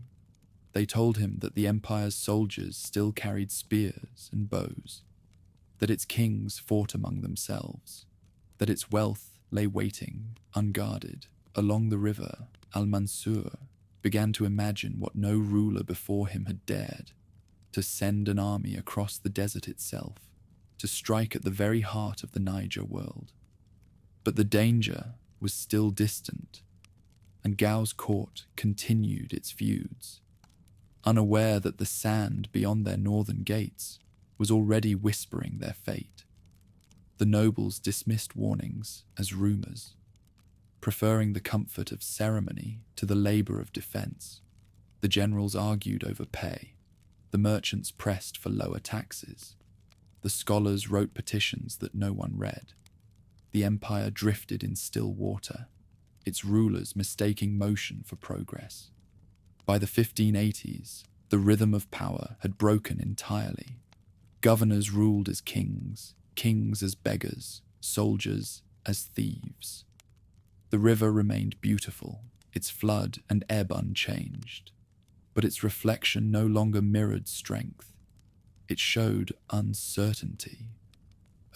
They told him that the empire's soldiers still carried spears and bows, that its kings fought among themselves, that its wealth lay waiting, unguarded, along the river. Al-Mansur began to imagine what no ruler before him had dared: to send an army across the desert itself, to strike at the very heart of the Niger world. But the danger was still distant, and Gao's court continued its feuds, unaware that the sand beyond their northern gates was already whispering their fate. The nobles dismissed warnings as rumors, preferring the comfort of ceremony to the labor of defense. The generals argued over pay. The merchants pressed for lower taxes. The scholars wrote petitions that no one read. The empire drifted in still water, its rulers mistaking motion for progress. By the 1580s, the rhythm of power had broken entirely. Governors ruled as kings, kings as beggars, soldiers as thieves. The river remained beautiful, its flood and ebb unchanged, but its reflection no longer mirrored strength. It showed uncertainty.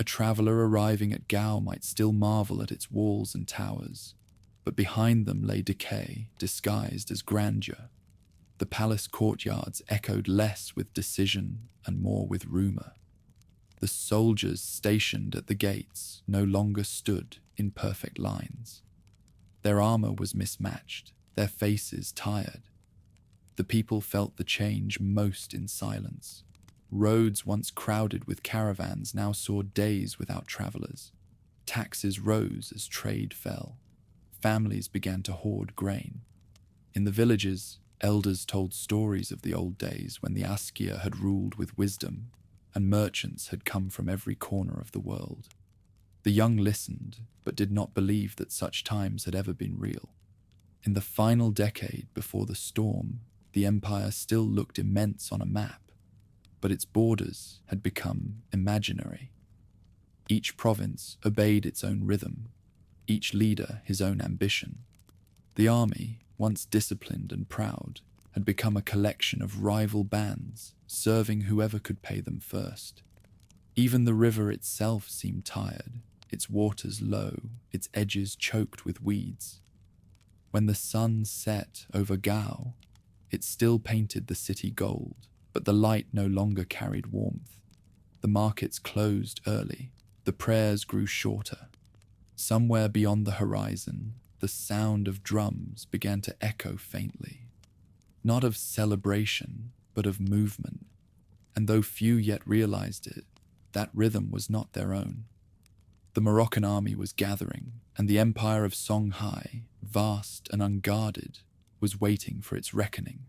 A traveler arriving at Gao might still marvel at its walls and towers, but behind them lay decay disguised as grandeur. The palace courtyards echoed less with decision and more with rumor. The soldiers stationed at the gates no longer stood in perfect lines. Their armor was mismatched, their faces tired. The people felt the change most in silence. Roads once crowded with caravans now saw days without travelers. Taxes rose as trade fell. Families began to hoard grain. In the villages, elders told stories of the old days when the Askia had ruled with wisdom, and merchants had come from every corner of the world. The young listened, but did not believe that such times had ever been real. In the final decade before the storm, the empire still looked immense on a map, but its borders had become imaginary. Each province obeyed its own rhythm, each leader his own ambition. The army, once disciplined and proud, had become a collection of rival bands, serving whoever could pay them first. Even the river itself seemed tired, its waters low, its edges choked with weeds. When the sun set over Gao, it still painted the city gold, but the light no longer carried warmth. The markets closed early, the prayers grew shorter. Somewhere beyond the horizon, the sound of drums began to echo faintly, not of celebration, but of movement, and though few yet realized it, that rhythm was not their own. The Moroccan army was gathering, and the empire of Songhai, vast and unguarded, was waiting for its reckoning.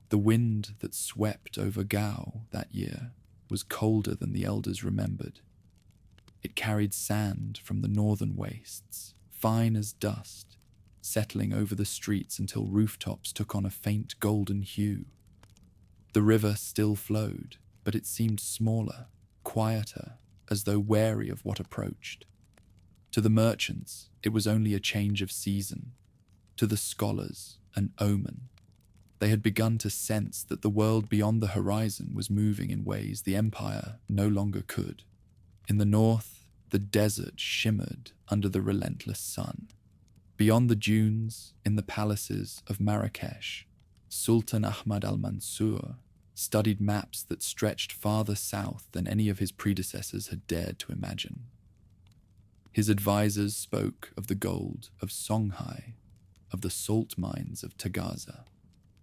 The wind that swept over Gao that year was colder than the elders remembered. It carried sand from the northern wastes, fine as dust, settling over the streets until rooftops took on a faint golden hue. The river still flowed, but it seemed smaller, quieter, as though wary of what approached. To the merchants, it was only a change of season. To the scholars, an omen. They had begun to sense that the world beyond the horizon was moving in ways the empire no longer could. In the north, the desert shimmered under the relentless sun. Beyond the dunes, in the palaces of Marrakesh, Sultan Ahmad al-Mansur studied maps that stretched farther south than any of his predecessors had dared to imagine. His advisors spoke of the gold of Songhai, of the salt mines of Tagaza,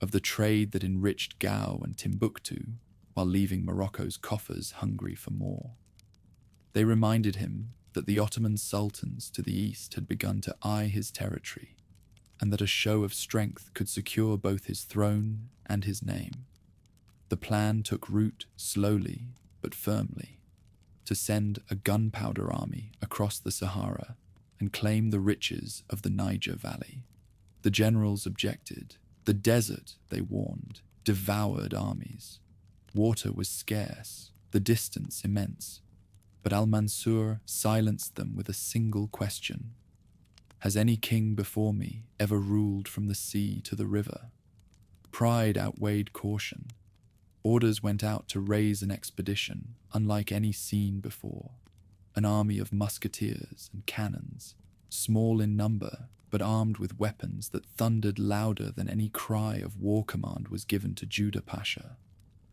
of the trade that enriched Gao and Timbuktu while leaving Morocco's coffers hungry for more. They reminded him that the Ottoman sultans to the east had begun to eye his territory, and that a show of strength could secure both his throne and his name. The plan took root slowly but firmly, to send a gunpowder army across the Sahara and claim the riches of the Niger Valley. The generals objected. The desert, they warned, devoured armies. Water was scarce, the distance immense. But al-Mansur silenced them with a single question. Has any king before me ever ruled from the sea to the river? Pride outweighed caution. Orders went out to raise an expedition unlike any seen before. An army of musketeers and cannons, small in number but armed with weapons that thundered louder than any cry of war command was given to Judah Pasha,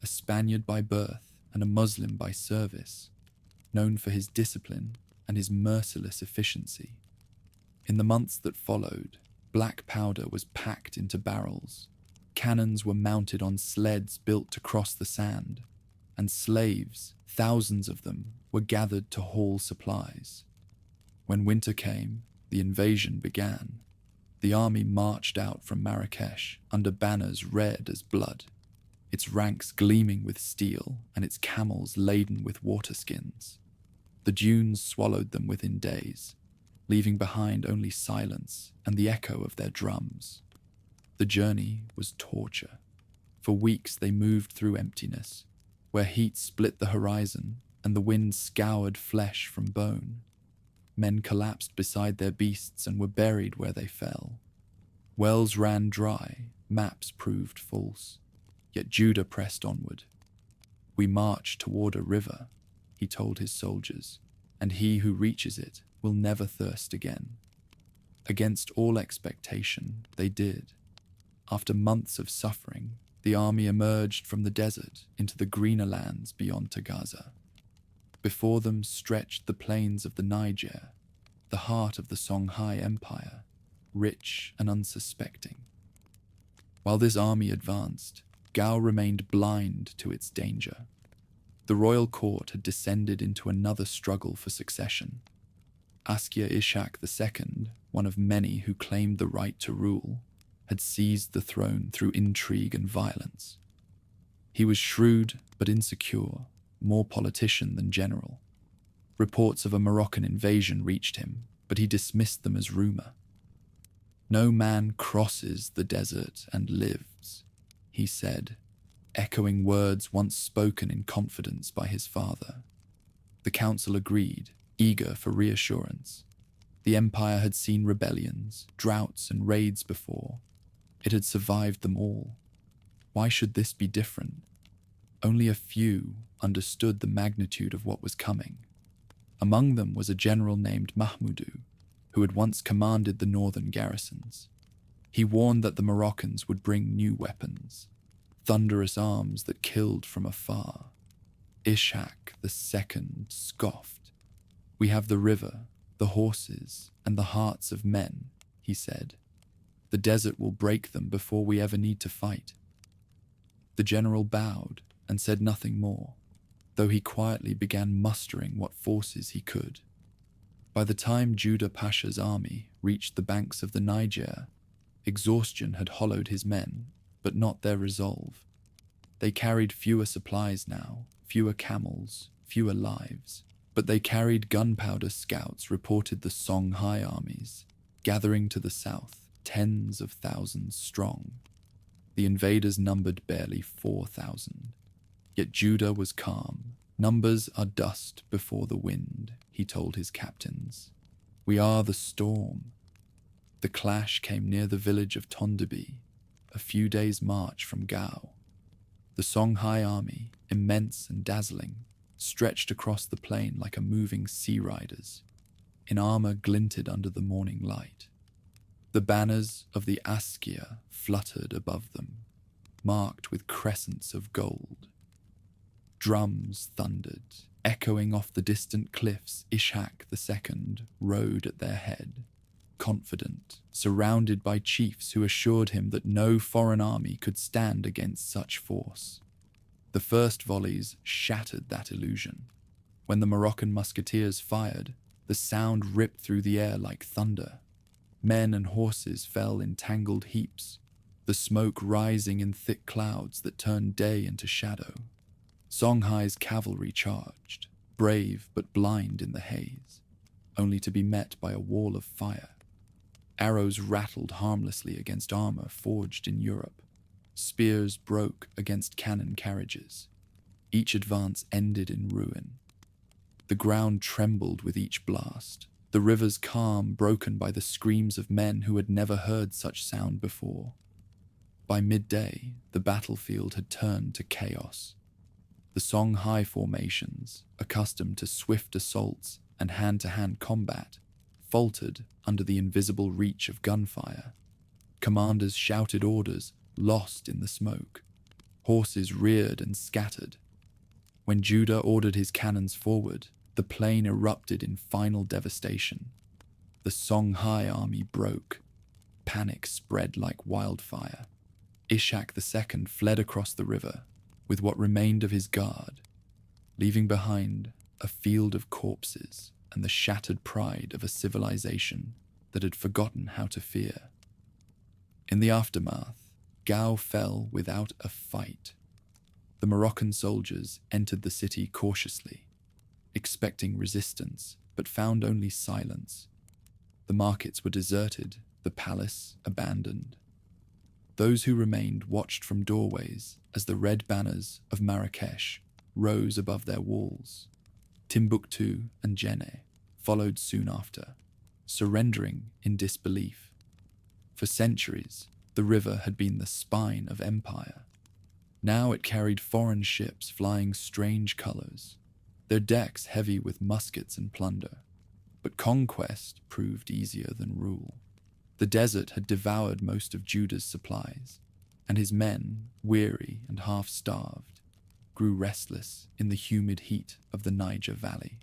a Spaniard by birth and a Muslim by service, known for his discipline and his merciless efficiency. In the months that followed, black powder was packed into barrels, cannons were mounted on sleds built to cross the sand, and slaves, thousands of them, were gathered to haul supplies. When winter came, the invasion began. The army marched out from Marrakesh under banners red as blood, its ranks gleaming with steel and its camels laden with water skins. The dunes swallowed them within days, leaving behind only silence and the echo of their drums. The journey was torture. For weeks they moved through emptiness, where heat split the horizon and the wind scoured flesh from bone. Men collapsed beside their beasts and were buried where they fell. Wells ran dry, maps proved false, yet Judah pressed onward. We march toward a river, he told his soldiers, and he who reaches it will never thirst again. Against all expectation, they did. After months of suffering, the army emerged from the desert into the greener lands beyond Tagaza. Before them stretched the plains of the Niger, the heart of the Songhai Empire, rich and unsuspecting. While this army advanced, Gao remained blind to its danger. The royal court had descended into another struggle for succession. Askia Ishak II, one of many who claimed the right to rule, had seized the throne through intrigue and violence. He was shrewd but insecure, more politician than general. Reports of a Moroccan invasion reached him, but he dismissed them as rumor. No man crosses the desert and lives, he said, echoing words once spoken in confidence by his father. The council agreed, eager for reassurance. The empire had seen rebellions, droughts, and raids before. It had survived them all. Why should this be different? Only a few understood the magnitude of what was coming. Among them was a general named Mahmudu, who had once commanded the northern garrisons. He warned that the Moroccans would bring new weapons, thunderous arms that killed from afar. Ishak II scoffed. "We have the river, the horses, and the hearts of men," he said. "The desert will break them before we ever need to fight." The general bowed and said nothing more, though he quietly began mustering what forces he could. By the time Judah Pasha's army reached the banks of the Niger, exhaustion had hollowed his men, but not their resolve. They carried fewer supplies now, fewer camels, fewer lives, but they carried gunpowder. Scouts reported the Songhai armies, gathering to the south, tens of thousands strong. The invaders numbered barely 4,000. Yet Judah was calm. "Numbers are dust before the wind," he told his captains. "We are the storm." The clash came near the village of Tondabi, a few days' march from Gao. The Songhai army, immense and dazzling, stretched across the plain like a moving sea riders. In armor glinted under the morning light. The banners of the Askia fluttered above them, marked with crescents of gold. Drums thundered, echoing off the distant cliffs. Ishak II rode at their head, confident, surrounded by chiefs who assured him that no foreign army could stand against such force. The first volleys shattered that illusion. When the Moroccan musketeers fired, the sound ripped through the air like thunder. Men and horses fell in tangled heaps, the smoke rising in thick clouds that turned day into shadow. Songhai's cavalry charged, brave but blind in the haze, only to be met by a wall of fire. Arrows rattled harmlessly against armor forged in Europe. Spears broke against cannon carriages. Each advance ended in ruin. The ground trembled with each blast, the river's calm broken by the screams of men who had never heard such sound before. By midday, the battlefield had turned to chaos. The Songhai formations, accustomed to swift assaults and hand-to-hand combat, faltered under the invisible reach of gunfire. Commanders shouted orders, lost in the smoke. Horses reared and scattered. When Judah ordered his cannons forward, the plain erupted in final devastation. The Songhai army broke. Panic spread like wildfire. Ishak II fled across the river with what remained of his guard, leaving behind a field of corpses and the shattered pride of a civilization that had forgotten how to fear. In the aftermath, Gao fell without a fight. The Moroccan soldiers entered the city cautiously, expecting resistance, but found only silence. The markets were deserted, the palace abandoned. Those who remained watched from doorways as the red banners of Marrakesh rose above their walls. Timbuktu and Gao followed soon after, surrendering in disbelief. For centuries, the river had been the spine of empire. Now it carried foreign ships flying strange colors, their decks heavy with muskets and plunder. But conquest proved easier than rule. The desert had devoured most of Judah's supplies, and his men, weary and half-starved, grew restless in the humid heat of the Niger Valley.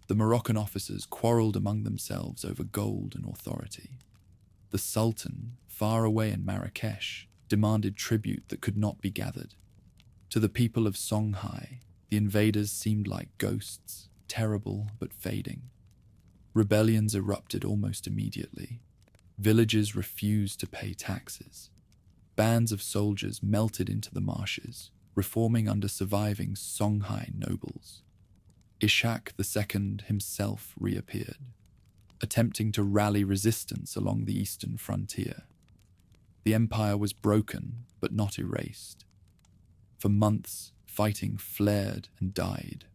The Moroccan officers quarreled among themselves over gold and authority. The Sultan, far away in Marrakesh, demanded tribute that could not be gathered. To the people of Songhai, the invaders seemed like ghosts, terrible but fading. Rebellions erupted almost immediately. Villages refused to pay taxes. Bands of soldiers melted into the marshes, reforming under surviving Songhai nobles. Ishak II himself reappeared, attempting to rally resistance along the eastern frontier. The empire was broken, but not erased. For months, fighting flared and died,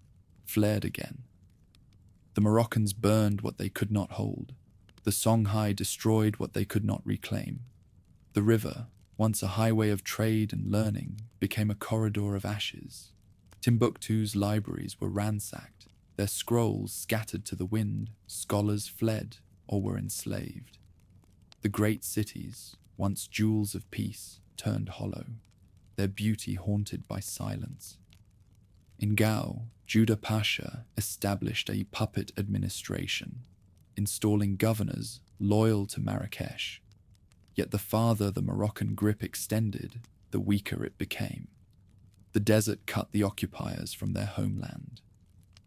flared again. The Moroccans burned what they could not hold. The Songhai destroyed what they could not reclaim. The river, once a highway of trade and learning, became a corridor of ashes. Timbuktu's libraries were ransacked, their scrolls scattered to the wind, scholars fled or were enslaved. The great cities, once jewels of peace, turned hollow, their beauty haunted by silence. In Gao, Judah Pasha established a puppet administration, installing governors loyal to Marrakesh. Yet the farther the Moroccan grip extended, the weaker it became. The desert cut the occupiers from their homeland.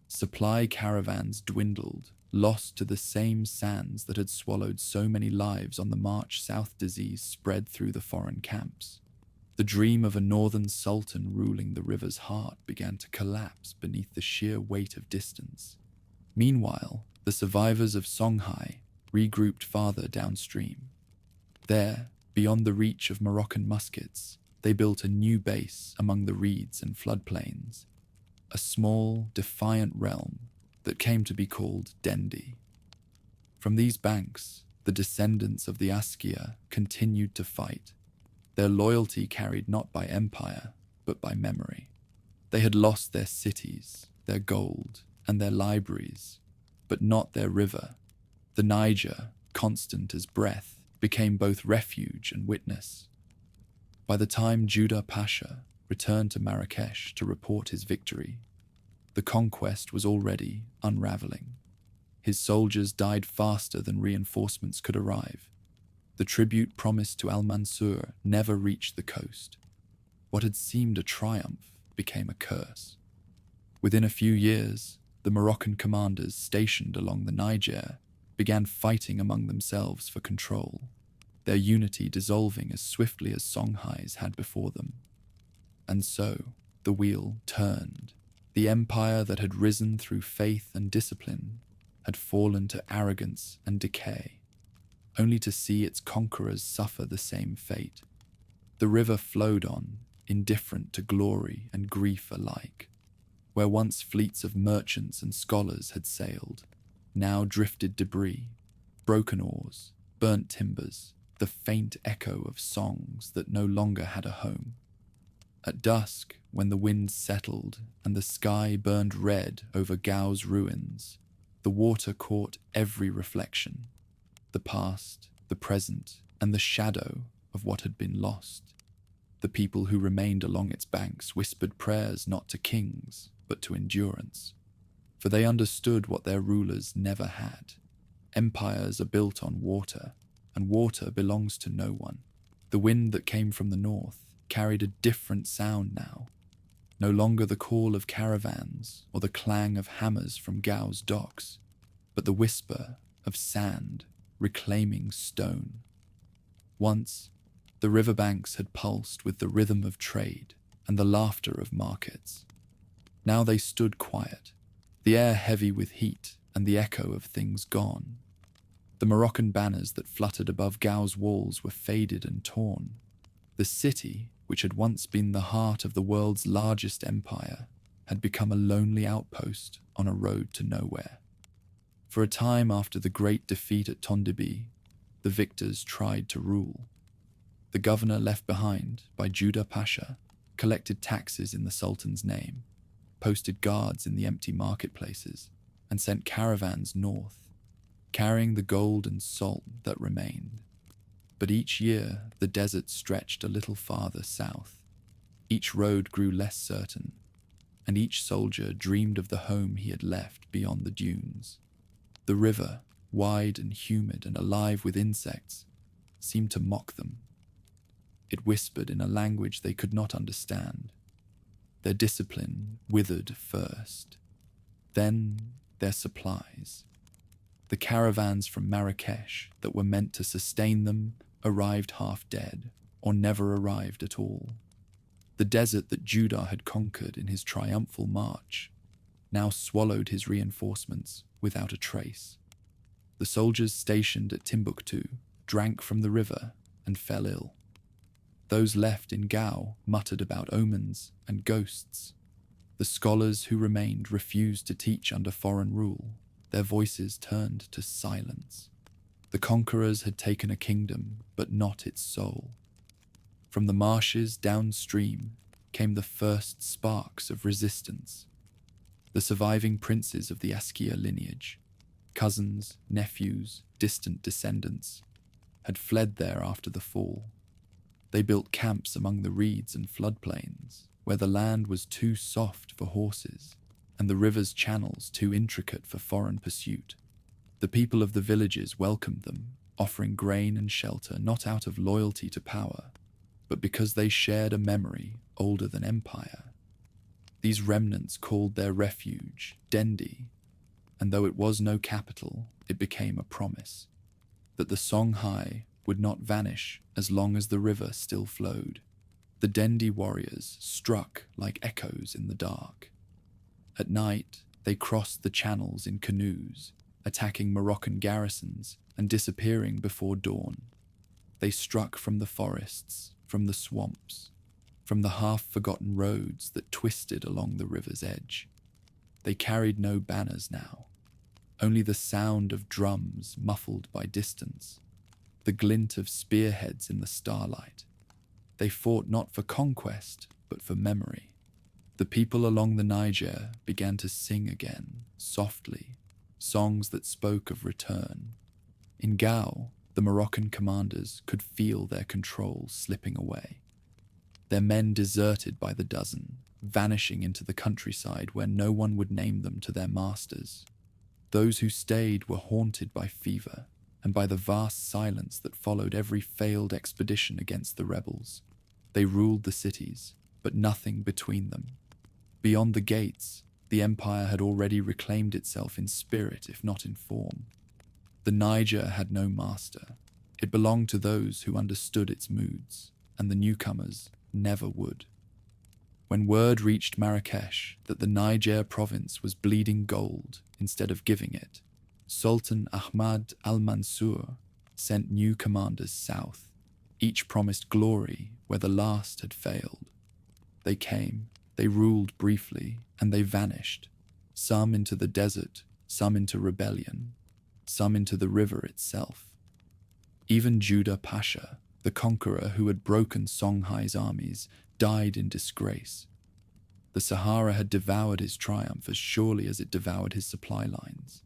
Supply caravans dwindled, lost to the same sands that had swallowed so many lives on the march south. Disease spread through the foreign camps. The dream of a northern sultan ruling the river's heart began to collapse beneath the sheer weight of distance. Meanwhile, the survivors of Songhai regrouped farther downstream. There, beyond the reach of Moroccan muskets, they built a new base among the reeds and floodplains, a small, defiant realm that came to be called Dendi. From these banks, the descendants of the Askia continued to fight, their loyalty carried not by empire, but by memory. They had lost their cities, their gold, and their libraries, but not their river. The Niger, constant as breath, became both refuge and witness. By the time Judah Pasha returned to Marrakesh to report his victory, the conquest was already unraveling. His soldiers died faster than reinforcements could arrive. The tribute promised to Al-Mansur never reached the coast. What had seemed a triumph became a curse. Within a few years, the Moroccan commanders stationed along the Niger began fighting among themselves for control, their unity dissolving as swiftly as Songhai's had before them. And so, the wheel turned. The empire that had risen through faith and discipline had fallen to arrogance and decay, only to see its conquerors suffer the same fate. The river flowed on, indifferent to glory and grief alike. Where once fleets of merchants and scholars had sailed, now drifted debris, broken oars, burnt timbers, the faint echo of songs that no longer had a home. At dusk, when the wind settled and the sky burned red over Gao's ruins, the water caught every reflection, the past, the present, and the shadow of what had been lost. The people who remained along its banks whispered prayers not to kings, but to endurance, for they understood what their rulers never had. Empires are built on water, and water belongs to no one. The wind that came from the north carried a different sound now, no longer the call of caravans or the clang of hammers from Gao's docks, but the whisper of sand reclaiming stone. Once, the riverbanks had pulsed with the rhythm of trade and the laughter of markets. Now they stood quiet, the air heavy with heat and the echo of things gone. The Moroccan banners that fluttered above Gao's walls were faded and torn. The city, which had once been the heart of the world's largest empire, had become a lonely outpost on a road to nowhere. For a time after the great defeat at Tondibi, the victors tried to rule. The governor left behind by Judah Pasha collected taxes in the Sultan's name, posted guards in the empty marketplaces, and sent caravans north, carrying the gold and salt that remained. But each year, the desert stretched a little farther south. Each road grew less certain, and each soldier dreamed of the home he had left beyond the dunes. The river, wide and humid and alive with insects, seemed to mock them. It whispered in a language they could not understand. Their discipline withered first, then their supplies. The caravans from Marrakesh that were meant to sustain them arrived half dead, or never arrived at all. The desert that Judah had conquered in his triumphal march now swallowed his reinforcements without a trace. The soldiers stationed at Timbuktu drank from the river and fell ill. those left in Gao muttered about omens and ghosts. The scholars who remained refused to teach under foreign rule. Their voices turned to silence. The conquerors had taken a kingdom, but not its soul. From the marshes downstream came the first sparks of resistance. The surviving princes of the Askia lineage, cousins, nephews, distant descendants, had fled there after the fall. They built camps among the reeds and floodplains, where the land was too soft for horses and the river's channels too intricate for foreign pursuit. The people of the villages welcomed them, offering grain and shelter not out of loyalty to power, but because they shared a memory older than empire. These remnants called their refuge Dendi, and though it was no capital, it became a promise that the Songhai would not vanish as long as the river still flowed. The Dendi warriors struck like echoes in the dark. At night, they crossed the channels in canoes, attacking Moroccan garrisons and disappearing before dawn. They struck from the forests, from the swamps, from the half-forgotten roads that twisted along the river's edge. They carried no banners now, only the sound of drums muffled by distance, the glint of spearheads in the starlight. They fought not for conquest, but for memory. The people along the Niger began to sing again, softly, songs that spoke of return. In Gao, the Moroccan commanders could feel their control slipping away. Their men deserted by the dozen, vanishing into the countryside where no one would name them to their masters. Those who stayed were haunted by fever and by the vast silence that followed every failed expedition against the rebels. They ruled the cities, but nothing between them. Beyond the gates, the empire had already reclaimed itself in spirit, if not in form. The Niger had no master. It belonged to those who understood its moods, and the newcomers never would. When word reached Marrakesh that the Niger province was bleeding gold instead of giving it, Sultan Ahmad al-Mansur sent new commanders south. Each promised glory where the last had failed. They came, they ruled briefly, and they vanished, some into the desert, some into rebellion, some into the river itself. Even Judah Pasha, the conqueror who had broken Songhai's armies, died in disgrace. The Sahara had devoured his triumph as surely as it devoured his supply lines.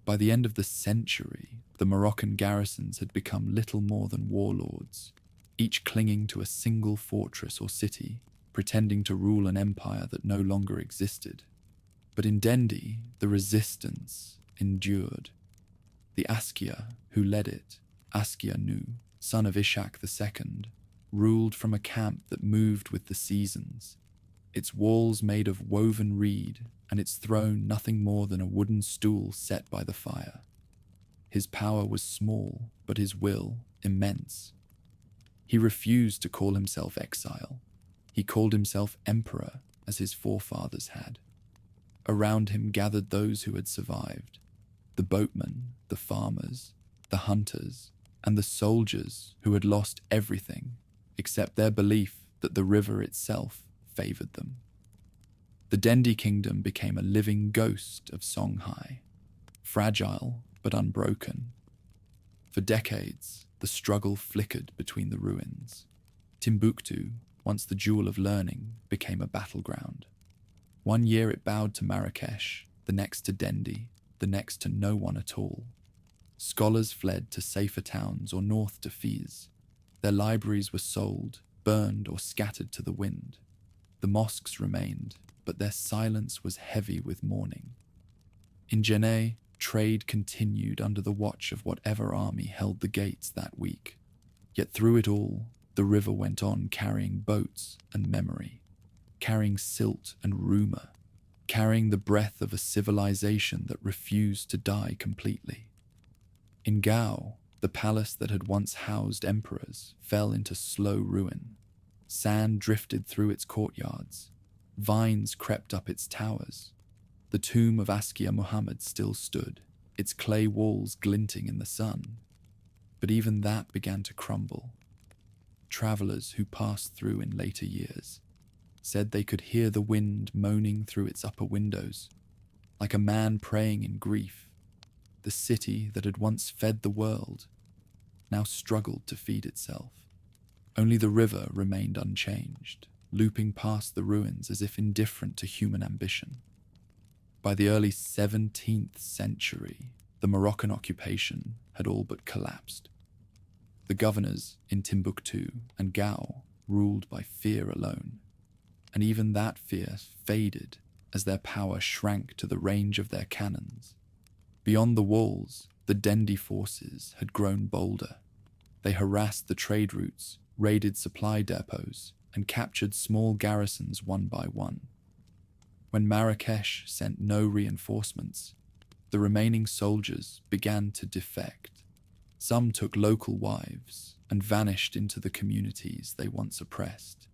By the end of the century, the Moroccan garrisons had become little more than warlords, each clinging to a single fortress or city, pretending to rule an empire that no longer existed. But in Dendi, the resistance endured. The Askia, who led it, Askia Nu, son of Ishak II, ruled from a camp that moved with the seasons, its walls made of woven reed and its throne nothing more than a wooden stool set by the fire. His power was small, but his will immense. He refused to call himself exile. He called himself emperor, as his forefathers had. Around him gathered those who had survived, the boatmen, the farmers, the hunters, and the soldiers who had lost everything except their belief that the river itself favored them. The Dendi kingdom became a living ghost of Songhai, fragile but unbroken. For decades, the struggle flickered between the ruins. Timbuktu, once the jewel of learning, became a battleground. One year it bowed to Marrakesh, the next to Dendi, the next to no one at all. Scholars fled to safer towns or north to Fez. Their libraries were sold, burned, or scattered to the wind. The mosques remained, but their silence was heavy with mourning. In Janneh, trade continued under the watch of whatever army held the gates that week. Yet through it all, the river went on carrying boats and memory, carrying silt and rumor, carrying the breath of a civilization that refused to die completely. In Gao, the palace that had once housed emperors fell into slow ruin. Sand drifted through its courtyards. Vines crept up its towers. The tomb of Askia Muhammad still stood, its clay walls glinting in the sun. But even that began to crumble. travelers who passed through in later years said they could hear the wind moaning through its upper windows, like a man praying in grief. The city that had once fed the world now struggled to feed itself. Only the river remained unchanged, looping past the ruins as if indifferent to human ambition. By the early 17th century, the Moroccan occupation had all but collapsed. The governors in Timbuktu and Gao ruled by fear alone, and even that fear faded as their power shrank to the range of their cannons. Beyond the walls, the Dendi forces had grown bolder. They harassed the trade routes, raided supply depots, and captured small garrisons one by one. When Marrakesh sent no reinforcements, the remaining soldiers began to defect. Some took local wives and vanished into the communities they once oppressed.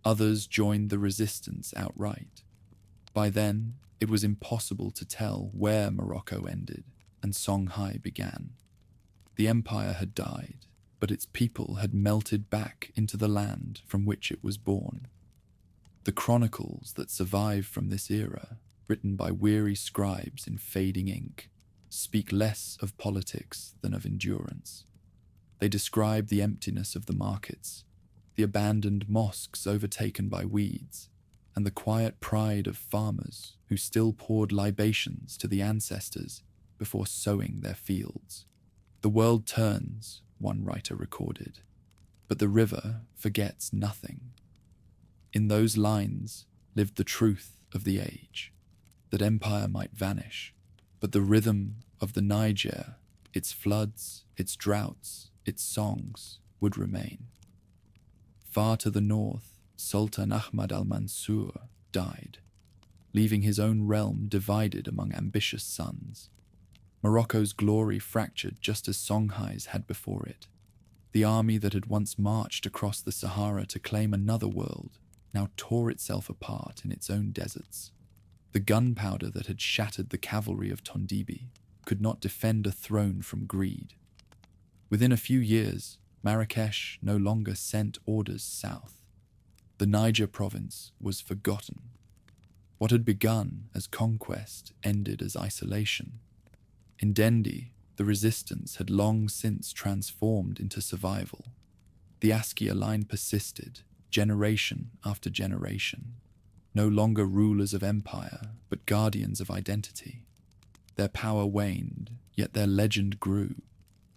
Others joined the resistance outright. By then, it was impossible to tell where Morocco ended and Songhai began. The empire had died, but its people had melted back into the land from which it was born. The chronicles that survive from this era, written by weary scribes in fading ink, speak less of politics than of endurance. They describe the emptiness of the markets, the abandoned mosques overtaken by weeds, and the quiet pride of farmers who still poured libations to the ancestors before sowing their fields. The world turns, one writer recorded, but the river forgets nothing. In those lines lived the truth of the age, that empire might vanish, but the rhythm of the Niger, its floods, its droughts, its songs, would remain. Far to the north, Sultan Ahmad al-Mansur died, leaving his own realm divided among ambitious sons. Morocco's glory fractured just as Songhai's had before it. The army that had once marched across the Sahara to claim another world now tore itself apart in its own deserts. The gunpowder that had shattered the cavalry of Tondibi could not defend a throne from greed. Within a few years, Marrakesh no longer sent orders south. The Niger province was forgotten. What had begun as conquest ended as isolation. In Dendi, the resistance had long since transformed into survival. The Askia line persisted, generation after generation, no longer rulers of empire, but guardians of identity. Their power waned, yet their legend grew.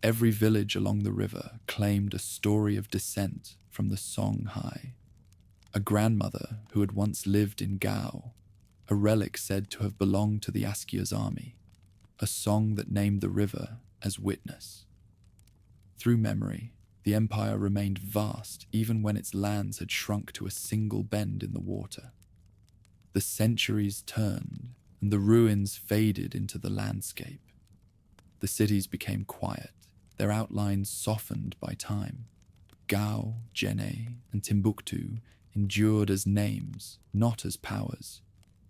Every village along the river claimed a story of descent from the Songhai. A grandmother who had once lived in Gao, a relic said to have belonged to the Askia's army, a song that named the river as witness. Through memory, the empire remained vast even when its lands had shrunk to a single bend in the water. The centuries turned, and the ruins faded into the landscape. The cities became quiet, their outlines softened by time. Gao, Jenne, and Timbuktu endured as names, not as powers,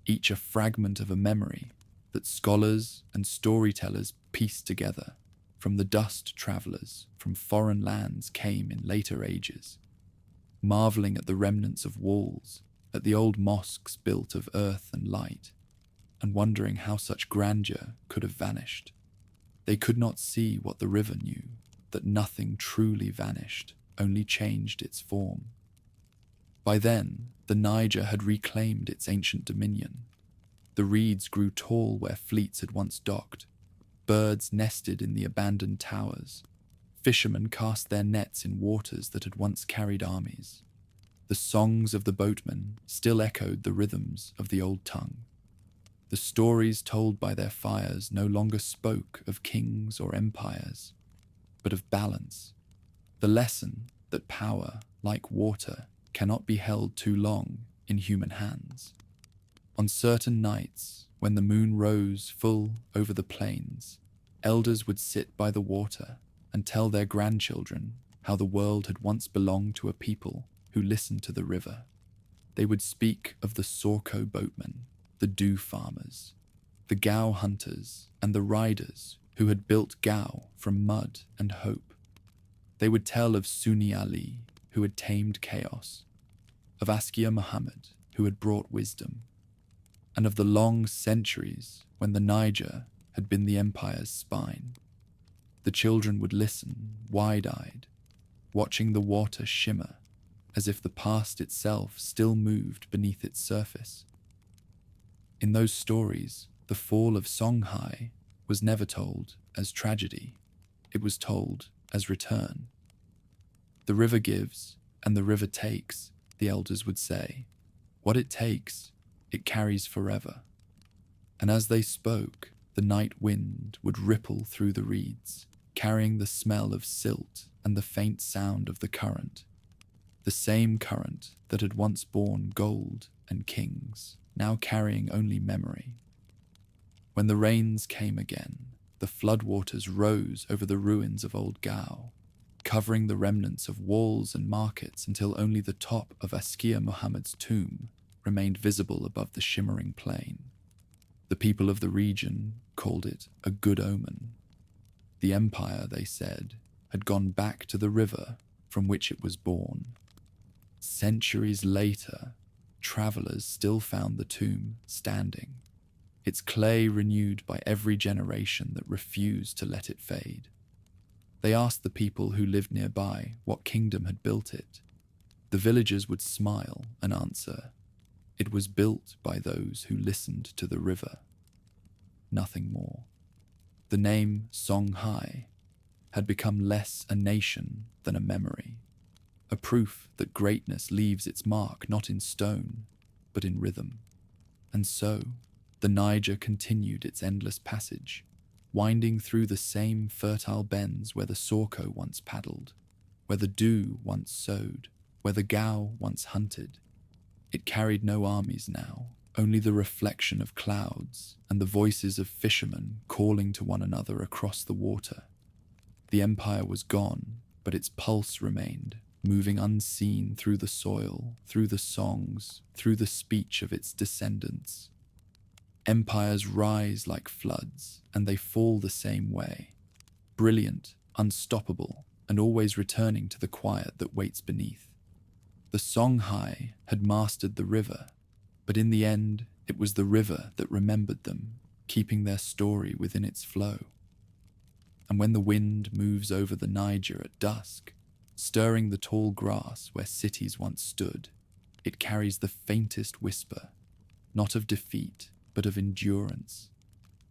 each a fragment of a memory that scholars and storytellers pieced together. From the dust travelers from foreign lands came in later ages, marveling at the remnants of walls, at the old mosques built of earth and light, and wondering how such grandeur could have vanished. They could not see what the river knew, that nothing truly vanished, only changed its form. By then, the Niger had reclaimed its ancient dominion. The reeds grew tall where fleets had once docked. Birds nested in the abandoned towers. Fishermen cast their nets in waters that had once carried armies. The songs of the boatmen still echoed the rhythms of the old tongue. The stories told by their fires no longer spoke of kings or empires, but of balance. The lesson that power, like water, cannot be held too long in human hands. On certain nights, when the moon rose full over the plains, elders would sit by the water and tell their grandchildren how the world had once belonged to a people who listened to the river. They would speak of the Sorko boatmen, the dew farmers, the Gao hunters, and the riders who had built Gao from mud and hope. They would tell of Sunni Ali, who had tamed chaos, of Askia Muhammad, who had brought wisdom, and of the long centuries when the Niger had been the empire's spine. The children would listen, wide-eyed, watching the water shimmer as if the past itself still moved beneath its surface. In those stories, the fall of Songhai was never told as tragedy. It was told as return. The river gives, and the river takes, the elders would say. What it takes, it carries forever. And as they spoke, the night wind would ripple through the reeds, carrying the smell of silt and the faint sound of the current. The same current that had once borne gold and kings, now carrying only memory. When the rains came again, the floodwaters rose over the ruins of old Gao, covering the remnants of walls and markets until only the top of Askia Muhammad's tomb remained visible above the shimmering plain. The people of the region called it a good omen. The empire, they said, had gone back to the river from which it was born. Centuries later, travelers still found the tomb standing, its clay renewed by every generation that refused to let it fade. They asked the people who lived nearby what kingdom had built it. The villagers would smile and answer, it was built by those who listened to the river. Nothing more. The name Songhai had become less a nation than a memory, a proof that greatness leaves its mark not in stone, but in rhythm. And so, the Niger continued its endless passage, winding through the same fertile bends where the Sorco once paddled, where the dew once sowed, where the Gao once hunted. It carried no armies now, only the reflection of clouds and the voices of fishermen calling to one another across the water. The empire was gone, but its pulse remained, moving unseen through the soil, through the songs, through the speech of its descendants. Empires rise like floods, and they fall the same way, brilliant, unstoppable, and always returning to the quiet that waits beneath. The Songhai had mastered the river, but in the end, it was the river that remembered them, keeping their story within its flow. And when the wind moves over the Niger at dusk, stirring the tall grass where cities once stood, it carries the faintest whisper, not of defeat, but of endurance,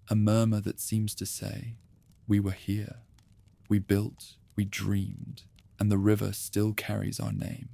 a murmur that seems to say, we were here, we built, we dreamed, and the river still carries our name.